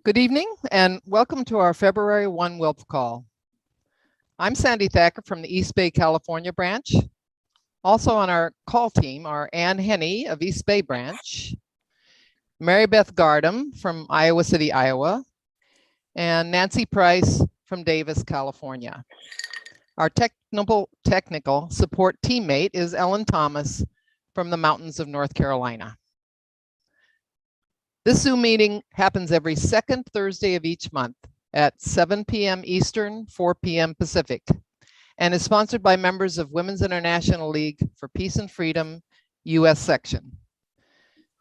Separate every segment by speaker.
Speaker 1: Good evening and welcome to our February 1 WILPF call. I'm Sandy Thacker from the East Bay, California branch. Also on our call team are Ann Henney of East Bay branch, Mary Beth Gardam from Iowa City, Iowa, and Nancy Price from Davis, California. Our technical support teammate is Ellen Thomas from the mountains of North Carolina. This Zoom meeting happens every second Thursday of each month at 7 p.m. Eastern, 4 p.m. Pacific, and is sponsored by members of Women's International League for Peace and Freedom, U.S. section.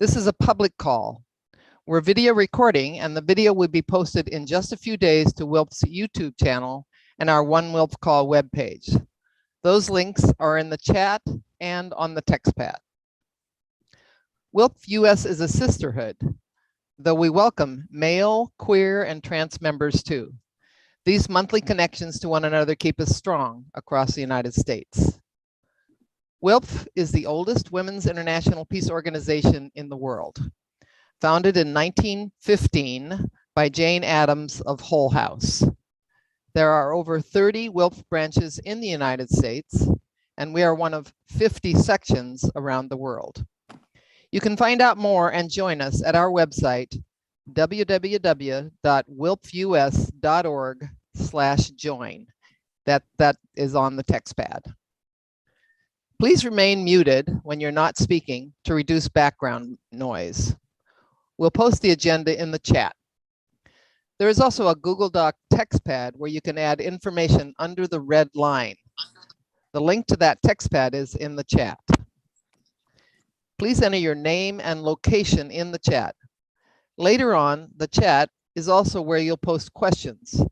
Speaker 1: This is a public call. We're video recording, and the video will be posted in just a few days to WILPF's YouTube channel and our One WILPF Call webpage. Those links are in the chat and on the text pad. WILPF US is a sisterhood, though we welcome male, queer, and trans members too. These monthly connections to one another keep us strong across the United States. WILPF is the oldest women's international peace organization in the world. Founded in 1915 by Jane Addams of Hull House. There are over 30 WILPF branches in the United States, and we are one of 50 sections around the world. You can find out more and join us at our website, www.wilpfus.org/join. That is on the text pad. Please remain muted when you're not speaking to reduce background noise. We'll post the agenda in the chat. There is also a Google Doc text pad where you can add information under the red line. The link to that text pad is in the chat. Please enter your name and location in the chat. Later on, the chat is also where you'll post questions.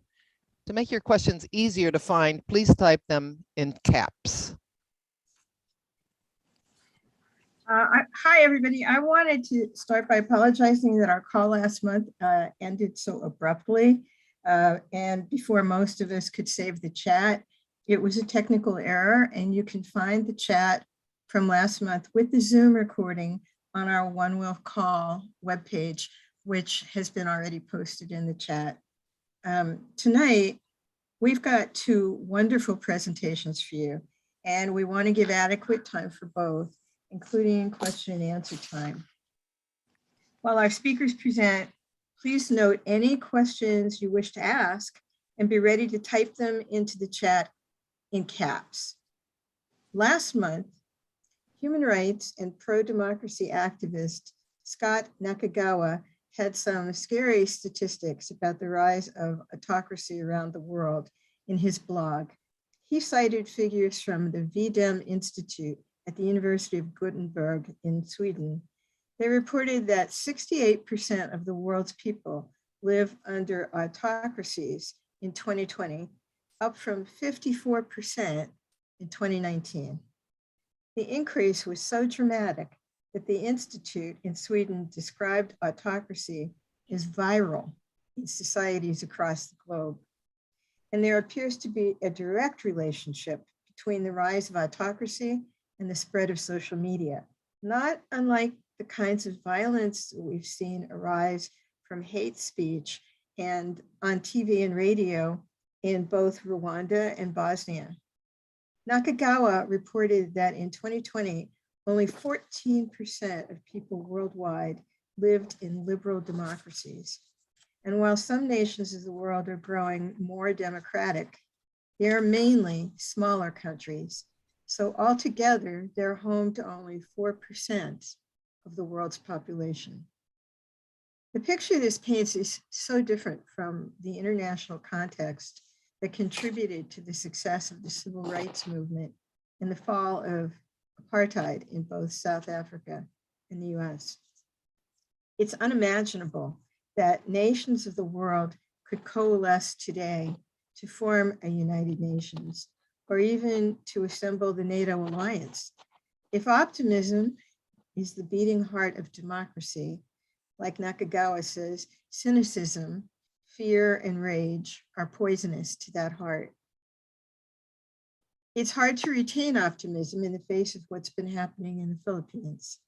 Speaker 1: To make your questions easier to find, please type them in caps.
Speaker 2: Hi, everybody. I wanted to start by apologizing that our call last month ended so abruptly. And before most of us could save the chat, it was a technical error, and you can find the chat from last month with the Zoom recording on our One WILPF Call webpage, which has been already posted in the chat. Tonight, we've got two wonderful presentations for you, and we want to give adequate time for both, including question and answer time. While our speakers present, please note any questions you wish to ask and be ready to type them into the chat in caps. Last month, human rights and pro-democracy activist Scott Nakagawa had some scary statistics about the rise of autocracy around the world in his blog. He cited figures from the VDEM Institute at the University of Gothenburg in Sweden. They reported that 68% of the world's people live under autocracies in 2020, up from 54% in 2019. The increase was so dramatic that the Institute in Sweden described autocracy as viral in societies across the globe. And there appears to be a direct relationship between the rise of autocracy and the spread of social media, not unlike the kinds of violence we've seen arise from hate speech and on TV and radio in both Rwanda and Bosnia. Nakagawa reported that in 2020, only 14% of people worldwide lived in liberal democracies. And while some nations of the world are growing more democratic, they are mainly smaller countries. So altogether, they're home to only 4% of the world's population. The picture this paints is so different from the international context that contributed to the success of the civil rights movement and the fall of apartheid in both South Africa and the US. It's unimaginable that nations of the world could coalesce today to form a United Nations, or even to assemble the NATO alliance. If optimism is the beating heart of democracy, like Nakagawa says, cynicism, fear, and rage are poisonous to that heart. It's hard to retain optimism in the face of what's been happening in the Philippines.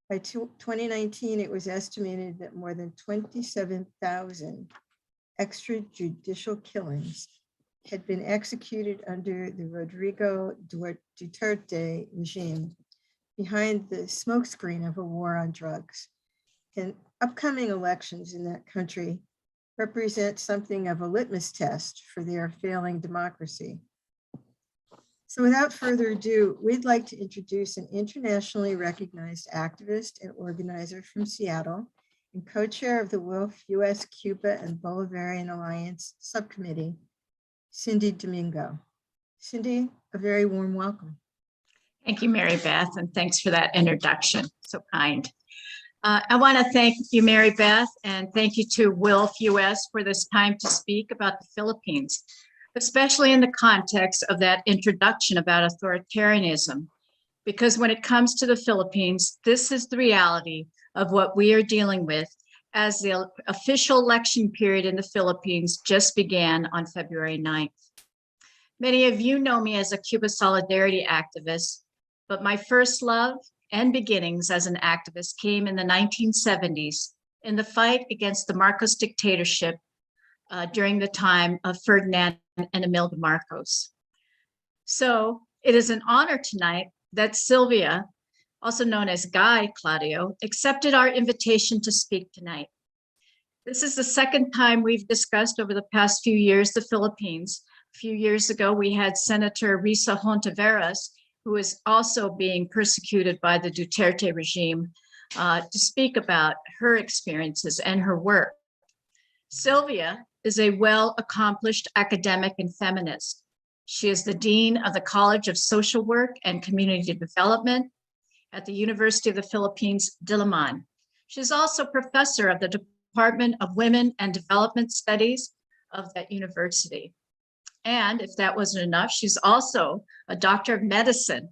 Speaker 2: By 2019, it was estimated that more than 27,000 extrajudicial killings had been executed under the Rodrigo Duterte regime behind the smokescreen of a war on drugs. And upcoming elections in that country represent something of a litmus test for their failing democracy. So without further ado, we'd like to introduce an internationally recognized activist and organizer from Seattle and co-chair of the WILPF US, Cuba, and Bolivarian Alliance Subcommittee, Cindy Domingo. Cindy, a very warm welcome.
Speaker 3: Thank you, Mary Beth, and thanks for that introduction. So kind. I want to thank you, Mary Beth, and thank you to WILPF US for this time to speak about the Philippines, especially in the context of that introduction about authoritarianism. Because when it comes to the Philippines, this is the reality of what we are dealing with as the official election period in the Philippines just began on February 9th. Many of you know me as a Cuba Solidarity activist, but my first love and beginnings as an activist came in the 1970s in the fight against the Marcos dictatorship during the time of Ferdinand and Imelda Marcos. So it is an honor tonight that Sylvia, also known as Guy Claudio, accepted our invitation to speak tonight. This is the second time we've discussed over the past few years the Philippines. A few years ago, we had Senator Risa Hontiveros, who is also being persecuted by the Duterte regime, to speak about her experiences and her work. Sylvia is a well-accomplished academic and feminist. She is the Dean of the College of Social Work and Community Development at the University of the Philippines, Diliman. She's also professor of the Department of Women and Development Studies of that university. And if that wasn't enough, she's also a doctor of medicine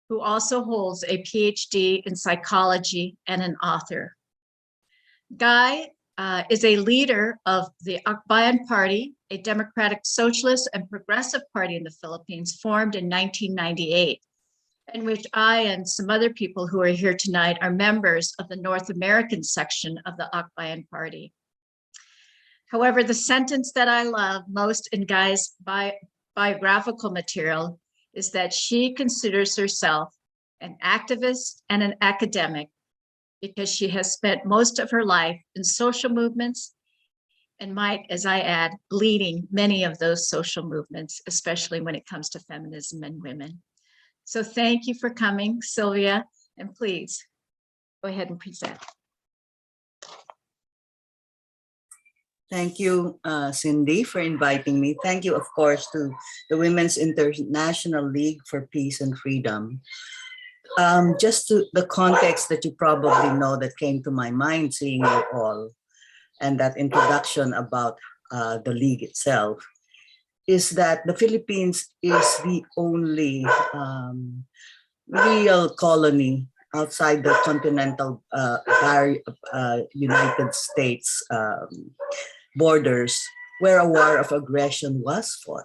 Speaker 3: who also holds a PhD in psychology and an author. Guy is a leader of the Akbayan Party, a democratic socialist and progressive party in the Philippines formed in 1998, in which I and some other people who are here tonight are members of the North American section of the Akbayan Party. However, the sentence that I love most in Guy's biographical material is that she considers herself an activist and an academic because she has spent most of her life in social movements and might, as I add, leading many of those social movements, especially when it comes to feminism and women. So thank you for coming, Sylvia, and please go ahead and present.
Speaker 4: Thank you, Cindy, for inviting me. Thank you, of course, to the Women's International League for Peace and Freedom. Just to the context that you probably know that came to my mind seeing you all, and that introduction about the league itself, is that the Philippines is the only real colony outside the continental United States borders where a war of aggression was fought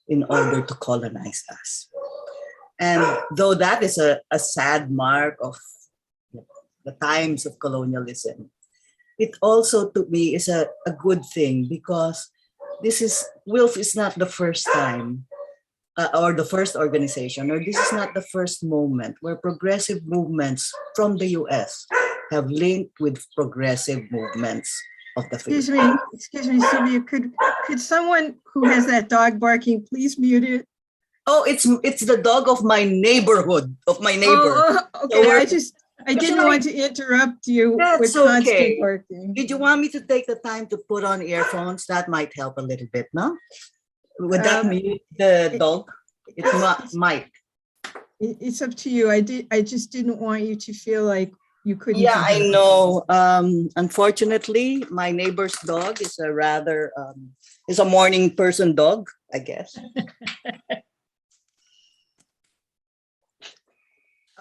Speaker 4: in order to colonize us. And though that is a sad mark of the times of colonialism, it also to me is a good thing, because WILPF is not the first time or the first organization, or this is not the first moment where progressive movements from the US have linked with progressive movements of the Philippines.
Speaker 2: Excuse me, Sylvia, could someone who has that dog barking please mute it?
Speaker 4: Oh, it's the dog of my neighborhood, of my neighbor.
Speaker 2: Oh, okay,
Speaker 4: So
Speaker 2: I didn't want to interrupt you with
Speaker 4: That's
Speaker 2: constant
Speaker 4: okay.
Speaker 2: barking.
Speaker 4: Did you want me to take the time to put on earphones? That might help a little bit, no? Would that mute the dog? It's Mike.
Speaker 2: It's up to you. I just didn't want you to feel like you couldn't.
Speaker 4: Yeah, I know. Unfortunately, my neighbor's dog is a rather is a morning person dog, I guess.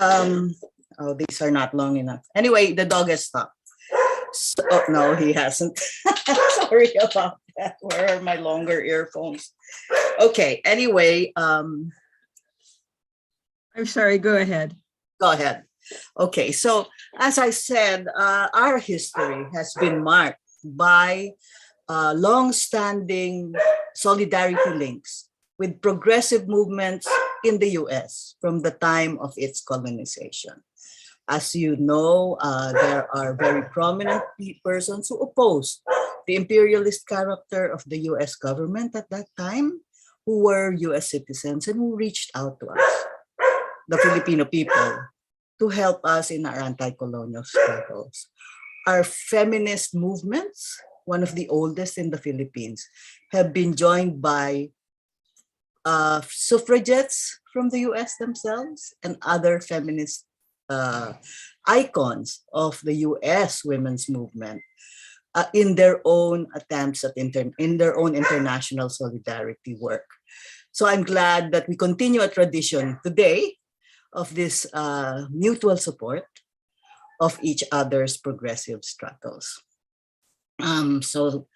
Speaker 4: Oh, these are not long enough. Anyway, the dog has stopped. So, oh, no, he hasn't. Sorry about that. Where are my longer earphones? Okay, anyway.
Speaker 2: I'm sorry, go ahead.
Speaker 4: Go ahead. Okay, so as I said, our history has been marked by long-standing solidarity links with progressive movements in the US from the time of its colonization. As you know, there are very prominent persons who opposed the imperialist character of the US government at that time, who were US citizens and who reached out to us, the Filipino people, to help us in our anti-colonial struggles. Our feminist movements, one of the oldest in the Philippines, have been joined by suffragettes from the US themselves and other feminist icons of the US women's movement in their own attempts at in their own international solidarity work. So I'm glad that we continue a tradition today of this mutual support of each other's progressive struggles. So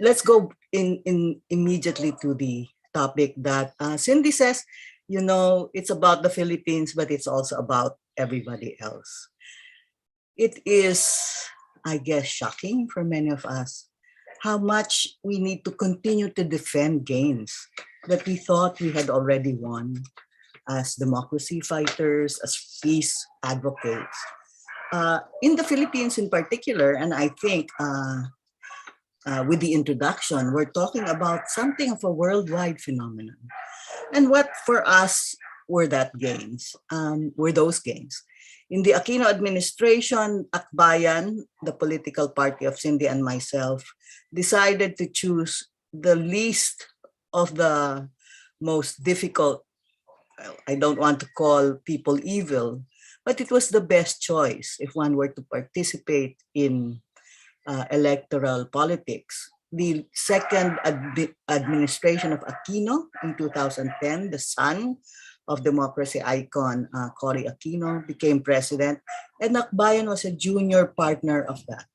Speaker 4: let's go in immediately to the topic that Cindy says, you know, it's about the Philippines, but it's also about everybody else. It is, I guess, shocking for many of us how much we need to continue to defend gains that we thought we had already won as democracy fighters, as peace advocates. In the Philippines in particular, and I think with the introduction, we're talking about something of a worldwide phenomenon. And what for us were those gains? In the Aquino administration, Akbayan, the political party of Cindy and myself, decided to choose the least of the most difficult. I don't want to call people evil, but it was the best choice if one were to participate in electoral politics. The second administration of Aquino in 2010, the son of democracy icon Cory Aquino became president, and Akbayan was a junior partner of that.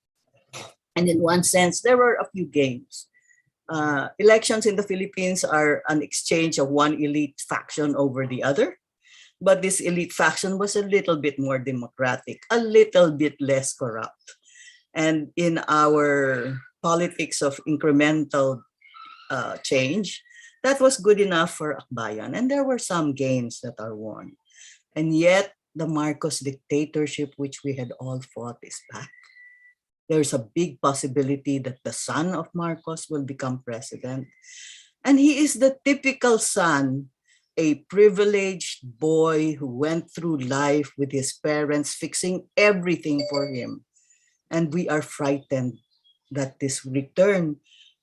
Speaker 4: And in one sense, there were a few gains. Elections in the Philippines are an exchange of one elite faction over the other, but this elite faction was a little bit more democratic, a little bit less corrupt. And in our politics of incremental change, that was good enough for Akbayan. And there were some gains that are won. And yet, the Marcos dictatorship, which we had all fought, is back. There's a big possibility that the son of Marcos will become president. And he is the typical son, a privileged boy who went through life with his parents fixing everything for him. And we are frightened that this return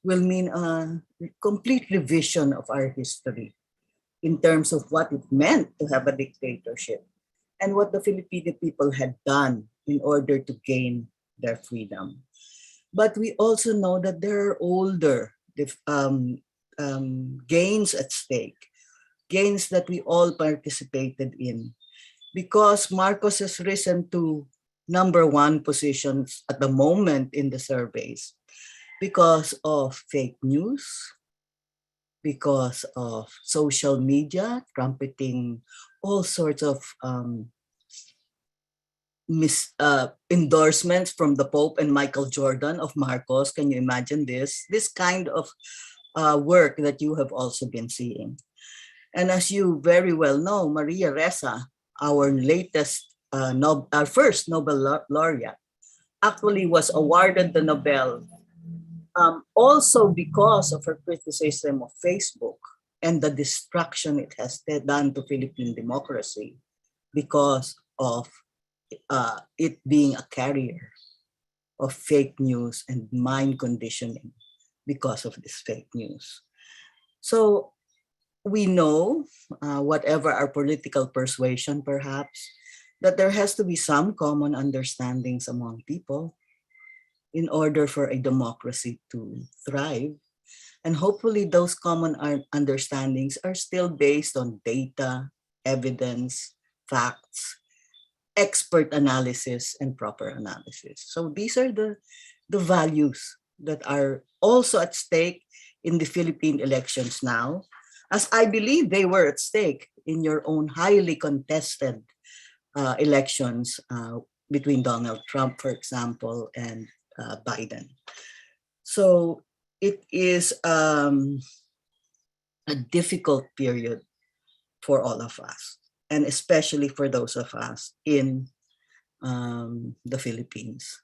Speaker 4: will mean a complete revision of our history in terms of what it meant to have a dictatorship and what the Filipino people had done in order to gain their freedom. But we also know that there are older gains at stake, gains that we all participated in, because Marcos has risen to #1 positions at the moment in the surveys because of fake news, because of social media trumpeting all sorts of endorsements from the Pope and Michael Jordan of Marcos. Can you imagine this? This kind of work that you have also been seeing. And as you very well know, Maria Ressa, our first Nobel laureate, actually was awarded the Nobel also because of her criticism of Facebook and the destruction it has done to Philippine democracy because of it being a carrier of fake news and mind conditioning because of this fake news. So we know, whatever our political persuasion perhaps, that there has to be some common understandings among people in order for a democracy to thrive. And hopefully those common understandings are still based on data, evidence, facts, expert analysis, and proper analysis. So these are the values that are also at stake in the Philippine elections now, as I believe they were at stake in your own highly contested elections between Donald Trump, for example, and Biden. So it is a difficult period for all of us, and especially for those of us in the Philippines.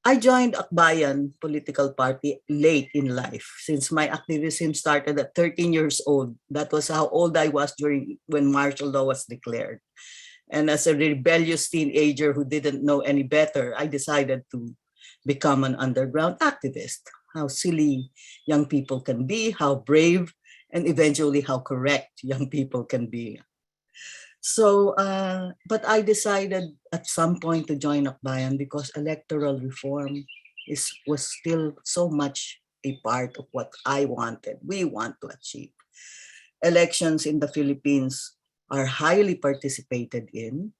Speaker 4: I joined Akbayan political party late in life, since my activism started at 13 years old. That was how old I was when martial law was declared. And as a rebellious teenager who didn't know any better, I decided to become an underground activist. How silly young people can be, how brave, and eventually how correct young people can be. So, but I decided at some point to join Akbayan because electoral reform was still so much a part of what we want to achieve. Elections in the Philippines are highly participated in.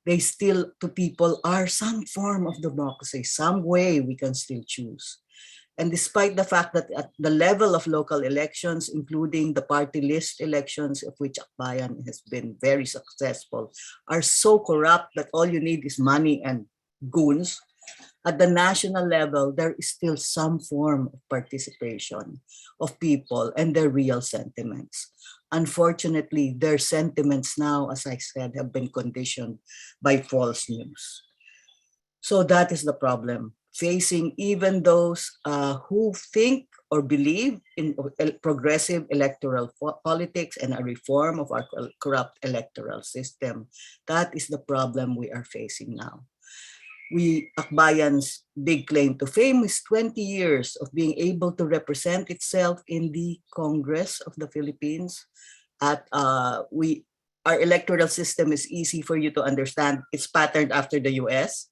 Speaker 4: They still, to people, are some form of democracy, some way we can still choose. And despite the fact that at the level of local elections, including the party list elections, of which Akbayan has been very successful, are so corrupt that all you need is money and goons, at the national level, there is still some form of participation of people and their real sentiments. Unfortunately, their sentiments now, as I said, have been conditioned by false news. So that is the problem, facing even those who think or believe in progressive electoral politics and a reform of our corrupt electoral system. That is the problem we are facing now. Akbayan's big claim to fame is 20 years of being able to represent itself in the Congress of the Philippines. Our electoral system is easy for you to understand. It's patterned after the US.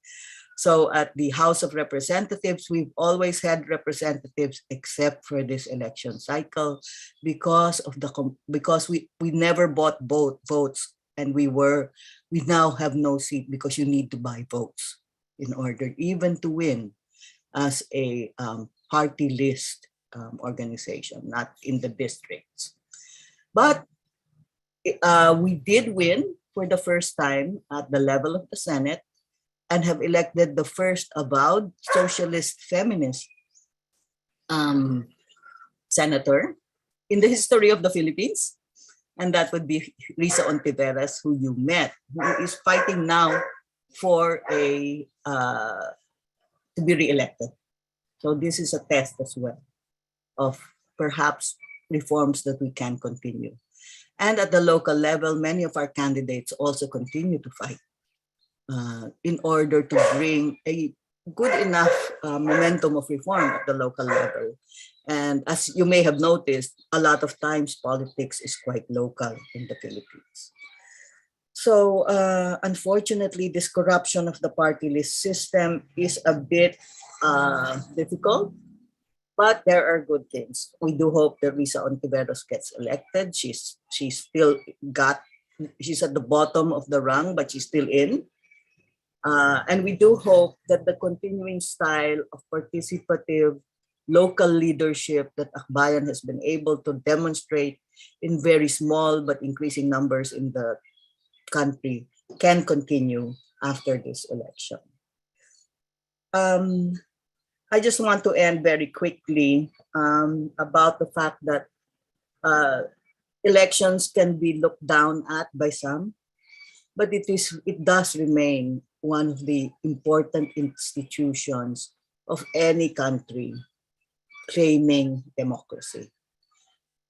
Speaker 4: So at the House of Representatives, we've always had representatives except for this election cycle because we never bought votes, and we now have no seat because you need to buy votes in order even to win as a party list organization, not in the districts. But we did win for the first time at the level of the Senate, and have elected the first avowed socialist feminist senator in the history of the Philippines. And that would be Risa Ontiveros, who you met, who is fighting now for to be reelected. So this is a test as well of perhaps reforms that we can continue. And at the local level, many of our candidates also continue to fight in order to bring a good enough momentum of reform at the local level. And as you may have noticed, a lot of times politics is quite local in the Philippines. So unfortunately, this corruption of the party list system is a bit difficult, but there are good things. We do hope that Risa Ontiveros gets elected. She's at the bottom of the rung, but she's still in. And we do hope that the continuing style of participative local leadership that Akbayan has been able to demonstrate in very small but increasing numbers in the country can continue after this election. I just want to end very quickly about the fact that elections can be looked down at by some, but it does remain one of the important institutions of any country claiming democracy.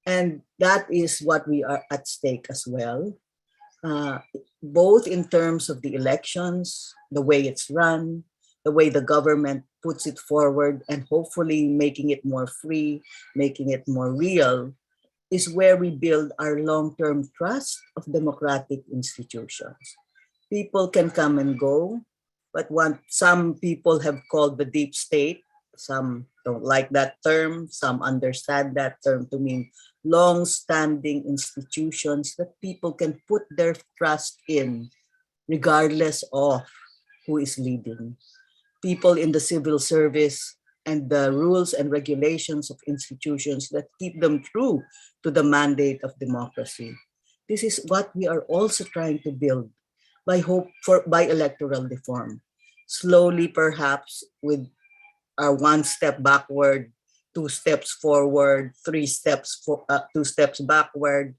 Speaker 4: And that is what we are at stake as well, both in terms of the elections, the way it's run, the way the government puts it forward, and hopefully making it more free, making it more real, is where we build our long-term trust of democratic institutions. People can come and go, but some people have called the deep state. Some don't like that term. Some understand that term to mean long-standing institutions that people can put their trust in, regardless of who is leading. People in the civil service and the rules and regulations of institutions that keep them true to the mandate of democracy. This is what we are also trying to build by electoral reform. Slowly, perhaps, with our one step backward, two steps forward, two steps backward,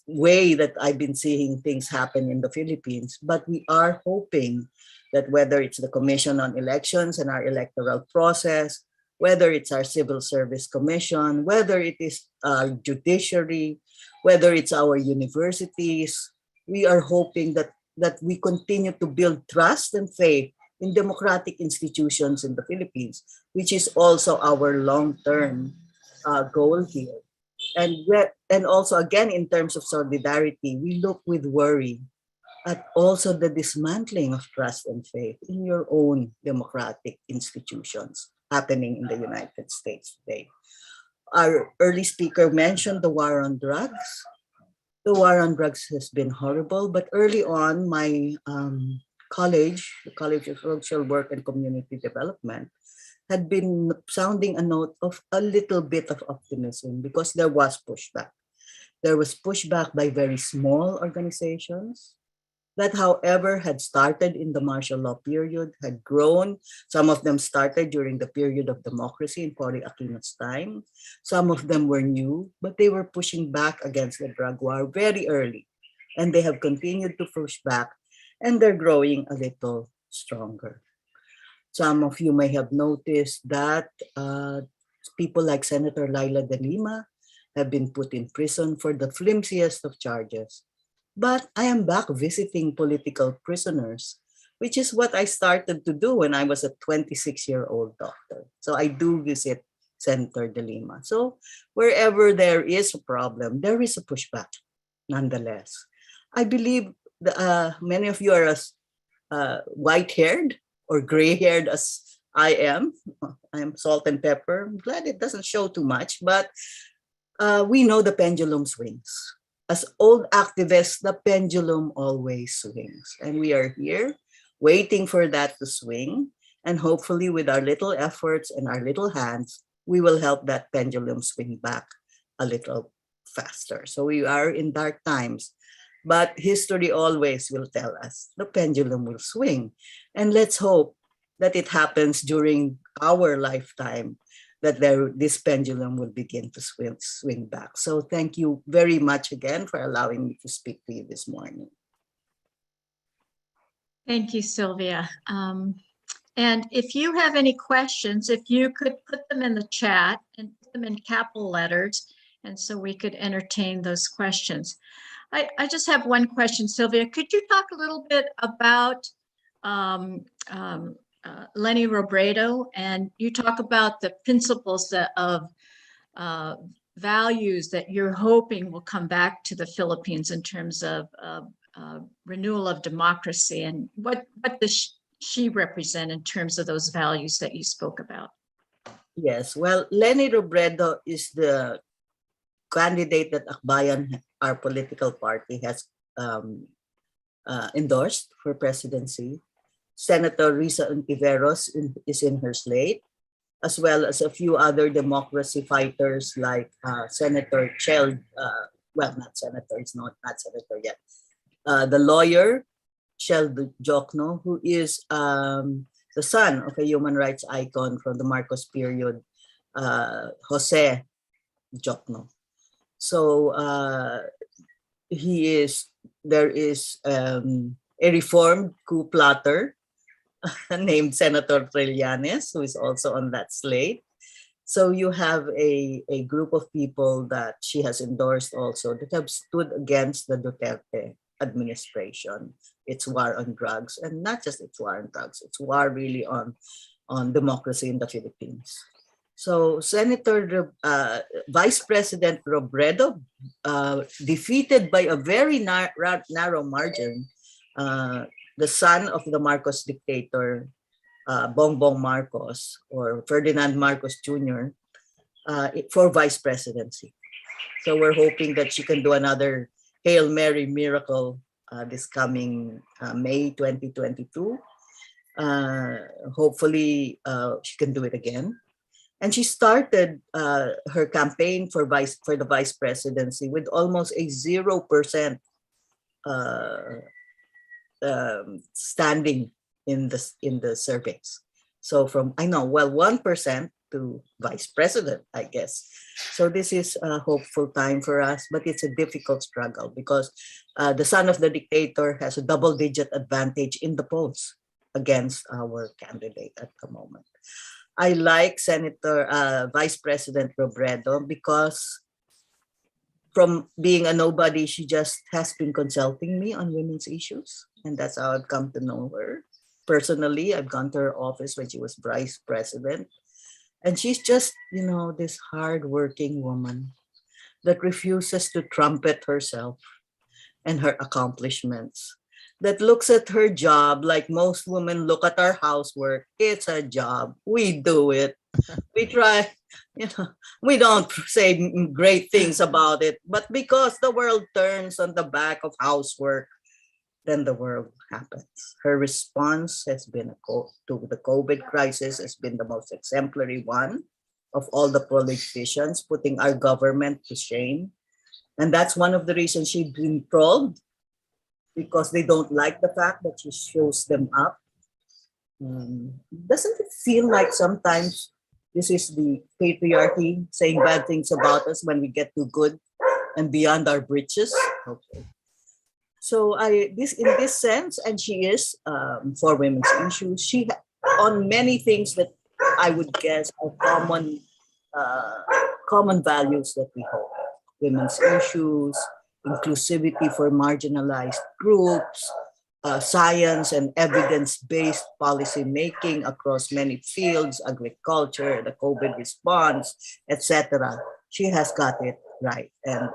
Speaker 4: way that I've been seeing things happen in the Philippines. But we are hoping that whether it's the Commission on Elections and our electoral process, whether it's our Civil Service Commission, whether it is our judiciary, whether it's our universities, we are hoping that we continue to build trust and faith in democratic institutions in the Philippines, which is also our long-term goal here. And also, again, in terms of solidarity, we look with worry at also the dismantling of trust and faith in your own democratic institutions happening in the United States today. Our early speaker mentioned the war on drugs. The war on drugs has been horrible, but early on, my college, the College of Social Work and Community Development, had been sounding a note of a little bit of optimism because there was pushback. There was pushback by very small organizations that, however, had started in the martial law period, had grown. Some of them started during the period of democracy in Cory Aquino's time. Some of them were new, but they were pushing back against the drug war very early. And they have continued to push back, and they're growing a little stronger. Some of you may have noticed that people like Senator Laila de Lima have been put in prison for the flimsiest of charges. But I am back visiting political prisoners, which is what I started to do when I was a 26-year-old doctor. So I do visit Senator de Lima. So wherever there is a problem, there is a pushback nonetheless. I believe many of you are as white-haired or gray-haired as I am. I am salt and pepper. I'm glad it doesn't show too much, but we know the pendulum swings. As old activists, the pendulum always swings. And we are here waiting for that to swing. And hopefully with our little efforts and our little hands, we will help that pendulum swing back a little faster. So we are in dark times, but history always will tell us the pendulum will swing. And let's hope that it happens during our lifetime, that this pendulum will begin to swing back. So thank you very much again for allowing me to speak to you this morning.
Speaker 3: Thank you, Sylvia. And if you have any questions, if you could put them in the chat and put them in capital letters, and so we could entertain those questions. I just have one question, Sylvia. Could you talk a little bit about Lenny Robredo, and you talk about the principles of values that you're hoping will come back to the Philippines in terms of renewal of democracy, and what does she represent in terms of those values that you spoke about?
Speaker 4: Yes, well, Lenny Robredo is the candidate that Akbayan, our political party, has endorsed for presidency. Senator Risa Ontiveros is in her slate, as well as a few other democracy fighters like Senator Chel, well, not senator, it's not senator yet. The lawyer, Chel Jokno, who is the son of a human rights icon from the Marcos period, Jose Jokno. So there is a reformed coup plotter named Senator Trillanes, who is also on that slate. So you have a group of people that she has endorsed also that have stood against the Duterte administration, its war on drugs, and not just its war on drugs, it's war really on democracy in the Philippines. So Vice President Robredo, defeated by a very narrow margin, the son of the Marcos dictator, Bongbong Marcos, or Ferdinand Marcos Jr., for vice presidency. So we're hoping that she can do another Hail Mary miracle this coming May 2022. Hopefully she can do it again. And she started her campaign for the vice presidency with almost a 0% standing in the surveys. So from 1% to vice president, I guess. So this is a hopeful time for us, but it's a difficult struggle because the son of the dictator has a double-digit advantage in the polls against our candidate at the moment. I like Vice President Robredo because from being a nobody, she just has been consulting me on women's issues. And that's how I've come to know her. Personally, I've gone to her office when she was vice president. And she's just, this hardworking woman that refuses to trumpet herself and her accomplishments, that looks at her job like most women look at our housework. It's a job. We do it. We try, we don't say great things about it, but because the world turns on the back of housework, then the world happens. Her response has been to the COVID crisis has been the most exemplary one of all the politicians, putting our government to shame. And that's one of the reasons she's been trolled, because they don't like the fact that she shows them up. Doesn't it feel like sometimes this is the patriarchy saying bad things about us when we get too good and beyond our britches? Okay. So in this sense, and she is for women's issues, she on many things that I would guess are common values that we hold. Women's issues, inclusivity for marginalized groups, science and evidence-based policy making across many fields, agriculture, the COVID response, etc. She has got it right, and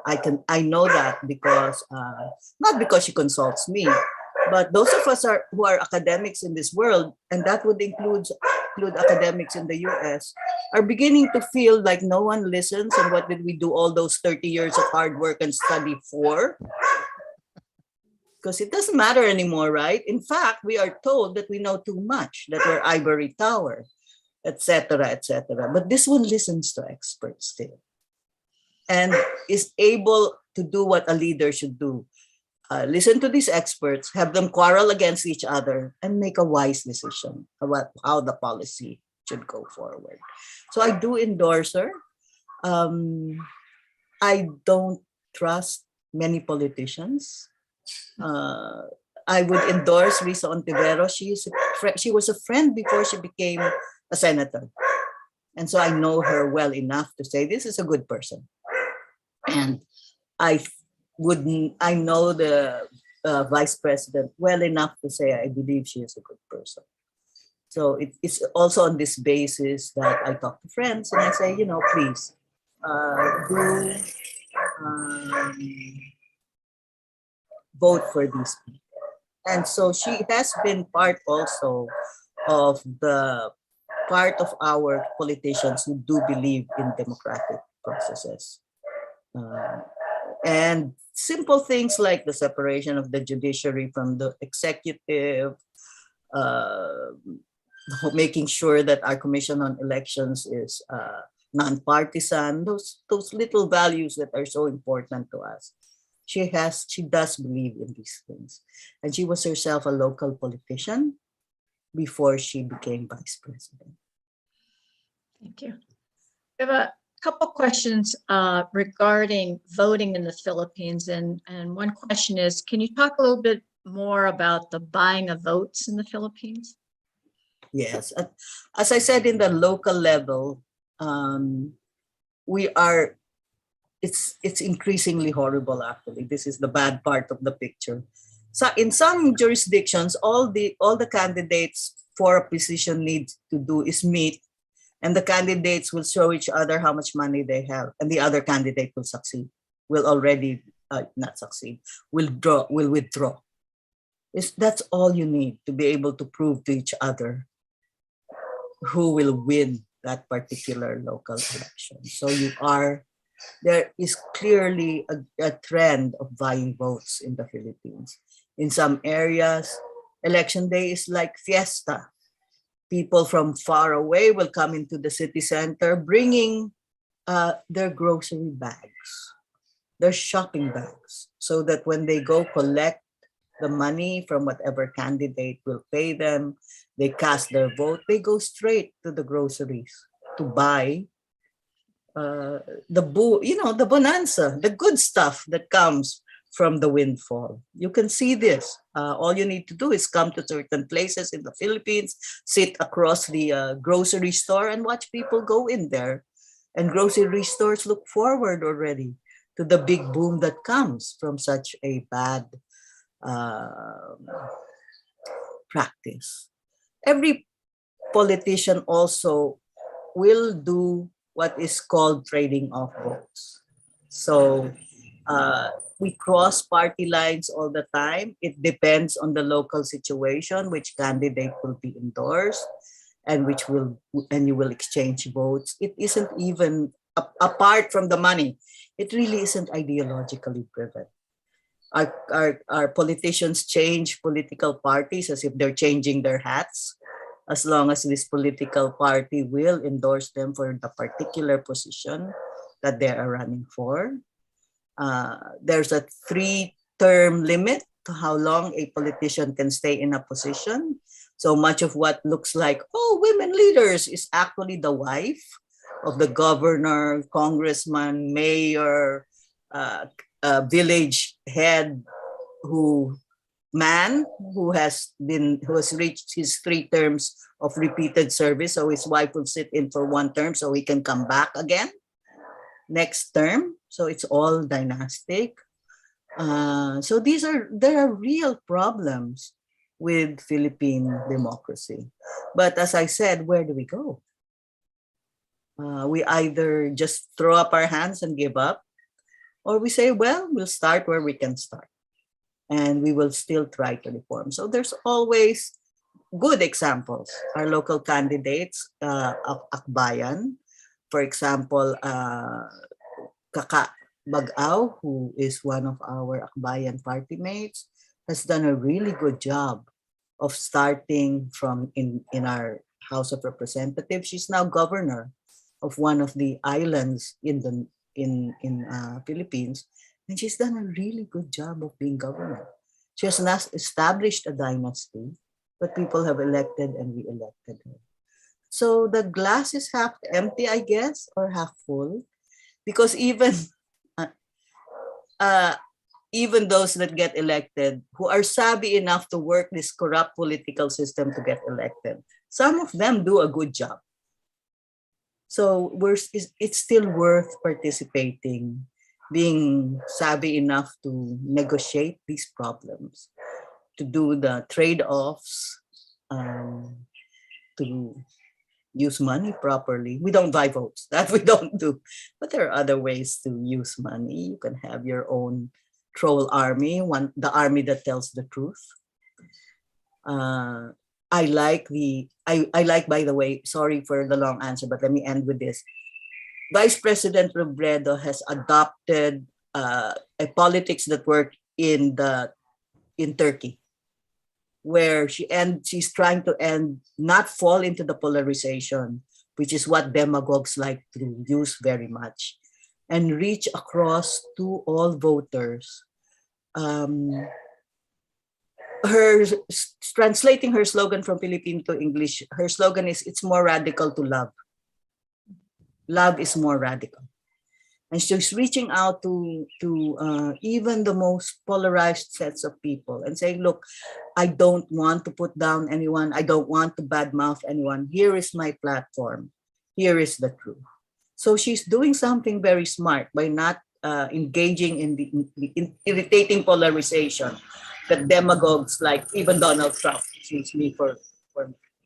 Speaker 4: I know that because not because she consults me, but those of us who are academics in this world, and that would include academics in the US, are beginning to feel like no one listens. And what did we do all those 30 years of hard work and study for? Because it doesn't matter anymore, right? In fact, we are told that we know too much, that we're ivory tower, etc., etc. But this one listens to experts still, and is able to do what a leader should do. Listen to these experts, have them quarrel against each other, and make a wise decision about how the policy should go forward. So I do endorse her. I don't trust many politicians. I would endorse Risa Ontivero. She was a friend before she became a senator. And so I know her well enough to say this is a good person. And I know the vice president well enough to say I believe she is a good person. So it's also on this basis that I talk to friends and I say, please do vote for these people. And so she has been part also of our politicians who do believe in democratic processes. And simple things like the separation of the judiciary from the executive, making sure that our Commission on Elections is non-partisan, those little values that are so important to us. She does believe in these things. And she was herself a local politician before she became vice president.
Speaker 3: Thank you. We have a couple questions regarding voting in the Philippines. And one question is, can you talk a little bit more about the buying of votes in the Philippines?
Speaker 4: Yes. As I said, in the local level, it's increasingly horrible, actually. This is the bad part of the picture. So in some jurisdictions, all the candidates for a position need to do is meet, and the candidates will show each other how much money they have, and the other candidate will succeed, will withdraw. That's all you need to be able to prove to each other who will win that particular local election. So there is clearly a trend of buying votes in the Philippines. In some areas, election day is like fiesta. People from far away will come into the city center bringing their grocery bags, their shopping bags, so that when they go collect the money from whatever candidate will pay them. They cast their vote. They go straight to the groceries to buy the bonanza, the good stuff that comes from the windfall. You can see this. All you need to do is come to certain places in the Philippines, sit across the grocery store and watch people go in there. And grocery stores look forward already to the big boom that comes from such a bad practice. Every politician also will do what is called trading of votes. So we cross party lines all the time. It depends on the local situation, which candidate will be endorsed and you will exchange votes. It isn't even apart from the money. It really isn't ideologically driven. Our politicians change political parties as if they're changing their hats, as long as this political party will endorse them for the particular position that they are running for. There's a 3-term limit to how long a politician can stay in a position. So much of what looks like, oh, women leaders is actually the wife of the governor, congressman, mayor, village head who has reached his 3 terms of repeated service. So his wife will sit in for 1 term so he can come back again next term. So it's all dynastic. So there are real problems with Philippine democracy. But as I said, where do we go? We either just throw up our hands and give up, or we say, well, we'll start where we can start. And we will still try to reform. So there's always good examples. Our local candidates of Akbayan, for example, Kaka Bagao, who is one of our Akbayan party mates, has done a really good job of starting from in our House of Representatives. She's now governor of one of the islands in the Philippines. And she's done a really good job of being governor. She has not established a dynasty, but people have elected and re-elected her. So the glass is half empty, I guess, or half full, because even those that get elected who are savvy enough to work this corrupt political system to get elected, some of them do a good job. So it's still worth participating, being savvy enough to negotiate these problems, to do the trade-offs, to use money properly. We don't buy votes, that we don't do. But there are other ways to use money. You can have your own troll army, the army that tells the truth. I like, by the way, sorry for the long answer, but let me end with this. Vice President Robredo has adopted a politics that worked in Turkey, where she's trying to not fall into the polarization, which is what demagogues like to use very much, and reach across to all voters. Translating her slogan from Philippine to English, her slogan is, it's more radical to love. Love is more radical. And she's reaching out to even the most polarized sets of people and saying, look, I don't want to put down anyone. I don't want to badmouth anyone. Here is my platform. Here is the truth. So she's doing something very smart by not engaging in the irritating polarization that demagogues like even Donald Trump, excuse me for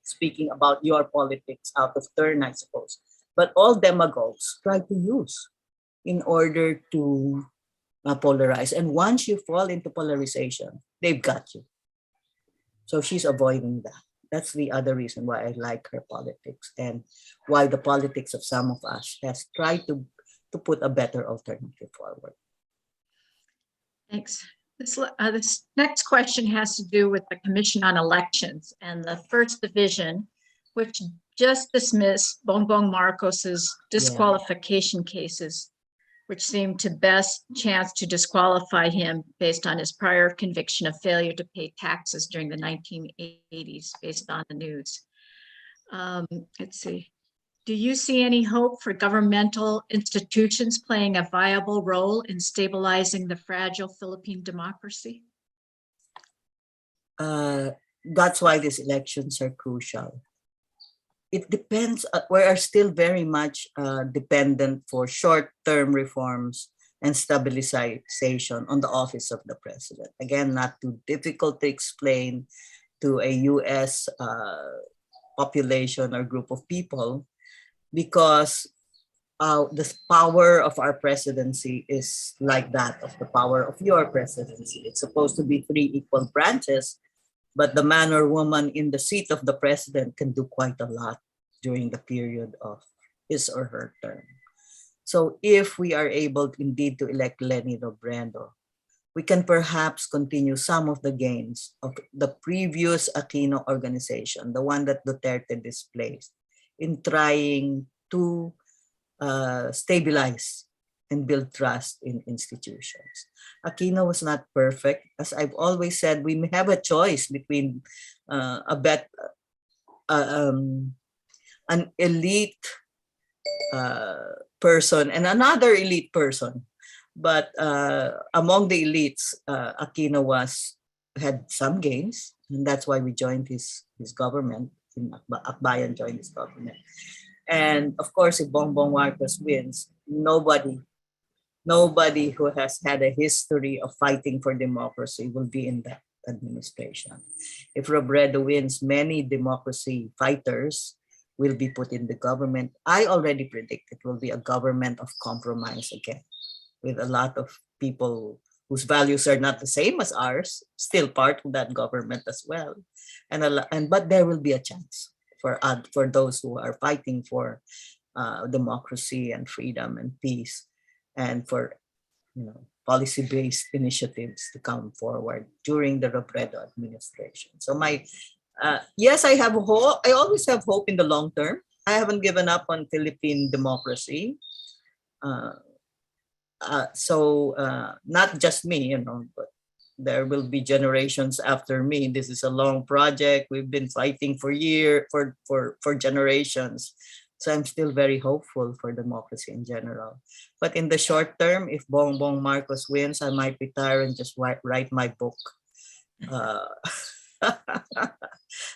Speaker 4: speaking about your politics out of turn, I suppose. But all demagogues try to use in order to polarize. And once you fall into polarization, they've got you. So she's avoiding that. That's the other reason why I like her politics and why the politics of some of us has tried to put a better alternative forward.
Speaker 3: Thanks. This next question has to do with the Commission on Elections and the First Division, which just dismissed Bongbong Marcos's disqualification cases which seemed to best chance to disqualify him based on his prior conviction of failure to pay taxes during the 1980s, based on the news. Let's see. Do you see any hope for governmental institutions playing a viable role in stabilizing the fragile Philippine democracy?
Speaker 4: That's why these elections are crucial. It depends, we are still very much dependent for short-term reforms and stabilization on the office of the president. Again, not too difficult to explain to a US population or group of people, because the power of our presidency is like that of the power of your presidency. It's supposed to be 3 equal branches, but the man or woman in the seat of the president can do quite a lot during the period of his or her term. So if we are able indeed to elect Leni Robredo, we can perhaps continue some of the gains of the previous Aquino organization, the one that Duterte displaced, in trying to stabilize and build trust in institutions. Aquino was not perfect. As I've always said, we may have a choice between an elite person and another elite person. But among the elites, Aquino had some gains, and that's why we joined his government. Akbayan joined his government. And of course, if Bongbong Marcos wins, nobody who has had a history of fighting for democracy will be in that administration. If Robredo wins, many democracy fighters will be put in the government. I already predict it will be a government of compromise again, with a lot of people whose values are not the same as ours, still part of that government as well. But there will be a chance for those who are fighting for democracy and freedom and peace, and for policy-based initiatives to come forward during the Robredo administration. So yes, I have hope. I always have hope in the long term. I haven't given up on Philippine democracy. So not just me, but there will be generations after me. This is a long project. We've been fighting for generations. So I'm still very hopeful for democracy in general. But in the short term, if Bongbong Marcos wins, I might retire and just write my book.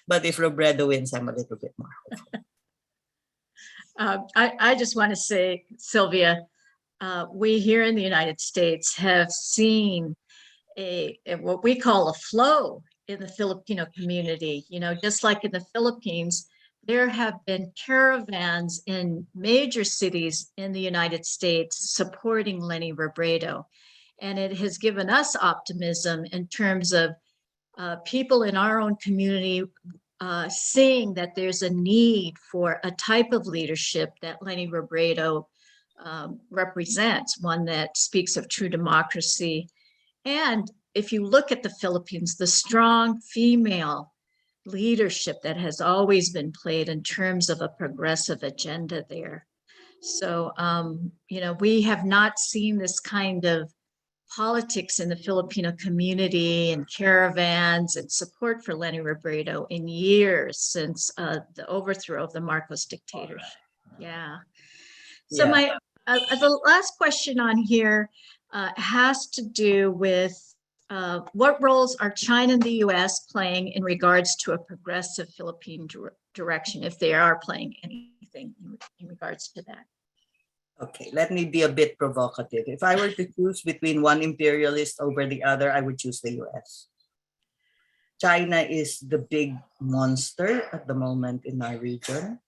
Speaker 4: But if Robredo wins, I'm a little bit more hopeful.
Speaker 3: I just want to say, Sylvia, we here in the United States have seen what we call a flow in the Filipino community. Just like in the Philippines, there have been caravans in major cities in the United States supporting Leni Robredo. And it has given us optimism in terms of people in our own community seeing that there's a need for a type of leadership that Leni Robredo represents, one that speaks of true democracy. And if you look at the Philippines, the strong female leadership that has always been played in terms of a progressive agenda there. So, we have not seen this kind of politics in the Filipino community and caravans and support for Leni Robredo in years since the overthrow of the Marcos dictatorship. Yeah. So the last question on here has to do with what roles are China and the US playing in regards to a progressive Philippine direction, if they are playing anything in regards to that?
Speaker 4: Okay, let me be a bit provocative. If I were to choose between one imperialist over the other, I would choose the US. China is the big monster at the moment in our region.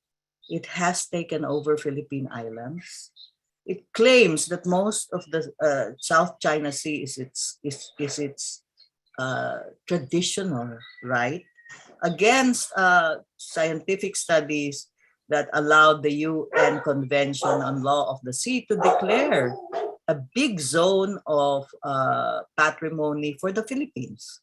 Speaker 4: It has taken over Philippine Islands. It claims that most of the South China Sea is its traditional right, against scientific studies that allowed the UN Convention on Law of the Sea to declare a big zone of patrimony for the Philippines.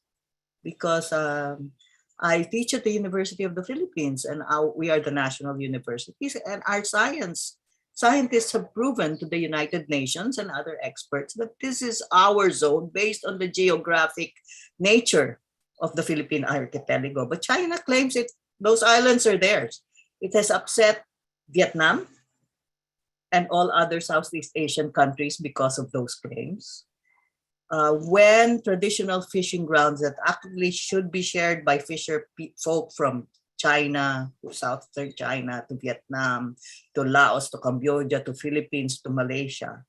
Speaker 4: Because I teach at the University of the Philippines, and we are the national universities, and our science scientists have proven to the United Nations and other experts that this is our zone based on the geographic nature of the Philippine archipelago. But China claims those islands are theirs. It has upset Vietnam and all other Southeast Asian countries because of those claims. When traditional fishing grounds that actually should be shared by fisher folk from China to Southern China to Vietnam to Laos to Cambodia to Philippines to Malaysia,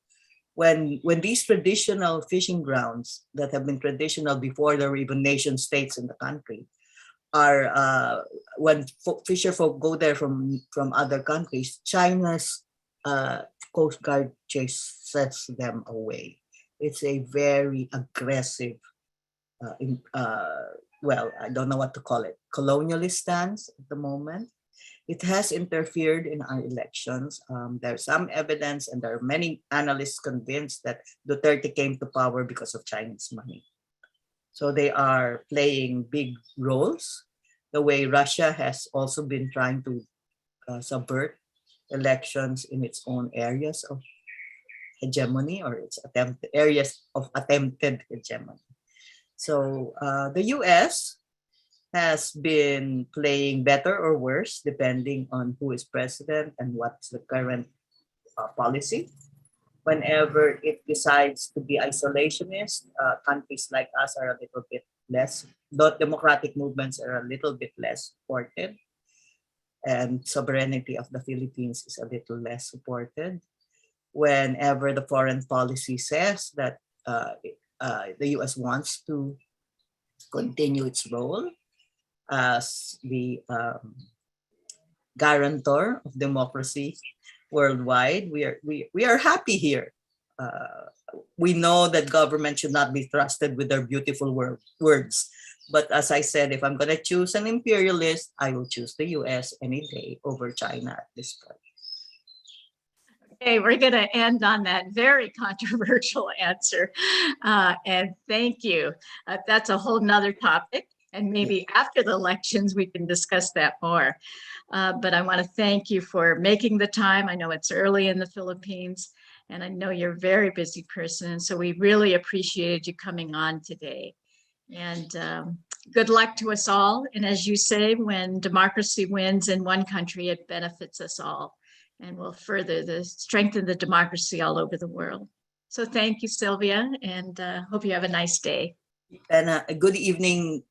Speaker 4: when these traditional fishing grounds that have been traditional before there were even nation states in the country are when fisher folk go there from other countries, China's Coast Guard chases them away. It's a very aggressive, well, I don't know what to call it, colonialist stance at the moment. It has interfered in our elections. There's some evidence, and there are many analysts convinced that Duterte came to power because of Chinese money. So they are playing big roles, the way Russia has also been trying to subvert elections in its own areas of hegemony, or its areas of attempted hegemony. So the US has been playing better or worse depending on who is president and what's the current policy. Whenever it decides to be isolationist, countries like us are a little bit less, democratic movements are a little bit less supported, and sovereignty of the Philippines is a little less supported. Whenever the foreign policy says that the US wants to continue its role as the guarantor of democracy worldwide, we are happy here. We know that government should not be trusted with their beautiful words. But as I said, if I'm going to choose an imperialist, I will choose the US any day over China at this point.
Speaker 3: Okay, we're going to end on that very controversial answer. And thank you. That's a whole nother topic. And maybe after the elections, we can discuss that more. But I want to thank you for making the time. I know it's early in the Philippines, and I know you're a very busy person. So we really appreciated you coming on today. And good luck to us all. And as you say, when democracy wins in one country, it benefits us all and will further strengthen the democracy all over the world. So thank you, Sylvia, and hope you have a nice day.
Speaker 4: And a good evening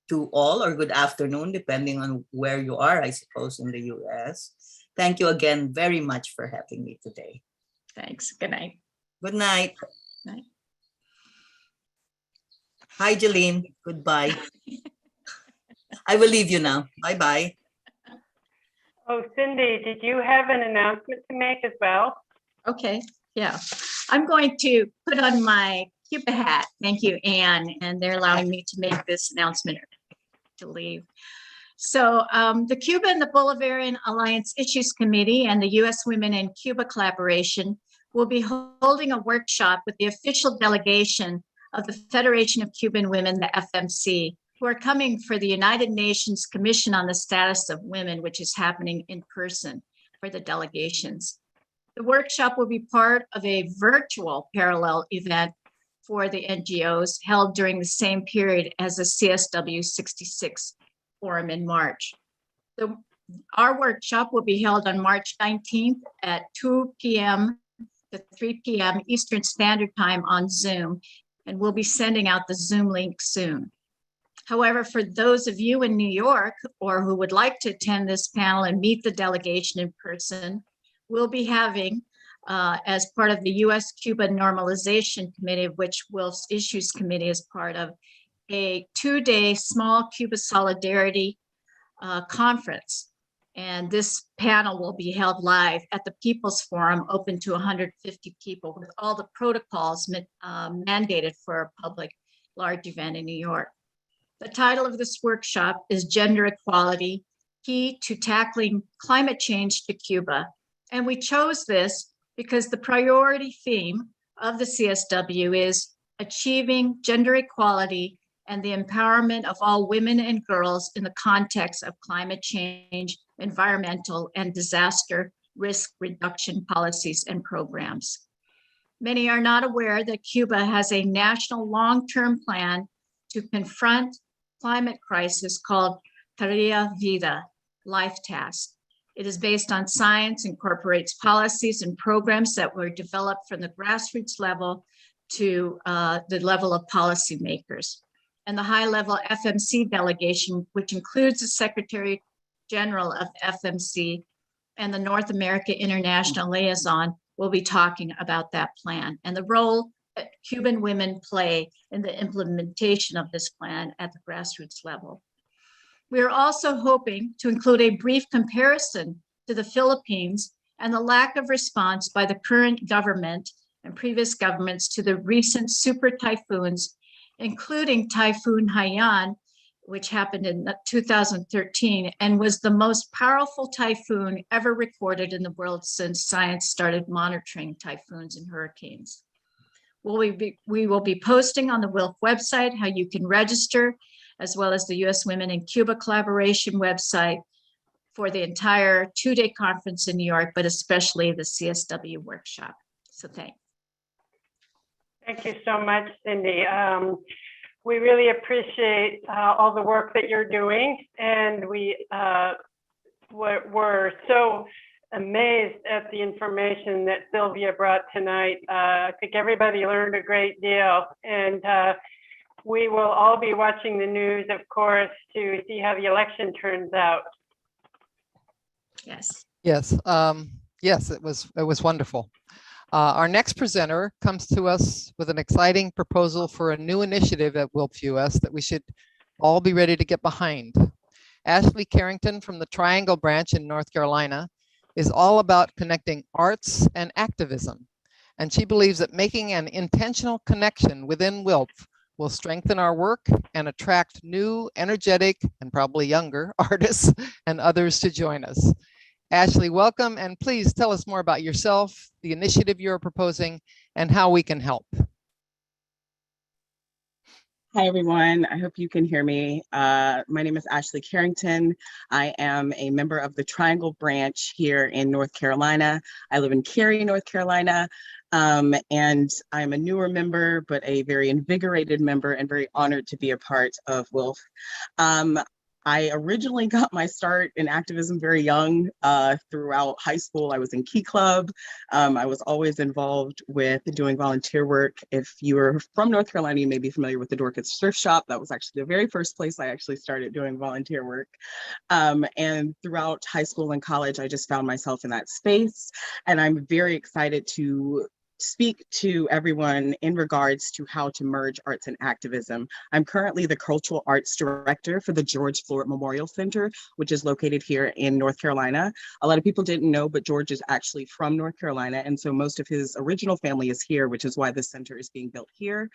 Speaker 4: to all, or good afternoon, depending on where you are, I suppose, in the US. Thank you again very much for having me today.
Speaker 3: Thanks. Good night.
Speaker 4: Good night.
Speaker 3: Night.
Speaker 4: Hi, Jeline. Goodbye. I will leave you now. Bye-bye.
Speaker 5: Oh, Cindy, did you have an announcement to make as well?
Speaker 3: Okay, yeah. I'm going to put on my Cuba hat. Thank you, Anne, and they're allowing me to make this announcement to leave. So the Cuba and the Bolivarian Alliance Issues Committee and the U.S. Women in Cuba Collaboration will be holding a workshop with the official delegation of the Federation of Cuban Women, the FMC, who are coming for the United Nations Commission on the Status of Women, which is happening in person for the delegations. The workshop will be part of a virtual parallel event for the NGOs held during the same period as the CSW 66 forum in March. Our workshop will be held on March 19th at 2 p.m. to 3 p.m. Eastern Standard Time on Zoom, and we'll be sending out the Zoom link soon. However, for those of you in New York or who would like to attend this panel and meet the delegation in person, we'll be having, as part of the U.S.-Cuba Normalization Committee, of which WILPF Issues Committee is part of, a 2-day small Cuba Solidarity conference. And this panel will be held live at the People's Forum, open to 150 people, with all the protocols mandated for a public large event in New York. The title of this workshop is Gender Equality, Key to Tackling Climate Change to Cuba. And we chose this because the priority theme of the CSW is achieving gender equality and the empowerment of all women and girls in the context of climate change, environmental, and disaster risk reduction policies and programs. Many are not aware that Cuba has a national long-term plan to confront climate crisis called Tarea Vida, Life Task. It is based on science, incorporates policies and programs that were developed from the grassroots level to the level of policymakers. And the high-level FMC delegation, which includes the Secretary General of FMC and the North America International Liaison, will be talking about that plan and the role that Cuban women play in the implementation of this plan at the grassroots level. We are also hoping to include a brief comparison to the Philippines and the lack of response by the current government and previous governments to the recent super typhoons, including Typhoon Haiyan, which happened in 2013 and was the most powerful typhoon ever recorded in the world since science started monitoring typhoons and hurricanes. We will be posting on the WILPF website how you can register, as well as the U.S. Women in Cuba Collaboration website for the entire two-day conference in New York, but especially the CSW workshop. So thanks.
Speaker 5: Thank you so much, Cindy. We really appreciate all the work that you're doing, and we're so amazed at the information that Sylvia brought tonight. I think everybody learned a great deal, and we will all be watching the news, of course, to see how the election turns out.
Speaker 3: Yes.
Speaker 1: Yes, yes, it was wonderful. Our next presenter comes to us with an exciting proposal for a new initiative at WILPF US that we should all be ready to get behind. Ashley Carrington from the Triangle branch in North Carolina is all about connecting arts and activism. And she believes that making an intentional connection within WILPF will strengthen our work and attract new, energetic, and probably younger artists and others to join us. Ashley, welcome, and please tell us more about yourself, the initiative you're proposing, and how we can help.
Speaker 6: Hi, everyone. I hope you can hear me. My name is Ashley Carrington. I am a member of the Triangle branch here in North Carolina. I live in Cary, North Carolina, and I'm a newer member, but a very invigorated member and very honored to be a part of WILPF. I originally got my start in activism very young. Throughout high school, I was in Key Club. I was always involved with doing volunteer work. If you are from North Carolina, you may be familiar with the Dorcas Thrift Shop. That was actually the very first place I actually started doing volunteer work. And throughout high school and college, I just found myself in that space. And I'm very excited to speak to everyone in regards to how to merge arts and activism. I'm currently the Cultural Arts Director for the George Flor Memorial Center, which is located here in North Carolina. A lot of people didn't know, but George is actually from North Carolina, and so most of his original family is here, which is why this center is being built here.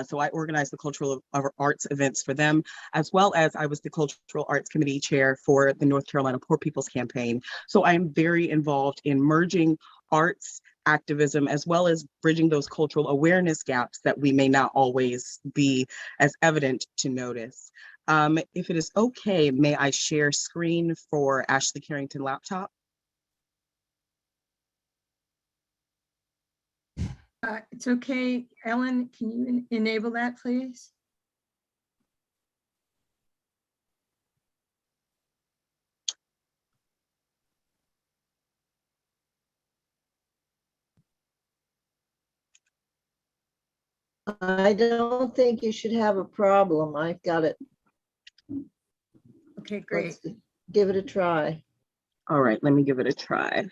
Speaker 6: So I organized the cultural arts events for them, as well as I was the Cultural Arts Committee Chair for the North Carolina Poor People's Campaign. So I am very involved in merging arts, activism, as well as bridging those cultural awareness gaps that we may not always be as evident to notice. If it is okay, may I share screen for Ashley Carrington laptop?
Speaker 2: It's okay. Ellen, can you enable that, please?
Speaker 7: I don't think you should have a problem. I've got it.
Speaker 2: Okay, great.
Speaker 7: Let's give it a try.
Speaker 6: All right, let me give it a try.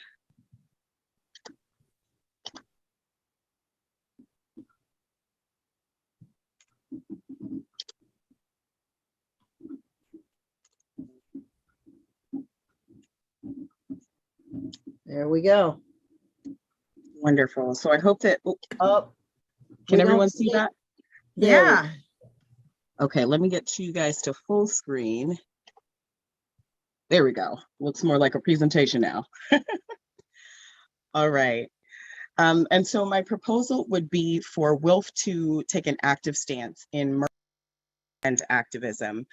Speaker 7: There we go.
Speaker 6: Wonderful. So I hope that,
Speaker 7: Oh,
Speaker 6: can
Speaker 7: we don't
Speaker 6: everyone see that?
Speaker 7: There we-
Speaker 2: Yeah.
Speaker 6: Okay, let me get you guys to full screen. There we go. Looks more like a presentation now. All right. And so my proposal would be for WILPF to take an active stance in merging and activism.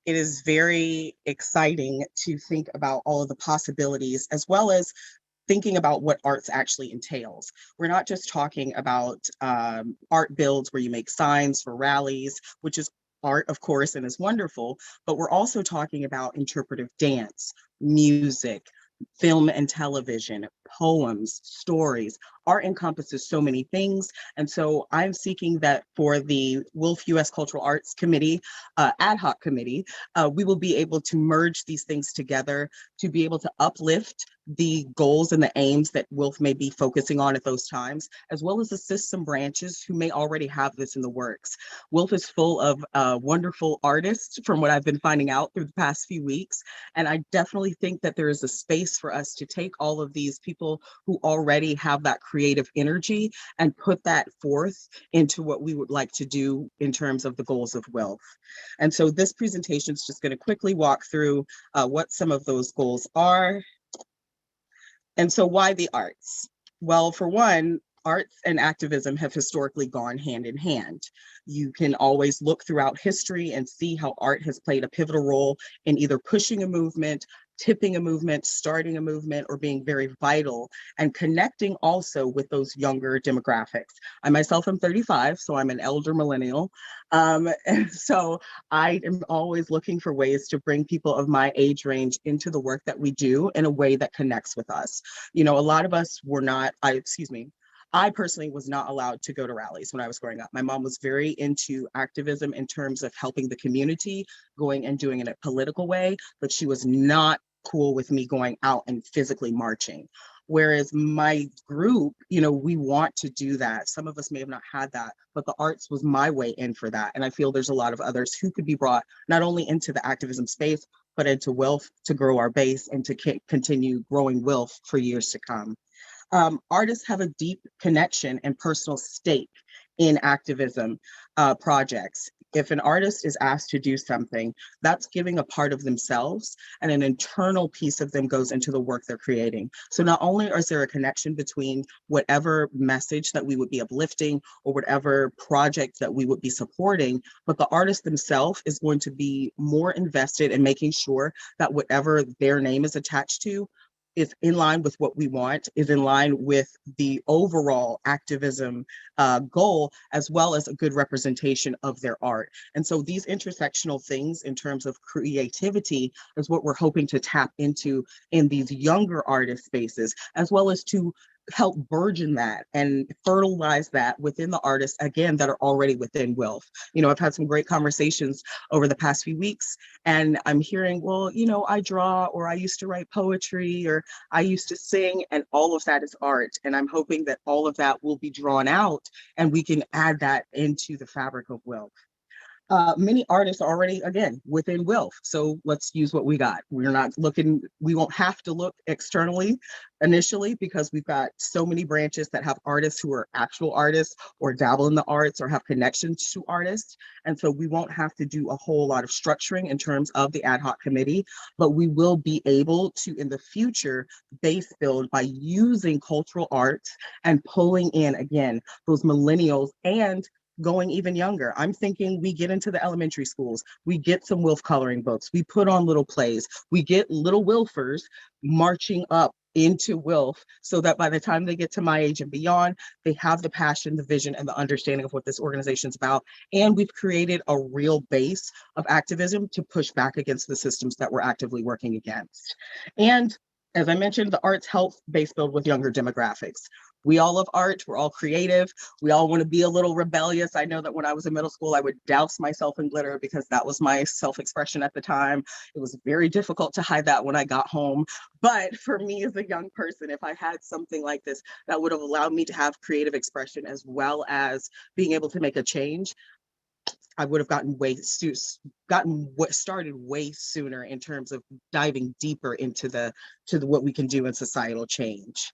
Speaker 6: it is very exciting to think about all of the possibilities, as well as thinking about what arts actually entails. We're not just talking about art builds where you make signs for rallies, which is art, of course, and is wonderful, but we're also talking about interpretive dance, music, film and television, poems, stories. Art encompasses so many things. And so I'm seeking that for the WILPF US Cultural Arts Committee, ad hoc committee, we will be able to merge these things together to be able to uplift the goals and the aims that WILPF may be focusing on at those times, as well as assist some branches who may already have this in the works. WILPF is full of wonderful artists from what I've been finding out through the past few weeks. And I definitely think that there is a space for us to take all of these people who already have that creative energy and put that forth into what we would like to do in terms of the goals of WILPF. And so this presentation is just going to quickly walk through what some of those goals are. And so why the arts? Well, for one, arts and activism have historically gone hand in hand. You can always look throughout history and see how art has played a pivotal role in either pushing a movement, tipping a movement, starting a movement, or being very vital and connecting also with those younger demographics. I myself am 35, so I'm an elder millennial. And so I am always looking for ways to bring people of my age range into the work that we do in a way that connects with us. You know, a lot of us were not, I personally was not allowed to go to rallies when I was growing up. My mom was very into activism in terms of helping the community, going and doing it in a political way, but she was not cool with me going out and physically marching. Whereas my group, you know, we want to do that. Some of us may have not had that, but the arts was my way in for that. And I feel there's a lot of others who could be brought not only into the activism space, but into WILPF to grow our base and to continue growing WILPF for years to come. Artists have a deep connection and personal stake in activism projects. If an artist is asked to do something, that's giving a part of themselves, and an internal piece of them goes into the work they're creating. So not only is there a connection between whatever message that we would be uplifting or whatever project that we would be supporting, but the artist themselves is going to be more invested in making sure that whatever their name is attached to is in line with what we want, is in line with the overall activism goal, as well as a good representation of their art. And so these intersectional things in terms of creativity is what we're hoping to tap into in these younger artist spaces, as well as to help burgeon that and fertilize that within the artists, again, that are already within WILPF. You know, I've had some great conversations over the past few weeks, and I'm hearing, well, you know, I draw, or I used to write poetry, or I used to sing, and all of that is art. And I'm hoping that all of that will be drawn out and we can add that into the fabric of WILPF. Many artists are already, again, within WILPF. So let's use what we got. We're not looking, we won't have to look externally initially, because we've got so many branches that have artists who are actual artists or dabble in the arts or have connections to artists. And so we won't have to do a whole lot of structuring in terms of the ad hoc committee, but we will be able to, in the future, base build by using cultural arts and pulling in, again, those millennials and going even younger. I'm thinking we get into the elementary schools, we get some WILPF coloring books, we put on little plays, we get little WILPFers marching up into WILPF, so that by the time they get to my age and beyond, they have the passion, the vision, and the understanding of what this organization is about. And we've created a real base of activism to push back against the systems that we're actively working against. And as I mentioned, the arts help base build with younger demographics. We all love art, we're all creative, we all want to be a little rebellious. I know that when I was in middle school, I would douse myself in glitter because that was my self-expression at the time. It was very difficult to hide that when I got home. But for me as a young person, if I had something like this, that would have allowed me to have creative expression as well as being able to make a change, I would have gotten started way sooner in terms of diving deeper into what we can do in societal change.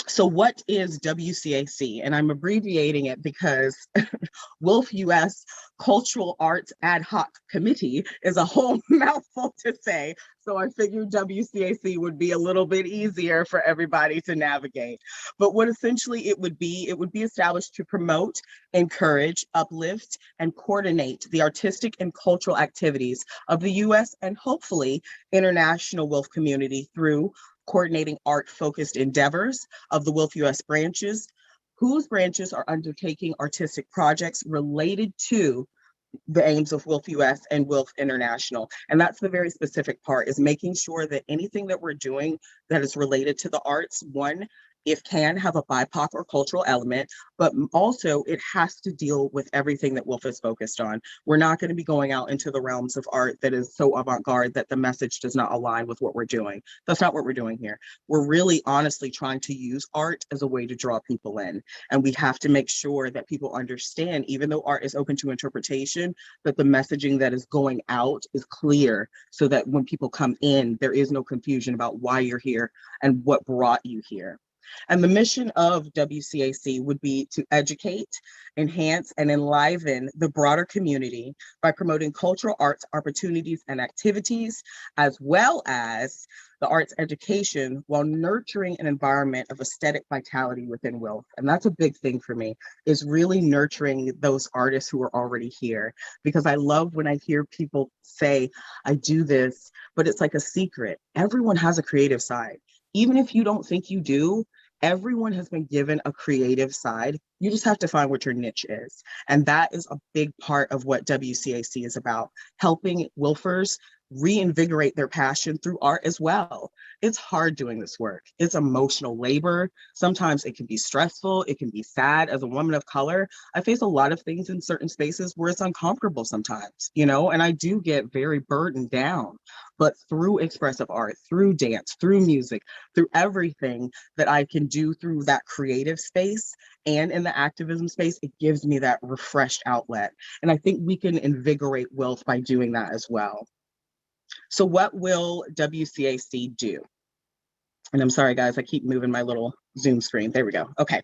Speaker 6: So what is WCAC? And I'm abbreviating it because WILPF US Cultural Arts Ad Hoc Committee is a whole mouthful to say. So I figured WCAC would be a little bit easier for everybody to navigate. But what essentially it would be established to promote, encourage, uplift, and coordinate the artistic and cultural activities of the U.S. and hopefully international WILPF community through coordinating art-focused endeavors of the WILPF U.S. branches, whose branches are undertaking artistic projects related to the aims of WILPF US and WILPF International. And that's the very specific part, is making sure that anything that we're doing that is related to the arts, one, it can have a BIPOC or cultural element, but also it has to deal with everything that WILPF is focused on. We're not going to be going out into the realms of art that is so avant-garde that the message does not align with what we're doing. That's not what we're doing here. We're really honestly trying to use art as a way to draw people in. And we have to make sure that people understand, even though art is open to interpretation, that the messaging that is going out is clear so that when people come in, there is no confusion about why you're here and what brought you here. And the mission of WCAC would be to educate, enhance, and enliven the broader community by promoting cultural arts opportunities and activities, as well as the arts education, while nurturing an environment of aesthetic vitality within WILPF. And that's a big thing for me, is really nurturing those artists who are already here. Because I love when I hear people say, I do this, but it's like a secret. Everyone has a creative side. Even if you don't think you do, everyone has been given a creative side. You just have to find what your niche is. And that is a big part of what WCAC is about, helping WILPFers reinvigorate their passion through art as well. It's hard doing this work. It's emotional labor. Sometimes it can be stressful. It can be sad. As a woman of color, I face a lot of things in certain spaces where it's uncomfortable sometimes, you know, and I do get very burdened down. But through expressive art, through dance, through music, through everything that I can do through that creative space and in the activism space, it gives me that refreshed outlet. And I think we can invigorate WILPF by doing that as well. So what will WCAC do? And I'm sorry, guys, I keep moving my little Zoom screen. There we go. Okay.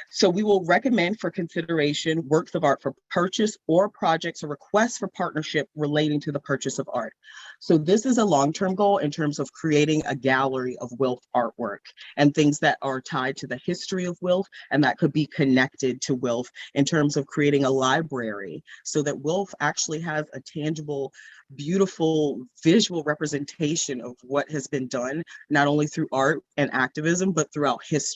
Speaker 6: So we will recommend for consideration works of art for purchase or projects or requests for partnership relating to the purchase of art. So this is a long-term goal in terms of creating a gallery of WILPF artwork and things that are tied to the history of WILPF and that could be connected to WILPF in terms of creating a library so that WILPF actually has a tangible, beautiful visual representation of what has been done, not only through art and activism, but throughout history.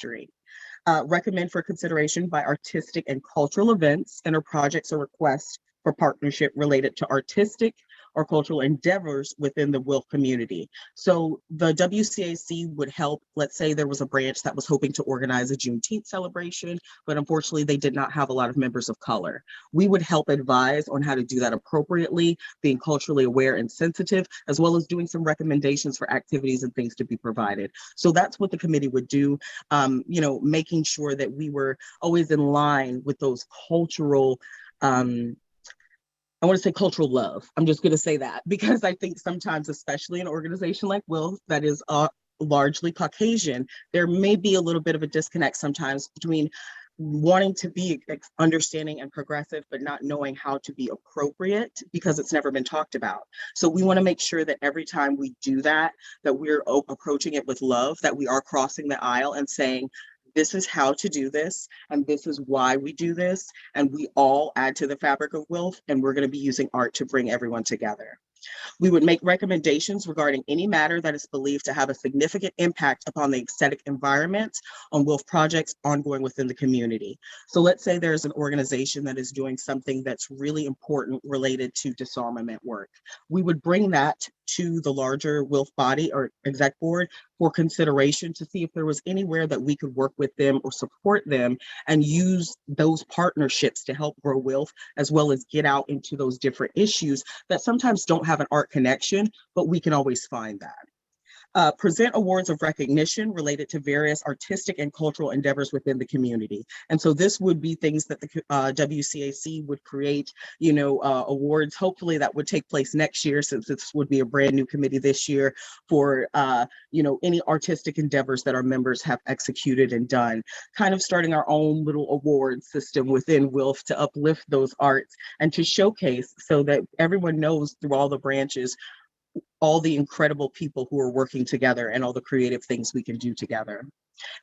Speaker 6: Recommend for consideration by artistic and cultural events and or projects or requests for partnership related to artistic or cultural endeavors within the WILPF community. So the WCAC would help, let's say there was a branch that was hoping to organize a Juneteenth celebration, but unfortunately they did not have a lot of members of color. We would help advise on how to do that appropriately, being culturally aware and sensitive, as well as doing some recommendations for activities and things to be provided. So that's what the committee would do, you know, making sure that we were always in line with those cultural, I want to say cultural love. I'm just going to say that because I think sometimes, especially an organization like WILPF that is largely Caucasian, there may be a little bit of a disconnect sometimes between wanting to be understanding and progressive, but not knowing how to be appropriate because it's never been talked about. So we want to make sure that every time we do that, that we're approaching it with love, that we are crossing the aisle and saying, this is how to do this, and this is why we do this, and we all add to the fabric of WILPF, and we're going to be using art to bring everyone together. We would make recommendations regarding any matter that is believed to have a significant impact upon the aesthetic environment on WILPF projects ongoing within the community. So let's say there's an organization that is doing something that's really important related to disarmament work. We would bring that to the larger WILPF body or exec board for consideration to see if there was anywhere that we could work with them or support them and use those partnerships to help grow WILPF, as well as get out into those different issues that sometimes don't have an art connection, but we can always find that. present awards of recognition related to various artistic and cultural endeavors within the community. And so this would be things that the WCAC would create, awards, hopefully that would take place next year, since this would be a brand new committee this year, for, any artistic endeavors that our members have executed and done, kind of starting our own little award system within WILPF to uplift those arts and to showcase, so that everyone knows through all the branches all the incredible people who are working together and all the creative things we can do together.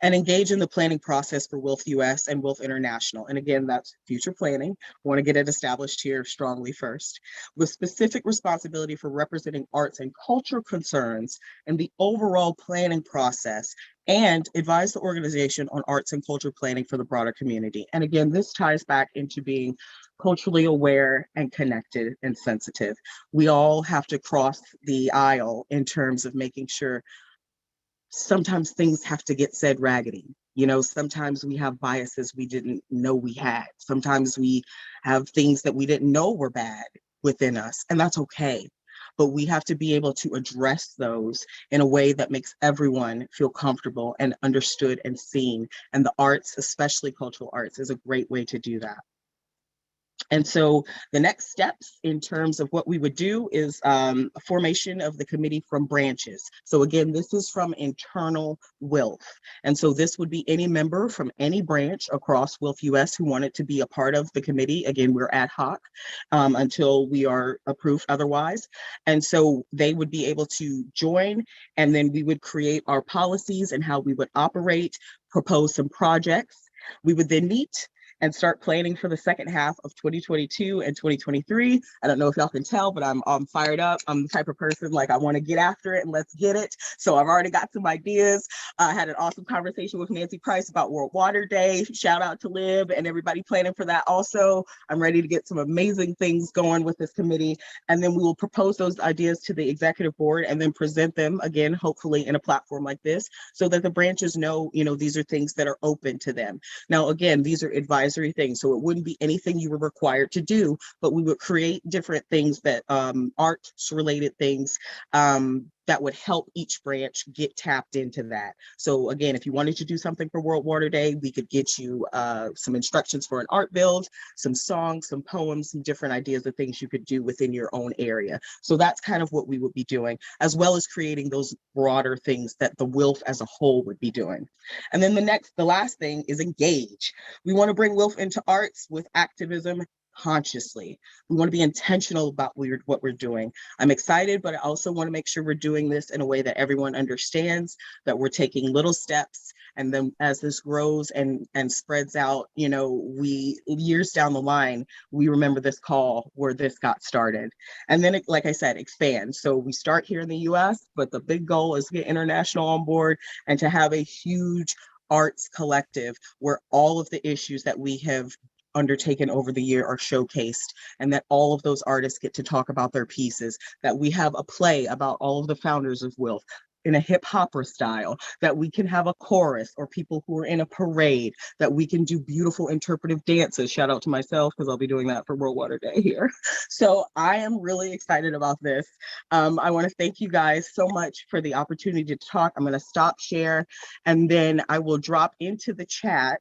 Speaker 6: And engage in the planning process for WILPF US and WILPF International. And again, that's future planning. We want to get it established here strongly first, with specific responsibility for representing arts and culture concerns and the overall planning process, and advise the organization on arts and culture planning for the broader community. And again, this ties back into being culturally aware and connected and sensitive. We all have to cross the aisle in terms of making sure sometimes things have to get said raggedy. Sometimes we have biases we didn't know we had. Sometimes we have things that we didn't know were bad within us, and that's okay. But we have to be able to address those in a way that makes everyone feel comfortable and understood and seen. And the arts, especially cultural arts, is a great way to do that. And so the next steps in terms of what we would do is a formation of the committee from branches. So again, this is from internal WILPF. And so this would be any member from any branch across WILPF US who wanted to be a part of the committee. Again, we're ad hoc until we are approved otherwise. And so they would be able to join, and then we would create our policies and how we would operate, propose some projects. We would then meet and start planning for the second half of 2022 and 2023. I don't know if y'all can tell, but I'm fired up. I'm the type of person, like, I want to get after it and let's get it. So I've already got some ideas. I had an awesome conversation with Nancy Price about World Water Day. Shout out to Lib and everybody planning for that also. I'm ready to get some amazing things going with this committee. And then we will propose those ideas to the executive board and then present them again, hopefully in a platform like this, so that the branches know, these are things that are open to them. Now, again, these are advisory things, so it wouldn't be anything you were required to do, but we would create different things that arts related things that would help each branch get tapped into that. So again, if you wanted to do something for World Water Day, we could get you some instructions for an art build, some songs, some poems, some different ideas of things you could do within your own area. So that's kind of what we would be doing, as well as creating those broader things that the WILPF as a whole would be doing. And then the last thing is engage. We want to bring WILPF into arts with activism consciously. We want to be intentional about what we're doing. I'm excited, but I also want to make sure we're doing this in a way that everyone understands, that we're taking little steps. And then as this grows and spreads out, we years down the line, we remember this call where this got started. And then, like I said, expand. So we start here in the US, but the big goal is to get international on board and to have a huge arts collective where all of the issues that we have undertaken over the year are showcased, and that all of those artists get to talk about their pieces, that we have a play about all of the founders of WILPF in a hip hopper style, that we can have a chorus or people who are in a parade, that we can do beautiful interpretive dances. Shout out to myself, because I'll be doing that for World Water Day here. So I am really excited about this. I want to thank you guys so much for the opportunity to talk. I'm going to stop share, and then I will drop into the chat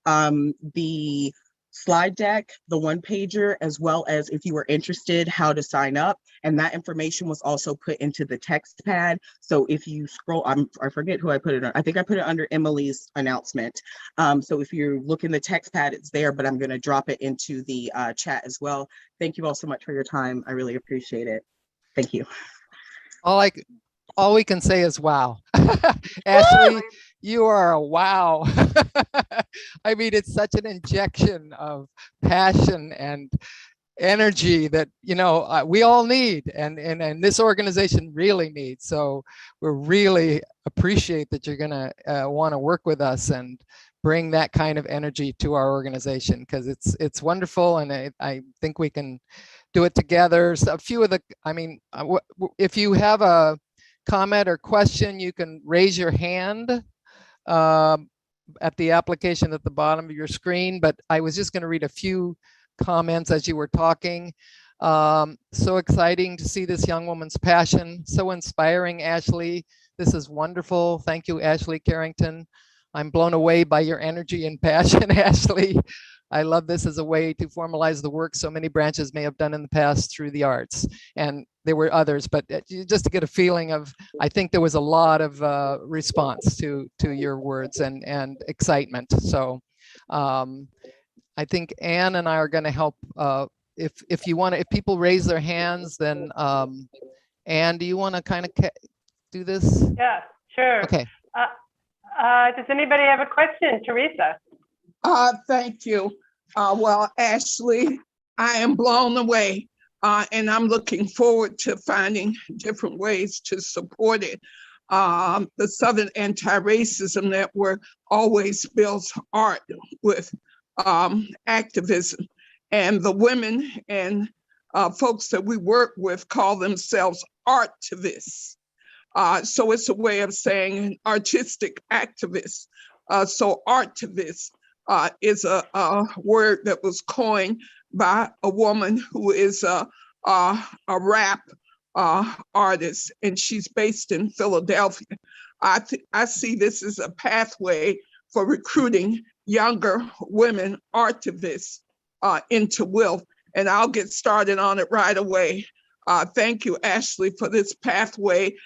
Speaker 6: the slide deck, the one pager, as well as, if you were interested, how to sign up. And that information was also put into the text pad. So if you scroll, I forget who I put it on. I think I put it under Emily's announcement. So if you look in the text pad, it's there, but I'm going to drop it into the chat as well. Thank you all so much for your time. I really appreciate it. Thank you.
Speaker 1: All we can say is wow. Ashley, you are a wow. I mean, it's such an injection of passion and energy that we all need, and this organization really needs. So we really appreciate that you're gonna want to work with us and bring that kind of energy to our organization, because it's wonderful, and I think we can do it together. So a few of the, if you have a comment or question, you can raise your hand at the application at the bottom of your screen. But I was just going to read a few comments as you were talking. So exciting to see this young woman's passion. So inspiring, Ashley. This is wonderful. Thank you, Ashley Carrington. I'm blown away by your energy and passion, Ashley. I love this as a way to formalize the work so many branches may have done in the past through the arts. And there were others, but just to get a feeling of, I think there was a lot of response to your words and excitement. So I think Anne and I are going to help. If you want to, if people raise their hands, then Anne, do you want to kind of do this?
Speaker 5: Yeah, sure.
Speaker 1: Okay.
Speaker 5: Does anybody have a question, Teresa?
Speaker 8: Thank you. Well, Ashley, I am blown away, and I'm looking forward to finding different ways to support it. The Southern Anti-Racism Network always builds art with activism, and the women and folks that we work with call themselves artivists. So it's a way of saying artistic activists. So artivist is a word that was coined by a woman who is a rap artist, and she's based in Philadelphia. I see this as a pathway for recruiting younger women artivists into WILPF, and I'll get started on it right away. Thank you, Ashley, for this pathway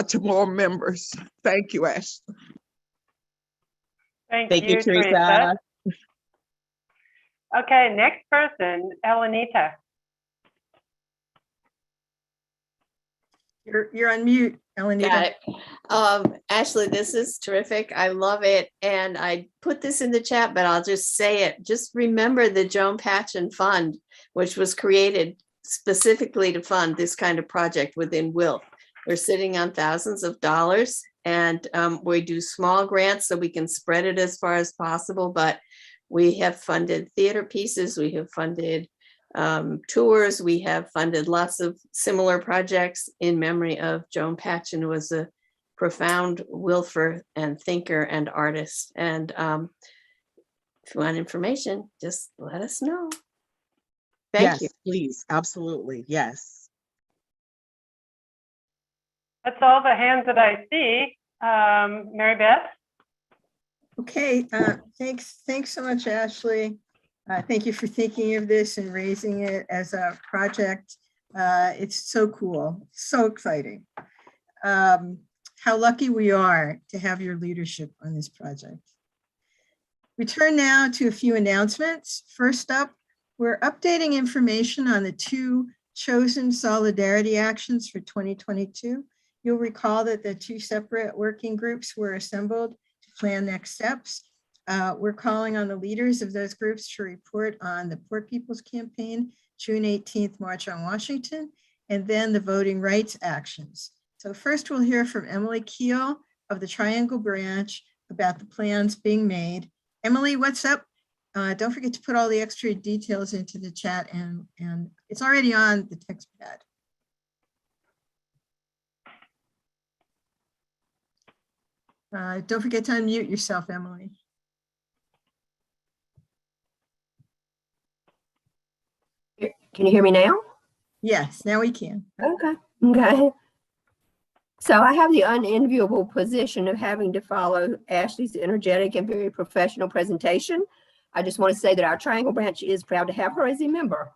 Speaker 8: to more members. Thank you, Ashley.
Speaker 5: Thank
Speaker 6: Thank you,
Speaker 5: you,
Speaker 6: Teresa.
Speaker 5: Okay, next person, Elenita.
Speaker 2: You're on mute, Elenita.
Speaker 9: Got it. Ashley, this is terrific. I love it. And I put this in the chat, but I'll just say it. Just remember the Joan Patchen Fund, which was created specifically to fund this kind of project within WILPF. We're sitting on thousands of dollars, and we do small grants so we can spread it as far as possible. But we have funded theater pieces, we have funded tours, we have funded lots of similar projects in memory of Joan Patchen, who was a profound WILPFer and thinker and artist. And if you want information, just let us know. Thank you.
Speaker 6: Yes, please. Absolutely. Yes.
Speaker 5: That's all the hands that I see. Mary Beth?
Speaker 2: Okay, thanks so much, Ashley. Thank you for thinking of this and raising it as a project. It's so cool, so exciting. How lucky we are to have your leadership on this project. We turn now to a few announcements. First up, we're updating information on the 2 chosen solidarity actions for 2022. You'll recall that the 2 separate working groups were assembled to plan next steps. We're calling on the leaders of those groups to report on the Poor People's Campaign, June 18th March on Washington, and then the voting rights actions. So first we'll hear from Emily Keel of the Triangle Branch about the plans being made. Emily, what's up? Don't forget to put all the extra details into the chat, and it's already on the text pad. Don't forget to unmute yourself, Emily.
Speaker 10: Can you hear me now?
Speaker 2: Yes, now we can.
Speaker 10: Okay. So I have the unenviable position of having to follow Ashley's energetic and very professional presentation. I just want to say that our Triangle Branch is proud to have her as a member.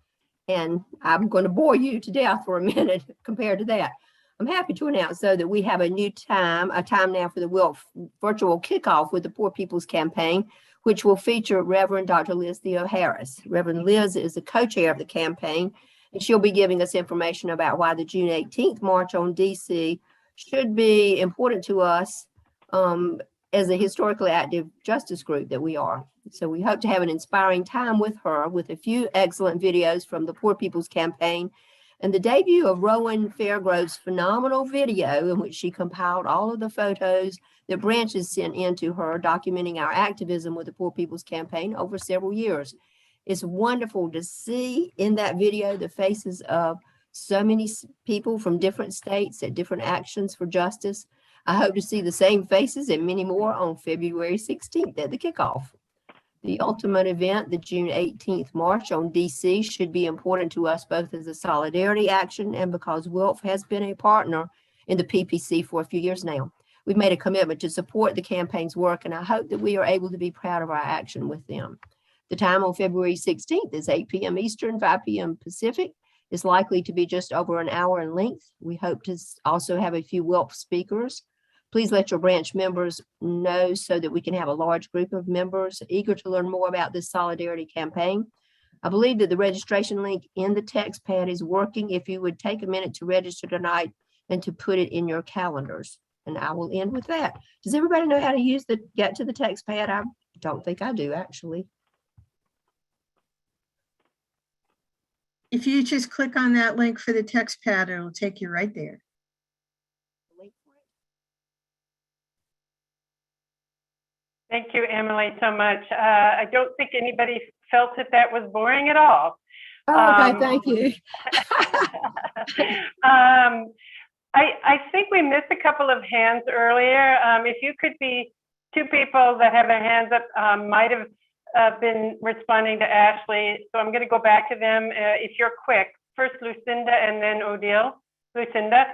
Speaker 10: And I'm going to bore you to death for a minute compared to that. I'm happy to announce, though, that we have a time now for the WILPF virtual kickoff with the Poor People's Campaign, which will feature Reverend Dr. Liz Theo Harris. Reverend Liz is the co-chair of the campaign, and she'll be giving us information about why the June 18th March on DC should be important to us as a historically active justice group that we are. So we hope to have an inspiring time with her with a few excellent videos from the Poor People's Campaign and the debut of Rowan Fairgrove's phenomenal video in which she compiled all of the photos that branches sent in to her documenting our activism with the Poor People's Campaign over several years. It's wonderful to see in that video the faces of so many people from different states at different actions for justice. I hope to see the same faces and many more on February 16th at the kickoff. The ultimate event, the June 18th March on DC, should be important to us both as a solidarity action and because WILPF has been a partner in the PPC for a few years now. We've made a commitment to support the campaign's work, and I hope that we are able to be proud of our action with them. The time on February 16th is 8 p.m. Eastern, 5 p.m. Pacific. It's likely to be just over an hour in length. We hope to also have a few WILPF speakers. Please let your branch members know so that we can have a large group of members eager to learn more about this solidarity campaign. I believe that the registration link in the text pad is working. If you would take a minute to register tonight and to put it in your calendars. And I will end with that. Does everybody know how to get to the text pad? I don't think I do, actually.
Speaker 2: If you just click on that link for the text pad, it'll take you right there.
Speaker 5: Thank you, Emily, so much. I don't think anybody felt that was boring at all.
Speaker 10: Oh, okay, thank you.
Speaker 5: I think we missed a couple of hands earlier. If you could be two people that have their hands up, might have been responding to Ashley. So I'm going to go back to them. If you're quick, first Lucinda and then Odile. Lucinda.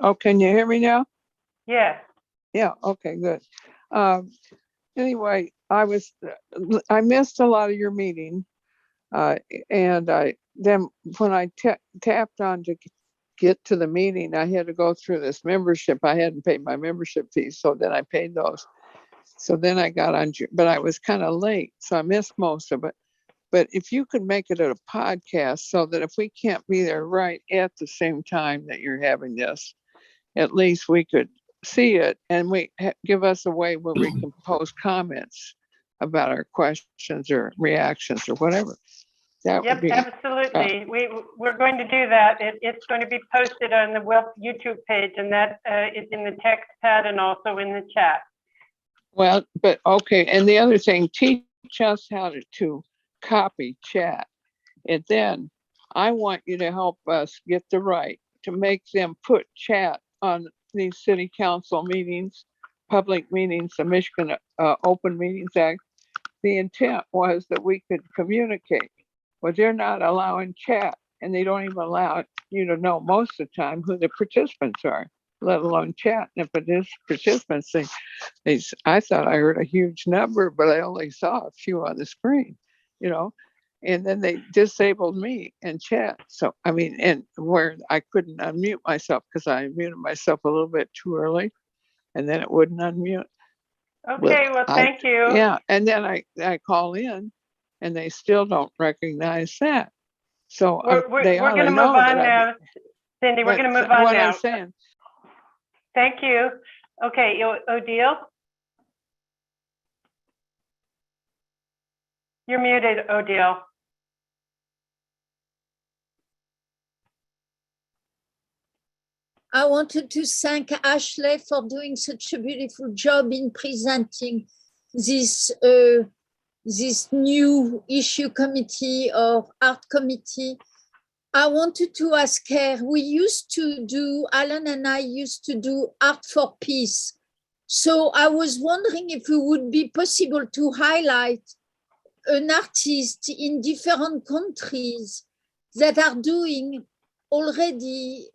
Speaker 8: Oh, can you hear me now?
Speaker 5: Yes.
Speaker 8: Yeah, okay, good. Anyway, I missed a lot of your meeting. And then when I tapped on to get to the meeting, I had to go through this membership. I hadn't paid my membership fees, so then I paid those. So then I got on, but I was kind of late, so I missed most of it. But if you could make it a podcast so that if we can't be there right at the same time that you're having this, at least we could see it and give us a way where we can post comments about our questions or reactions or whatever. That
Speaker 5: Yep,
Speaker 8: would be
Speaker 5: absolutely. We're going to do that. It's going to be posted on the WILPF YouTube page, and that is in the text pad and also in the chat.
Speaker 8: well, but okay. And the other thing, teach us how to copy chat. And then I want you to help us get the right to make them put chat on these city council meetings, public meetings, the Michigan Open Meetings Act. The intent was that we could communicate. Well, they're not allowing chat, and they don't even allow you to know most of the time who the participants are, let alone chat. And if it is participants, I thought I heard a huge number, but I only saw a few on the screen, and then they disabled me and chat. So, I mean, and where I couldn't unmute myself because I muted myself a little bit too early, and then it wouldn't unmute.
Speaker 5: Okay, well, thank you.
Speaker 8: Yeah, and then I call in, and they still don't recognize that. So
Speaker 5: We're
Speaker 8: they ought
Speaker 5: going to
Speaker 8: to
Speaker 5: move
Speaker 8: know
Speaker 5: on
Speaker 8: that.
Speaker 5: now, Cindy. We're going to move on
Speaker 8: what
Speaker 5: now.
Speaker 8: I'm saying.
Speaker 5: Thank you. Okay, Odile. You're muted, Odile.
Speaker 11: I wanted to thank Ashley for doing such a beautiful job in presenting this new issue committee or art committee. I wanted to ask her, Alan and I used to do Art for Peace. So I was wondering if it would be possible to highlight an artist in different countries that are doing already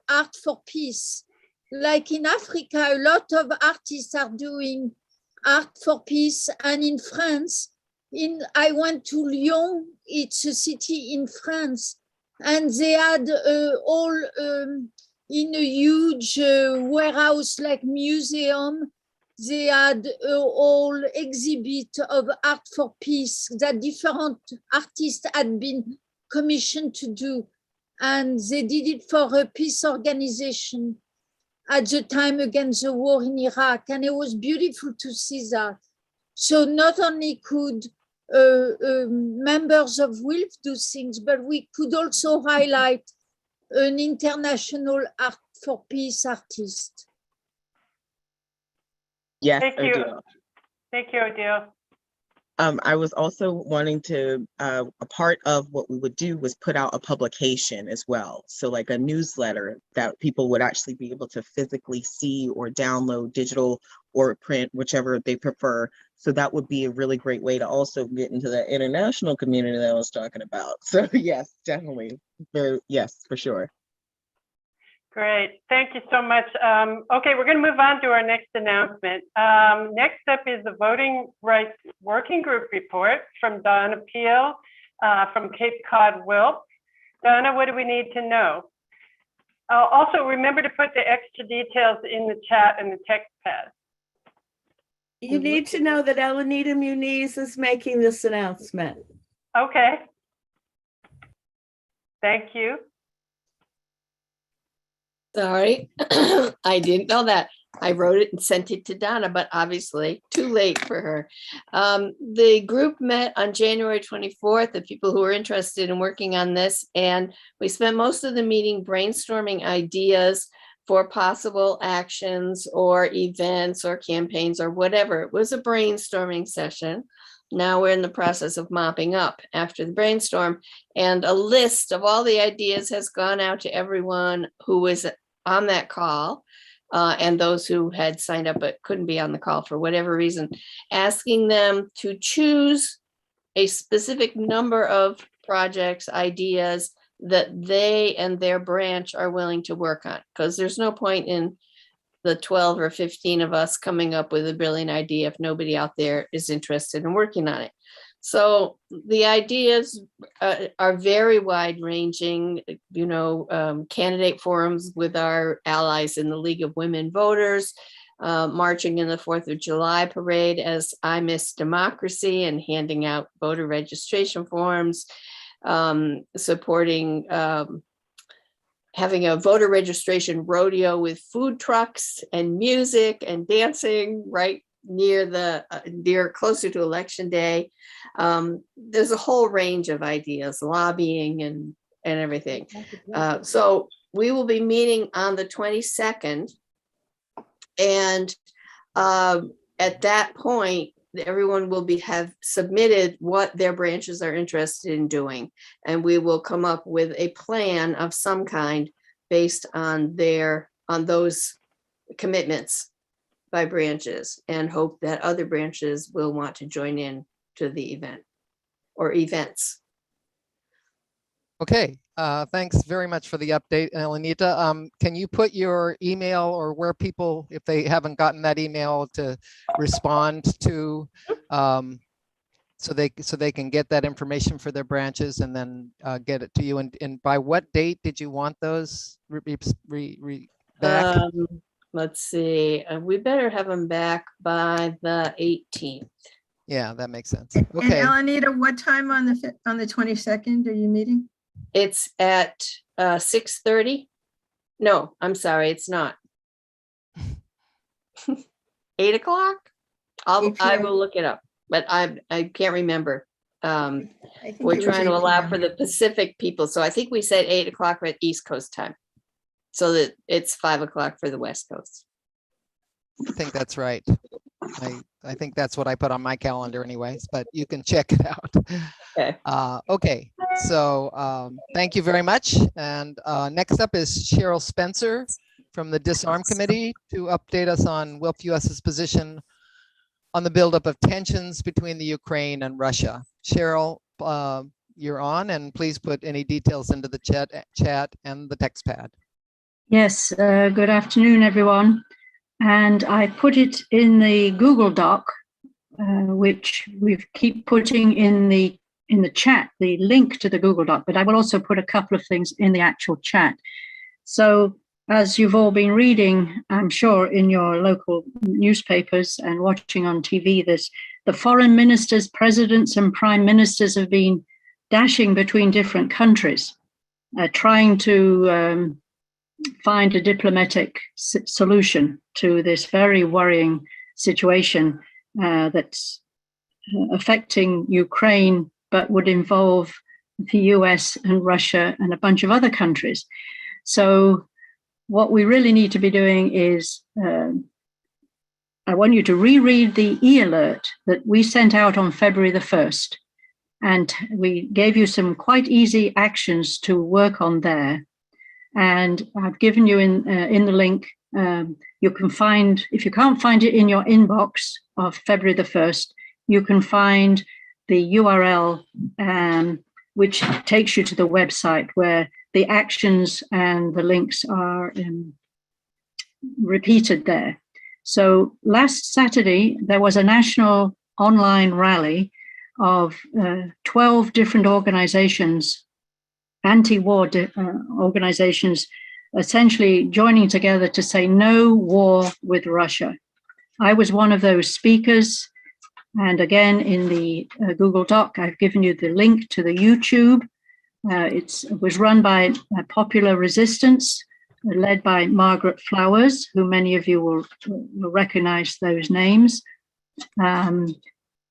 Speaker 11: art for peace. Like in Africa, a lot of artists are doing art for peace. And in France, I went to Lyon, it's a city in France, and they had all in a huge warehouse like museum, they had a whole exhibit of art for peace that different artists had been commissioned to do. And they did it for a peace organization at the time against the war in Iraq. And it was beautiful to see that. So not only could members of WILPF do things, but we could also highlight an international art for peace artist.
Speaker 6: Yes,
Speaker 5: Thank you.
Speaker 6: Odile.
Speaker 5: Thank you, Odile.
Speaker 6: I was also wanting to, a part of what we would do was put out a publication as well. So like a newsletter that people would actually be able to physically see or download, digital or print, whichever they prefer, So that would be a really great way to also get into the international community that I was talking about. So yes, definitely. Yes, for sure.
Speaker 5: Great. Thank you so much. Okay, we're going to move on to our next announcement. Next up is the Voting Rights Working Group report from Donna Peel from Cape Cod WILPF. Donna, what do we need to know? Also, remember to put the extra details in the chat and the text pad.
Speaker 12: You need to know that Elenita Muniz is making this announcement.
Speaker 5: Okay. Thank you.
Speaker 9: Sorry, I didn't know that. I wrote it and sent it to Donna, but obviously too late for her. The group met on January 24th, the people who were interested in working on this, and we spent most of the meeting brainstorming ideas for possible actions or events or campaigns or whatever. It was a brainstorming session. Now we're in the process of mopping up after the brainstorm, and a list of all the ideas has gone out to everyone who was on that call and those who had signed up but couldn't be on the call for whatever reason, asking them to choose a specific number of projects, ideas that they and their branch are willing to work on, because there's no point in the 12 or 15 of us coming up with a brilliant idea if nobody out there is interested in working on it. So the ideas are very wide ranging, candidate forums with our allies in the League of Women Voters, marching in the 4th of July parade as I Miss Democracy and handing out voter registration forms, supporting having a voter registration rodeo with food trucks and music and dancing right near closer to election day. There's a whole range of ideas, lobbying and everything. So we will be meeting on the 22nd, and at that point, everyone will have submitted what their branches are interested in doing, and we will come up with a plan of some kind based on those commitments by branches, and hope that other branches will want to join in to the event or events.
Speaker 1: Okay, thanks very much for the update, Elenita. Can you put your email or where people, if they haven't gotten that email, to respond to, so they can get that information for their branches and then get it to you? And by what date did you want those back?
Speaker 9: Let's see, we better have them back by the 18th.
Speaker 1: Yeah, that makes sense.
Speaker 2: And
Speaker 1: Okay.
Speaker 2: Elenita, what time on the 22nd are you meeting?
Speaker 9: It's at 6:30. No, I'm sorry, it's not. 8 o'clock? I will look it up, but I can't remember. We're trying to allow for the Pacific people, so I think we said 8 o'clock at East Coast time, so that it's 5 o'clock for the West Coast.
Speaker 1: I think that's right. I think that's what I put on my calendar anyways, but you can check it out.
Speaker 9: Okay.
Speaker 1: Okay, so thank you very much. And next up is Cheryl Spencer from the Disarm Committee to update us on WILPF US's position on the buildup of tensions between the Ukraine and Russia. Cheryl, you're on, and please put any details into the chat and the text pad.
Speaker 13: Yes, good afternoon, everyone. And I put it in the Google Doc, which we keep putting in the chat, the link to the Google Doc, but I will also put a couple of things in the actual chat. So as you've all been reading, I'm sure in your local newspapers and watching on TV, the foreign ministers, presidents and prime ministers have been dashing between different countries, trying to find a diplomatic solution to this very worrying situation that's affecting Ukraine, but would involve the US and Russia and a bunch of other countries. So what we really need to be doing is, I want you to reread the e-alert that we sent out on February the 1st. And we gave you some quite easy actions to work on there. And I've given you in the link You can find, if you can't find it in your inbox of February the 1st, you can find the URL, which takes you to the website where the actions and the links are repeated there. So last Saturday, there was a national online rally of 12 different organizations, anti-war organizations, essentially joining together to say no war with Russia. I was one of those speakers. And again, in the Google Doc, I've given you the link to the YouTube. It was run by Popular Resistance, led by Margaret Flowers, who many of you will recognize those names.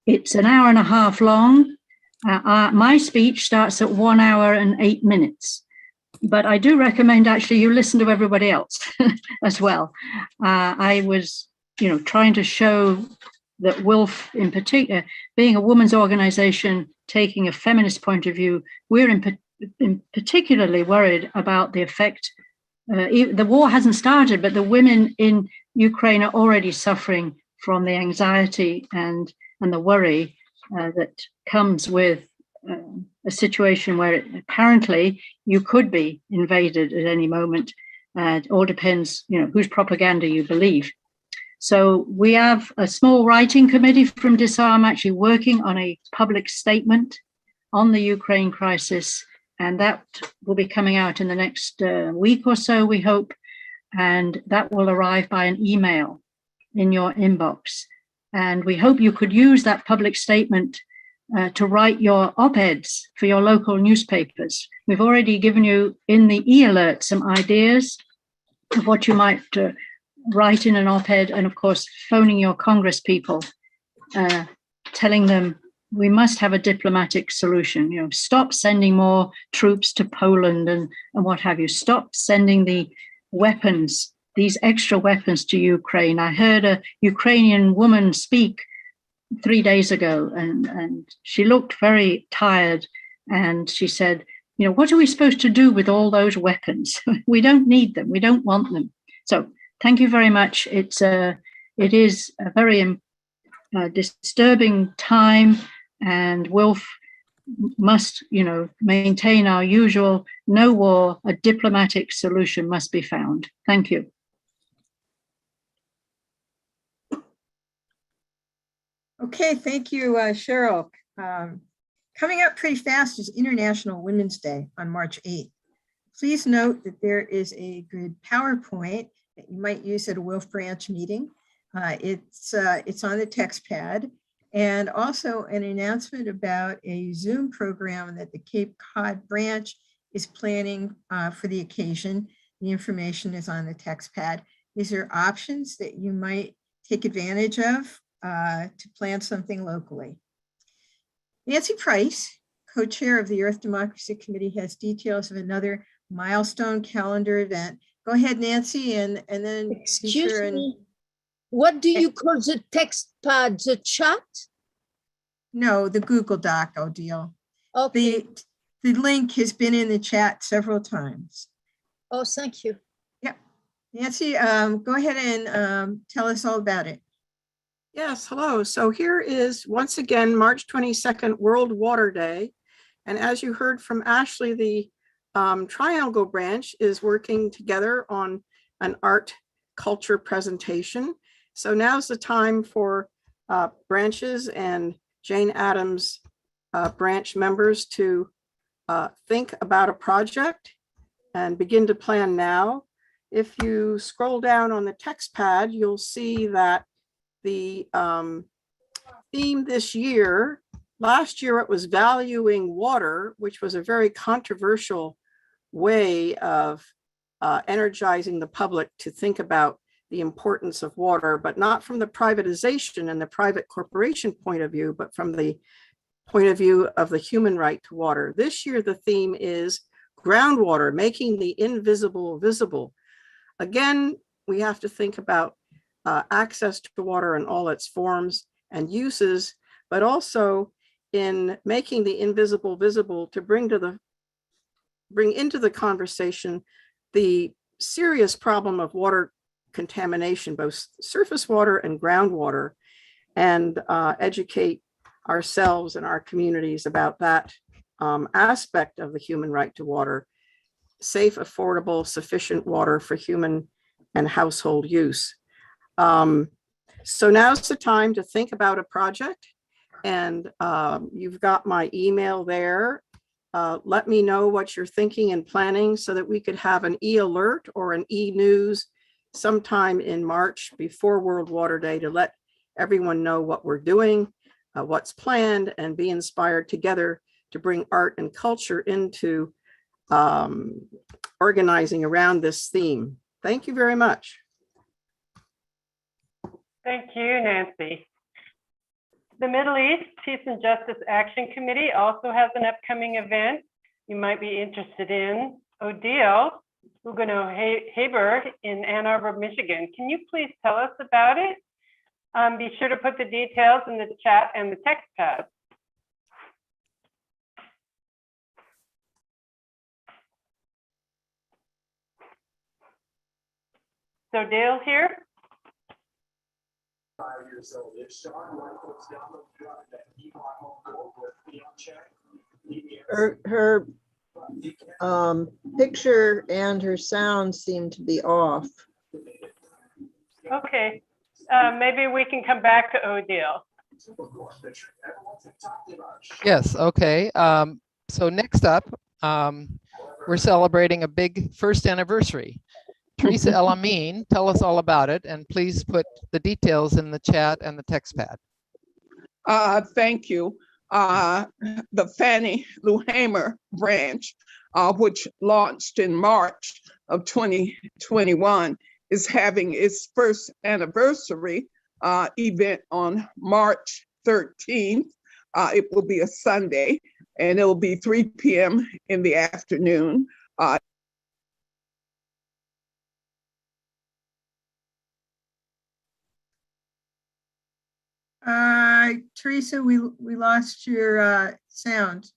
Speaker 13: It's an hour and a half long. My speech starts at 1 hour and 8 minutes. But I do recommend actually you listen to everybody else as well. I was, trying to show that WILPF in particular, being a women's organization, taking a feminist point of view, we're in particularly worried about the effect. The war hasn't started, but the women in Ukraine are already suffering from the anxiety and the worry that comes with a situation where apparently you could be invaded at any moment. It all depends, whose propaganda you believe. So we have a small writing committee from Disarm actually working on a public statement on the Ukraine crisis, and that will be coming out in the next week or so, we hope, and that will arrive by an email in your inbox. And we hope you could use that public statement to write your op-eds for your local newspapers. We've already given you in the e-alert some ideas of what you might write in an op-ed, and of course phoning your Congress people, telling them we must have a diplomatic solution. Stop sending more troops to Poland and what have you. Stop sending the weapons, these extra weapons to Ukraine. I heard a Ukrainian woman speak 3 days ago, and she looked very tired, and she said, what are we supposed to do with all those weapons? We don't need them. We don't want them. So thank you very much. It is a very disturbing time, and WILPF must, maintain our usual no war, a diplomatic solution must be found. Thank you.
Speaker 2: Okay, thank you, Cheryl. Coming up pretty fast is International Women's Day on March 8th. Please note that there is a good PowerPoint that you might use at a WILPF branch meeting. It's on the text pad, and also an announcement about a Zoom program that the Cape Cod branch is planning for the occasion. The information is on the text pad. These are options that you might take advantage of to plan something locally. Nancy Price, co-chair of the Earth Democracy Committee, has details of another milestone calendar event. Go ahead, Nancy, and then
Speaker 11: excuse me. What do you call the text pad? The chat?
Speaker 2: No, the Google Doc, Odile.
Speaker 11: Okay.
Speaker 2: The link has been in the chat several times.
Speaker 11: Oh, thank you.
Speaker 2: Yep. Nancy, go ahead and tell us all about it.
Speaker 14: Yes, hello. So here is once again, March 22nd, World Water Day. And as you heard from Ashley, the Triangle branch is working together on an art culture presentation. So now's the time for branches and Jane Addams branch members to think about a project and begin to plan now. If you scroll down on the text pad, you'll see that the theme this year, last year it was valuing water, which was a very controversial way of energizing the public to think about the importance of water, but not from the privatization and the private corporation point of view, but from the point of view of the human right to water. This year, the theme is groundwater, making the invisible visible. Again, we have to think about access to water in all its forms and uses, but also in making the invisible visible to bring into the conversation the serious problem of water contamination, both surface water and groundwater, and educate ourselves and our communities about that aspect of the human right to water, safe, affordable, sufficient water for human and household use. So now's the time to think about a project, and you've got my email there. Let me know what you're thinking and planning so that we could have an e-alert or an e-news sometime in March before World Water Day to let everyone know what we're doing, what's planned, and be inspired together to bring art and culture into organizing around this theme. Thank you very much.
Speaker 5: Thank you, Nancy. The Middle East Peace and Justice Action Committee also has an upcoming event you might be interested in. Odile Huguenot-Haber in Ann Arbor, Michigan. Can you please tell us about it? Be sure to put the details in the chat and the text pad. So Dale here.
Speaker 7: Her picture and her sound seem to be off.
Speaker 5: Okay, maybe we can come back to Odile.
Speaker 1: Yes, okay. So next up, we're celebrating a big first anniversary. Teresa El Amin, tell us all about it, and please put the details in the chat and the text pad.
Speaker 8: Thank you. The Fannie Lou Hamer branch, which launched in March of 2021, is having its first anniversary event on March 13th. It will be a Sunday, and it will be 3 p.m. in the afternoon.
Speaker 2: Teresa, we lost your sound.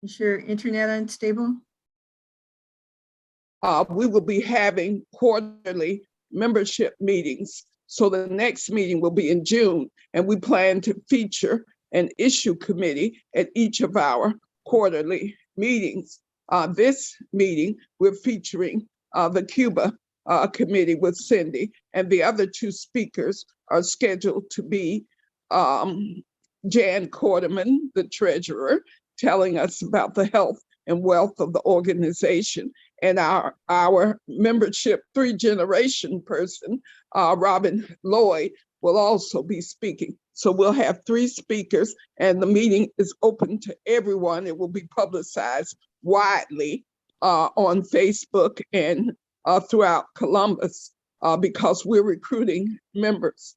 Speaker 2: Is your internet unstable?
Speaker 8: We will be having quarterly membership meetings. So the next meeting will be in June, and we plan to feature an issue committee at each of our quarterly meetings. This meeting, we're featuring the Cuba committee with Cindy, and the other two speakers are scheduled to be Jan Quarterman, the treasurer, telling us about the health and wealth of the organization, and our membership 3-generation person, Robin Lloyd, will also be speaking. So we'll have 3 speakers, and the meeting is open to everyone. It will be publicized widely on Facebook and throughout Columbus because we're recruiting members.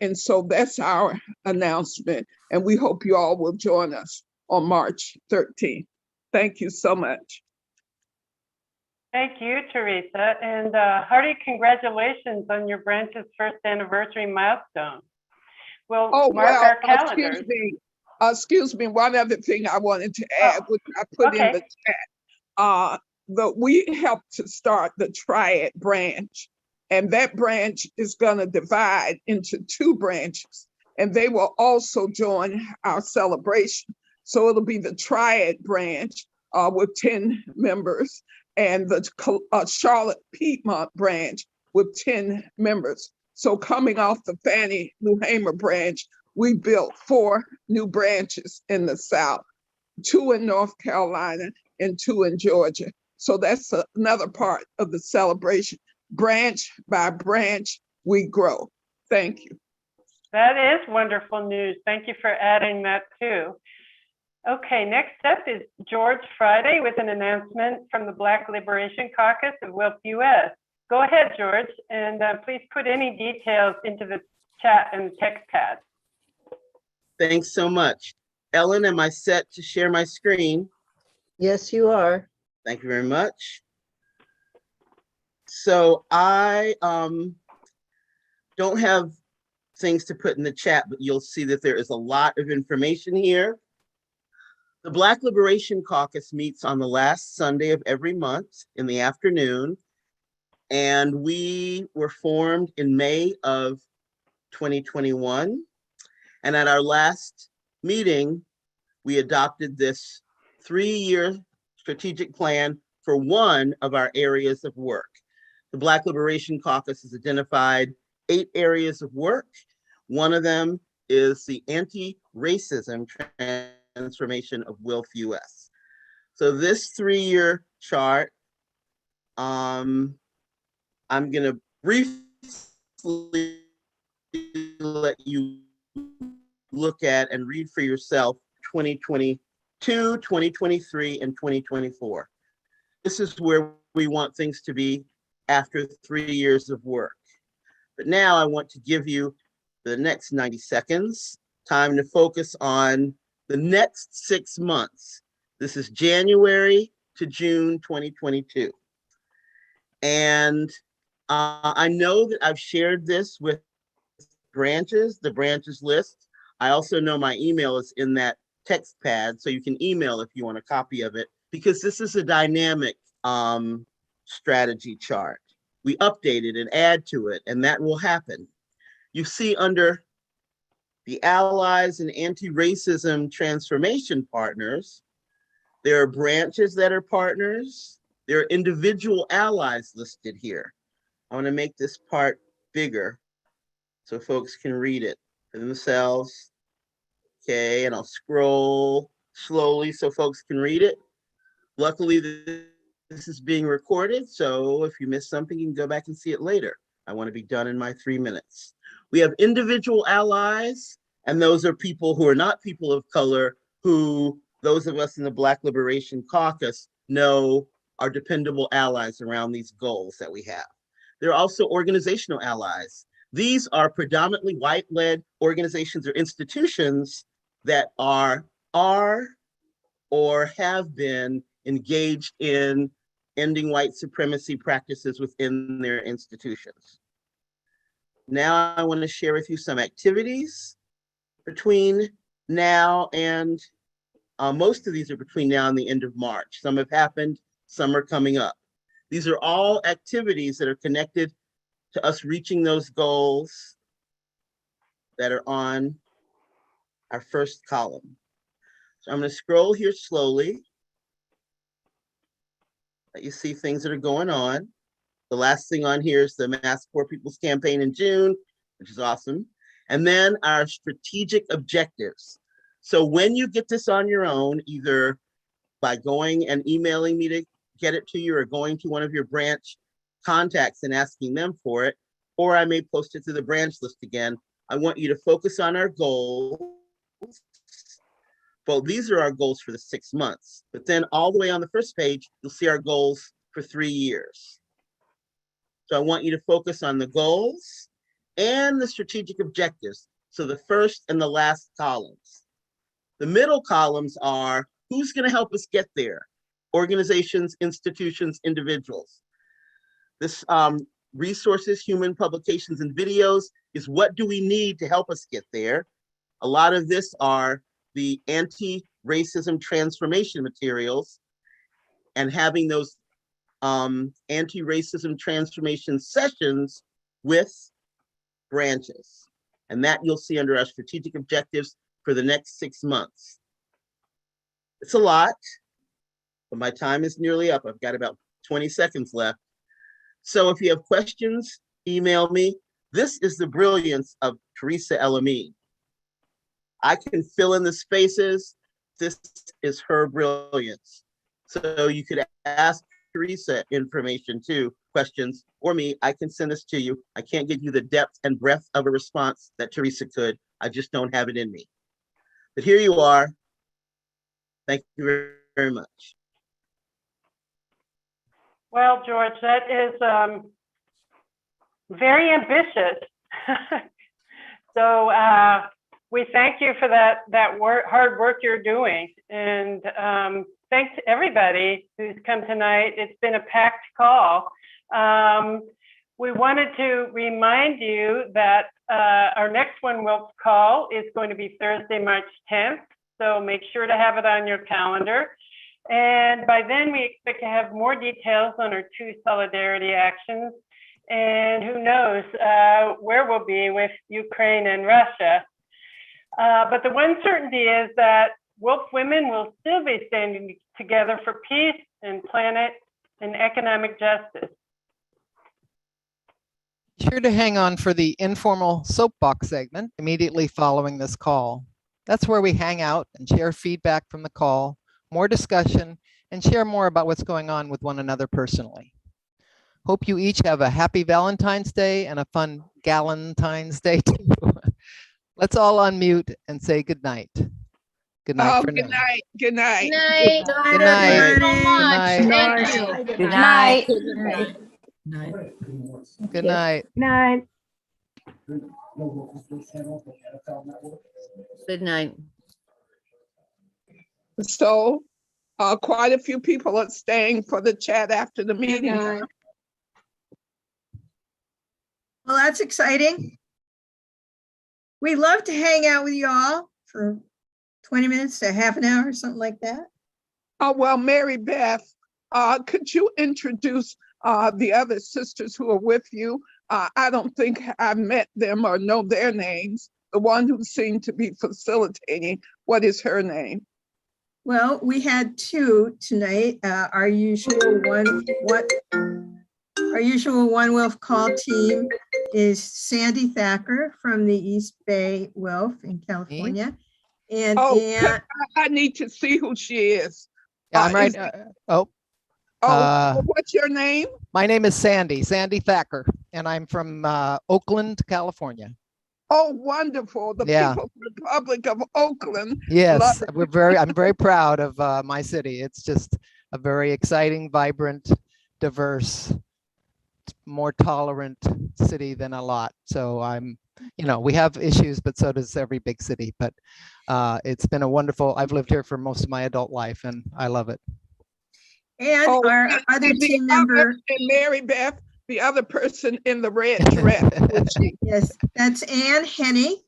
Speaker 8: And so that's our announcement, and we hope you all will join us on March 13th. Thank you so much.
Speaker 5: Thank you, Teresa, and hearty congratulations on your branch's first anniversary milestone. We'll mark our calendars.
Speaker 8: Excuse me, one other thing I wanted to add, which I put in the chat. We helped to start the Triad branch, and that branch is going to divide into 2 branches, and they will also join our celebration. So it'll be the Triad branch with 10 members, and the Charlotte Piedmont branch with 10 members. So coming off the Fannie Lou Hamer branch, we built 4 new branches in the South, 2 in North Carolina and 2 in Georgia. So that's another part of the celebration. Branch by branch, we grow. Thank you.
Speaker 5: That is wonderful news. Thank you for adding that too. Okay, next up is George Friday with an announcement from the Black Liberation Caucus of WILPF US. Go ahead, George, and please put any details into the chat and text pad.
Speaker 15: Thanks so much. Ellen, am I set to share my screen?
Speaker 7: Yes, you are.
Speaker 15: Thank you very much. So I don't have things to put in the chat, but you'll see that there is a lot of information here. The Black Liberation Caucus meets on the last Sunday of every month in the afternoon. And we were formed in May of 2021. And at our last meeting, we adopted this 3-year strategic plan for one of our areas of work. The Black Liberation Caucus has identified 8 areas of work. One of them is the anti-racism transformation of WILPF US. So this 3-year chart, I'm gonna briefly let you look at and read for yourself 2022, 2023, and 2024. This is where we want things to be after 3 years of work. But now I want to give you the next 90 seconds, time to focus on the next 6 months. This is January to June 2022. And I know that I've shared this with branches, the branches list. I also know my email is in that text pad, so you can email if you want a copy of it, because this is a dynamic strategy chart. We update it and add to it, and that will happen. You see under the allies and anti-racism transformation partners, there are branches that are partners. There are individual allies listed here. I want to make this part bigger so folks can read it for themselves. Okay, and I'll scroll slowly so folks can read it. Luckily, this is being recorded, so if you miss something, you can go back and see it later. I want to be done in my 3 minutes. We have individual allies, and those are people who are not people of color, who those of us in the Black Liberation Caucus know are dependable allies around these goals that we have. There are also organizational allies. These are predominantly white-led organizations or institutions that are or have been engaged in ending white supremacy practices within their institutions. Now I want to share with you some activities between now and, most of these are between now and the end of March. Some have happened, some are coming up. These are all activities that are connected to us reaching those goals that are on our first column. So I'm going to scroll here slowly. Let you see things that are going on. The last thing on here is the Mass Poor People's Campaign in June, which is awesome. And then our strategic objectives. So when you get this on your own, either by going and emailing me to get it to you or going to one of your branch contacts and asking them for it, or I may post it to the branch list again, I want you to focus on our goals. Well, these are our goals for the 6 months, but then all the way on the first page, you'll see our goals for 3 years. So I want you to focus on the goals and the strategic objectives. So the first and the last columns. The middle columns are who's going to help us get there? Organizations, institutions, individuals. This resources, human publications, and videos is what do we need to help us get there? A lot of this are the anti-racism transformation materials and having those anti-racism transformation sessions with branches. And that you'll see under our strategic objectives for the next 6 months. It's a lot, but my time is nearly up. I've got about 20 seconds left. So if you have questions, email me. This is the brilliance of Teresa LME. I can fill in the spaces. This is her brilliance. So you could ask Teresa information too, questions, or me. I can send this to you. I can't give you the depth and breadth of a response that Teresa could. I just don't have it in me. But here you are. Thank you very, very much.
Speaker 5: Well, George, that is very ambitious. So we thank you for that hard work you're doing. And thanks to everybody who's come tonight. It's been a packed call. We wanted to remind you that our next One WILPF Call is going to be Thursday, March 10th. So make sure to have it on your calendar. And by then, we expect to have more details on our 2 solidarity actions. And who knows where we'll be with Ukraine and Russia. But the one certainty is that WILPF women will still be standing together for peace and planet and economic justice.
Speaker 1: Be sure to hang on for the informal soapbox segment immediately following this call. That's where we hang out and share feedback from the call, more discussion, and share more about what's going on with one another personally. Hope you each have a happy Valentine's Day and a fun Galentine's Day too. Let's all unmute and say good night. Good night for now.
Speaker 8: Good night. Good night.
Speaker 11: Night.
Speaker 1: Good night.
Speaker 11: So much.
Speaker 1: Good
Speaker 11: Thank you.
Speaker 10: Good night.
Speaker 1: Good night.
Speaker 12: Night.
Speaker 9: Good night.
Speaker 8: So quite a few people are staying for the chat after the meeting.
Speaker 2: Well, that's exciting. We love to hang out with you all for 20 minutes to half an hour, something like that.
Speaker 8: Oh, well, Mary Beth, could you introduce the other sisters who are with you? I don't think I've met them or know their names. The one who seemed to be facilitating, what is her name?
Speaker 2: Well, we had 2 tonight. Our usual One WILPF Call team is Sandy Thacker from the East Bay WILPF in California. And
Speaker 8: I need to see who she is.
Speaker 1: Yeah, I'm right.
Speaker 8: What's your name?
Speaker 1: My name is Sandy Thacker, and I'm from Oakland, California.
Speaker 8: Oh, wonderful. The People's Republic of Oakland.
Speaker 1: Yes, I'm very proud of my city. It's just a very exciting, vibrant, diverse, more tolerant city than a lot. So we have issues, but so does every big city. But it's been a wonderful, I've lived here for most of my adult life and I love it.
Speaker 2: And our other team member.
Speaker 8: And Mary Beth, the other person in the red dress.
Speaker 2: Yes, that's Ann Henney.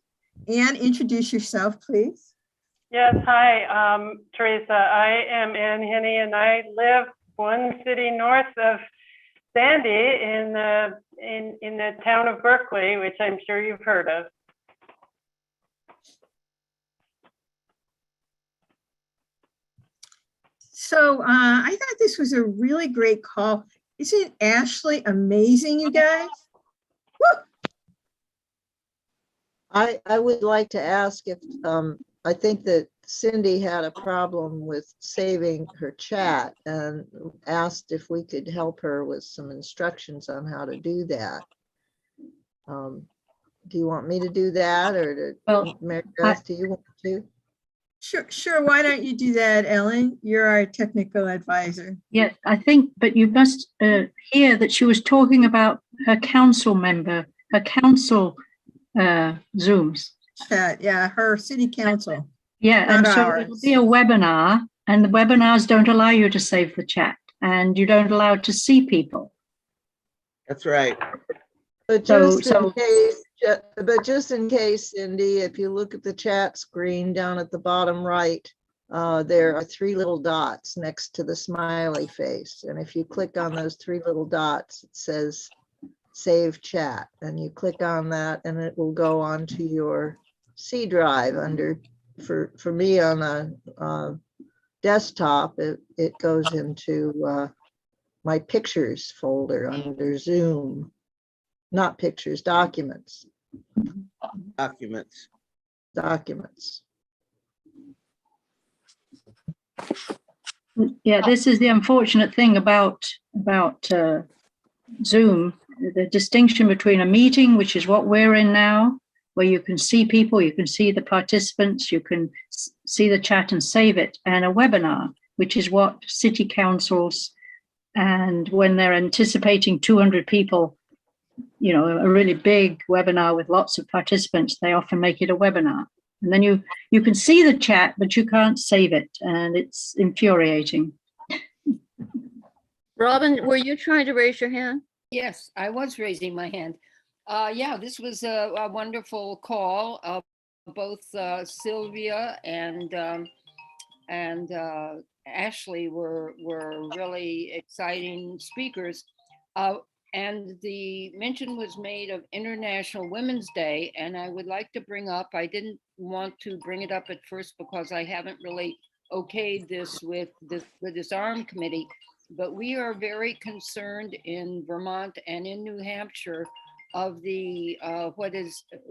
Speaker 2: Ann, introduce yourself, please.
Speaker 5: Yes, hi, Teresa. I am Ann Henney, and I live 1 city north of Sandy in the town of Berkeley, which I'm sure you've heard of.
Speaker 2: So I thought this was a really great call. Isn't Ashley amazing, you guys? Woo!
Speaker 7: I would like to ask if, I think that Cindy had a problem with saving her chat and asked if we could help her with some instructions on how to do that. Do you want me to do that, or Mary Beth, do you want to?
Speaker 2: Sure. Why don't you do that, Ellen? You're our technical advisor.
Speaker 13: Yeah, I think, but you must hear that she was talking about her council member, her council Zooms.
Speaker 2: Yeah, her city council.
Speaker 13: Yeah, and so it'll be a webinar, and the webinars don't allow you to save the chat, and you don't allow to see people.
Speaker 15: That's right.
Speaker 7: But just in case, Cindy, if you look at the chat screen down at the bottom right, there are 3 little dots next to the smiley face. And if you click on those 3 little dots, it says save chat. And you click on that and it will go onto your C drive for me on a desktop, it goes into my pictures folder under Zoom. Not pictures, documents. Documents.
Speaker 13: Yeah, this is the unfortunate thing about Zoom. The distinction between a meeting, which is what we're in now, where you can see people, you can see the participants, you can see the chat and save it, and a webinar, which is what city councils, and when they're anticipating 200 people, you know, a really big webinar with lots of participants, they often make it a webinar. And then you can see the chat, but you can't save it, and it's infuriating.
Speaker 9: Robin, were you trying to raise your hand?
Speaker 16: Yes, I was raising my hand. Yeah, this was a wonderful call. Both Sylvia and and Ashley were really exciting speakers. And the mention was made of International Women's Day, and I would like to bring up, I didn't want to bring it up at first because I haven't really okayed this with this ARM committee, but we are very concerned in Vermont and in New Hampshire of the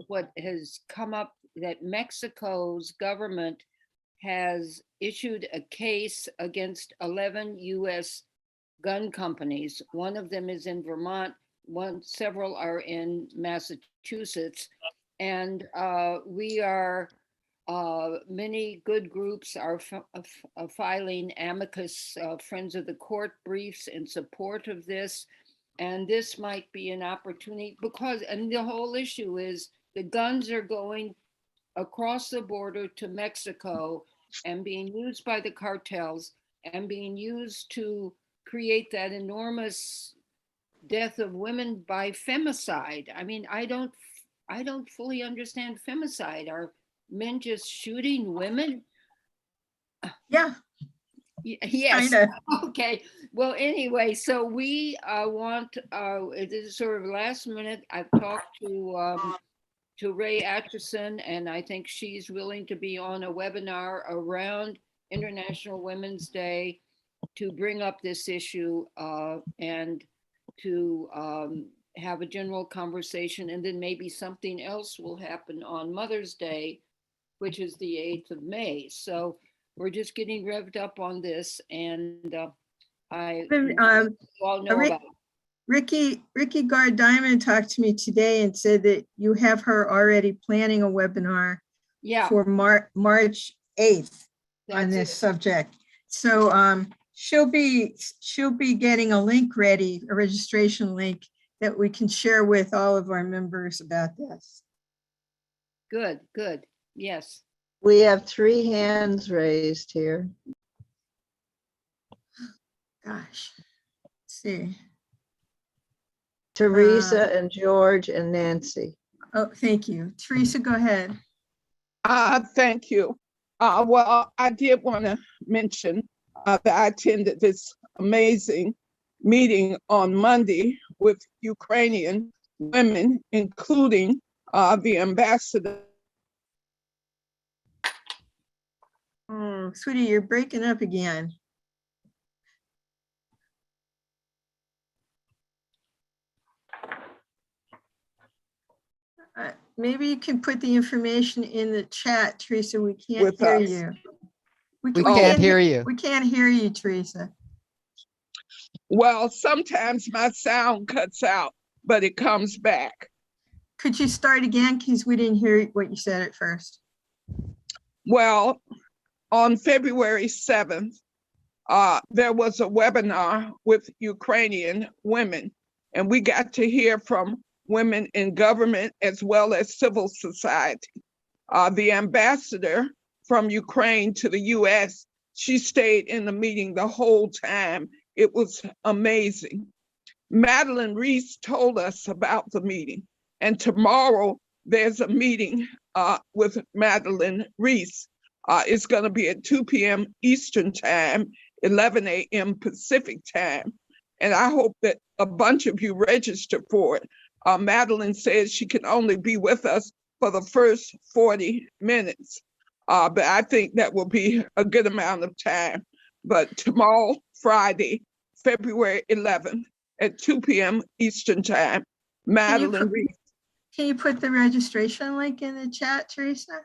Speaker 16: what has come up, that Mexico's government has issued a case against 11 US gun companies. One of them is in Vermont, several are in Massachusetts, and we are many good groups are filing amicus Friends of the Court briefs in support of this. And this might be an opportunity because, and the whole issue is the guns are going across the border to Mexico and being used by the cartels and being used to create that enormous death of women by femicide. I mean, I don't fully understand femicide. Are men just shooting women?
Speaker 2: Yeah.
Speaker 16: Yes.
Speaker 2: Kinda.
Speaker 16: Okay. Well, anyway, so we want, it is sort of last minute. I've talked to Ray Atchison, and I think she's willing to be on a webinar around International Women's Day to bring up this issue and to have a general conversation. And then maybe something else will happen on Mother's Day, which is the 8th of May. So we're just getting revved up on this, and I all know about it.
Speaker 2: Ricky Gard Diamond talked to me today and said that you have her already planning a webinar for March 8th on this subject. So she'll be getting a link ready, a registration link that we can share with all of our members about this.
Speaker 16: Good, good. Yes.
Speaker 7: We have 3 hands raised here.
Speaker 2: Gosh, let's see.
Speaker 7: Teresa and George and Nancy.
Speaker 2: Oh, thank you. Teresa, go ahead.
Speaker 8: Thank you. Well, I did want to mention that I attended this amazing meeting on Monday with Ukrainian women, including the ambassador.
Speaker 2: Oh, sweetie, you're breaking up again. Maybe you can put the information in the chat, Teresa. We can't hear you.
Speaker 1: We can't hear you.
Speaker 2: We can't hear you, Teresa.
Speaker 8: Well, sometimes my sound cuts out, but it comes back.
Speaker 2: Could you start again? Because we didn't hear what you said at first.
Speaker 8: Well, on February 7th, there was a webinar with Ukrainian women, and we got to hear from women in government as well as civil society. The ambassador from Ukraine to the US, she stayed in the meeting the whole time. It was amazing. Madeline Reese told us about the meeting, and tomorrow there's a meeting with Madeline Reese. It's going to be at 2 p.m. Eastern time, 11 a.m. Pacific time. And I hope that a bunch of you register for it. Madeline says she can only be with us for the first 40 minutes. But I think that will be a good amount of time. But tomorrow, Friday, February 11th at 2 p.m. Eastern time, Madeline Reese.
Speaker 2: Can you put the registration link in the chat, Teresa?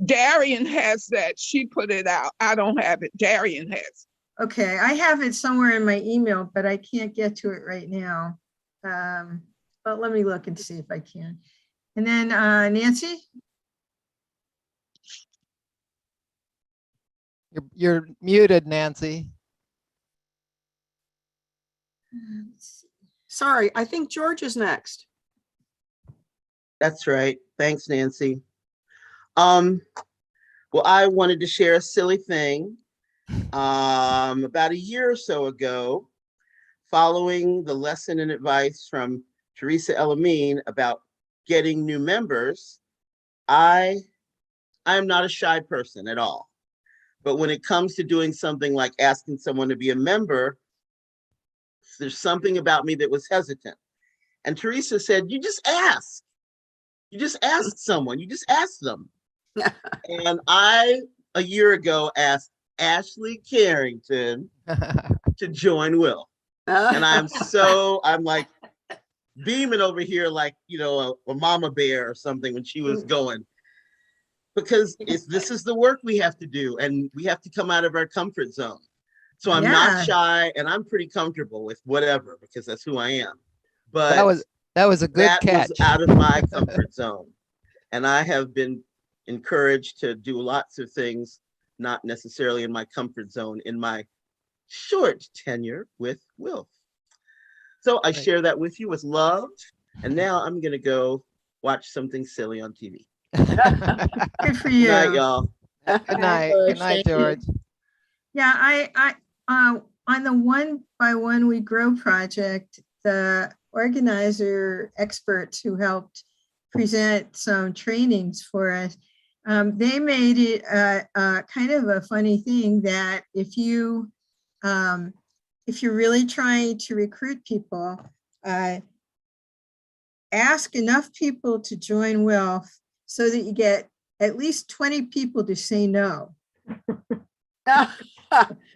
Speaker 8: Darian has that. She put it out. I don't have it. Darian has.
Speaker 2: Okay, I have it somewhere in my email, but I can't get to it right now. But let me look and see if I can. And then Nancy?
Speaker 1: You're muted, Nancy.
Speaker 14: Sorry, I think George is next.
Speaker 15: That's right. Thanks, Nancy. Well, I wanted to share a silly thing. About a year or so ago, following the lesson and advice from Teresa Elamine about getting new members, I am not a shy person at all. But when it comes to doing something like asking someone to be a member, there's something about me that was hesitant. And Teresa said, you just ask. You just ask someone, you just ask them. And I, a year ago, asked Ashley Carrington to join WILPF. And I'm like beaming over here like, you know, a mama bear or something when she was going. Because this is the work we have to do, and we have to come out of our comfort zone. So I'm not shy, and I'm pretty comfortable with whatever, because that's who I am. But
Speaker 1: that was a good catch.
Speaker 15: Was out of my comfort zone. And I have been encouraged to do lots of things, not necessarily in my comfort zone, in my short tenure with WILPF. So I share that with you with love. And now I'm going to go watch something silly on TV.
Speaker 2: Good for you.
Speaker 15: Good night, y'all.
Speaker 1: Good night. Good night, George.
Speaker 2: Yeah, I on the One by One We Grow project, the organizer experts who helped present some trainings for us, they made it kind of a funny thing that if you're really trying to recruit people, ask enough people to join WILPF so that you get at least 20 people to say no.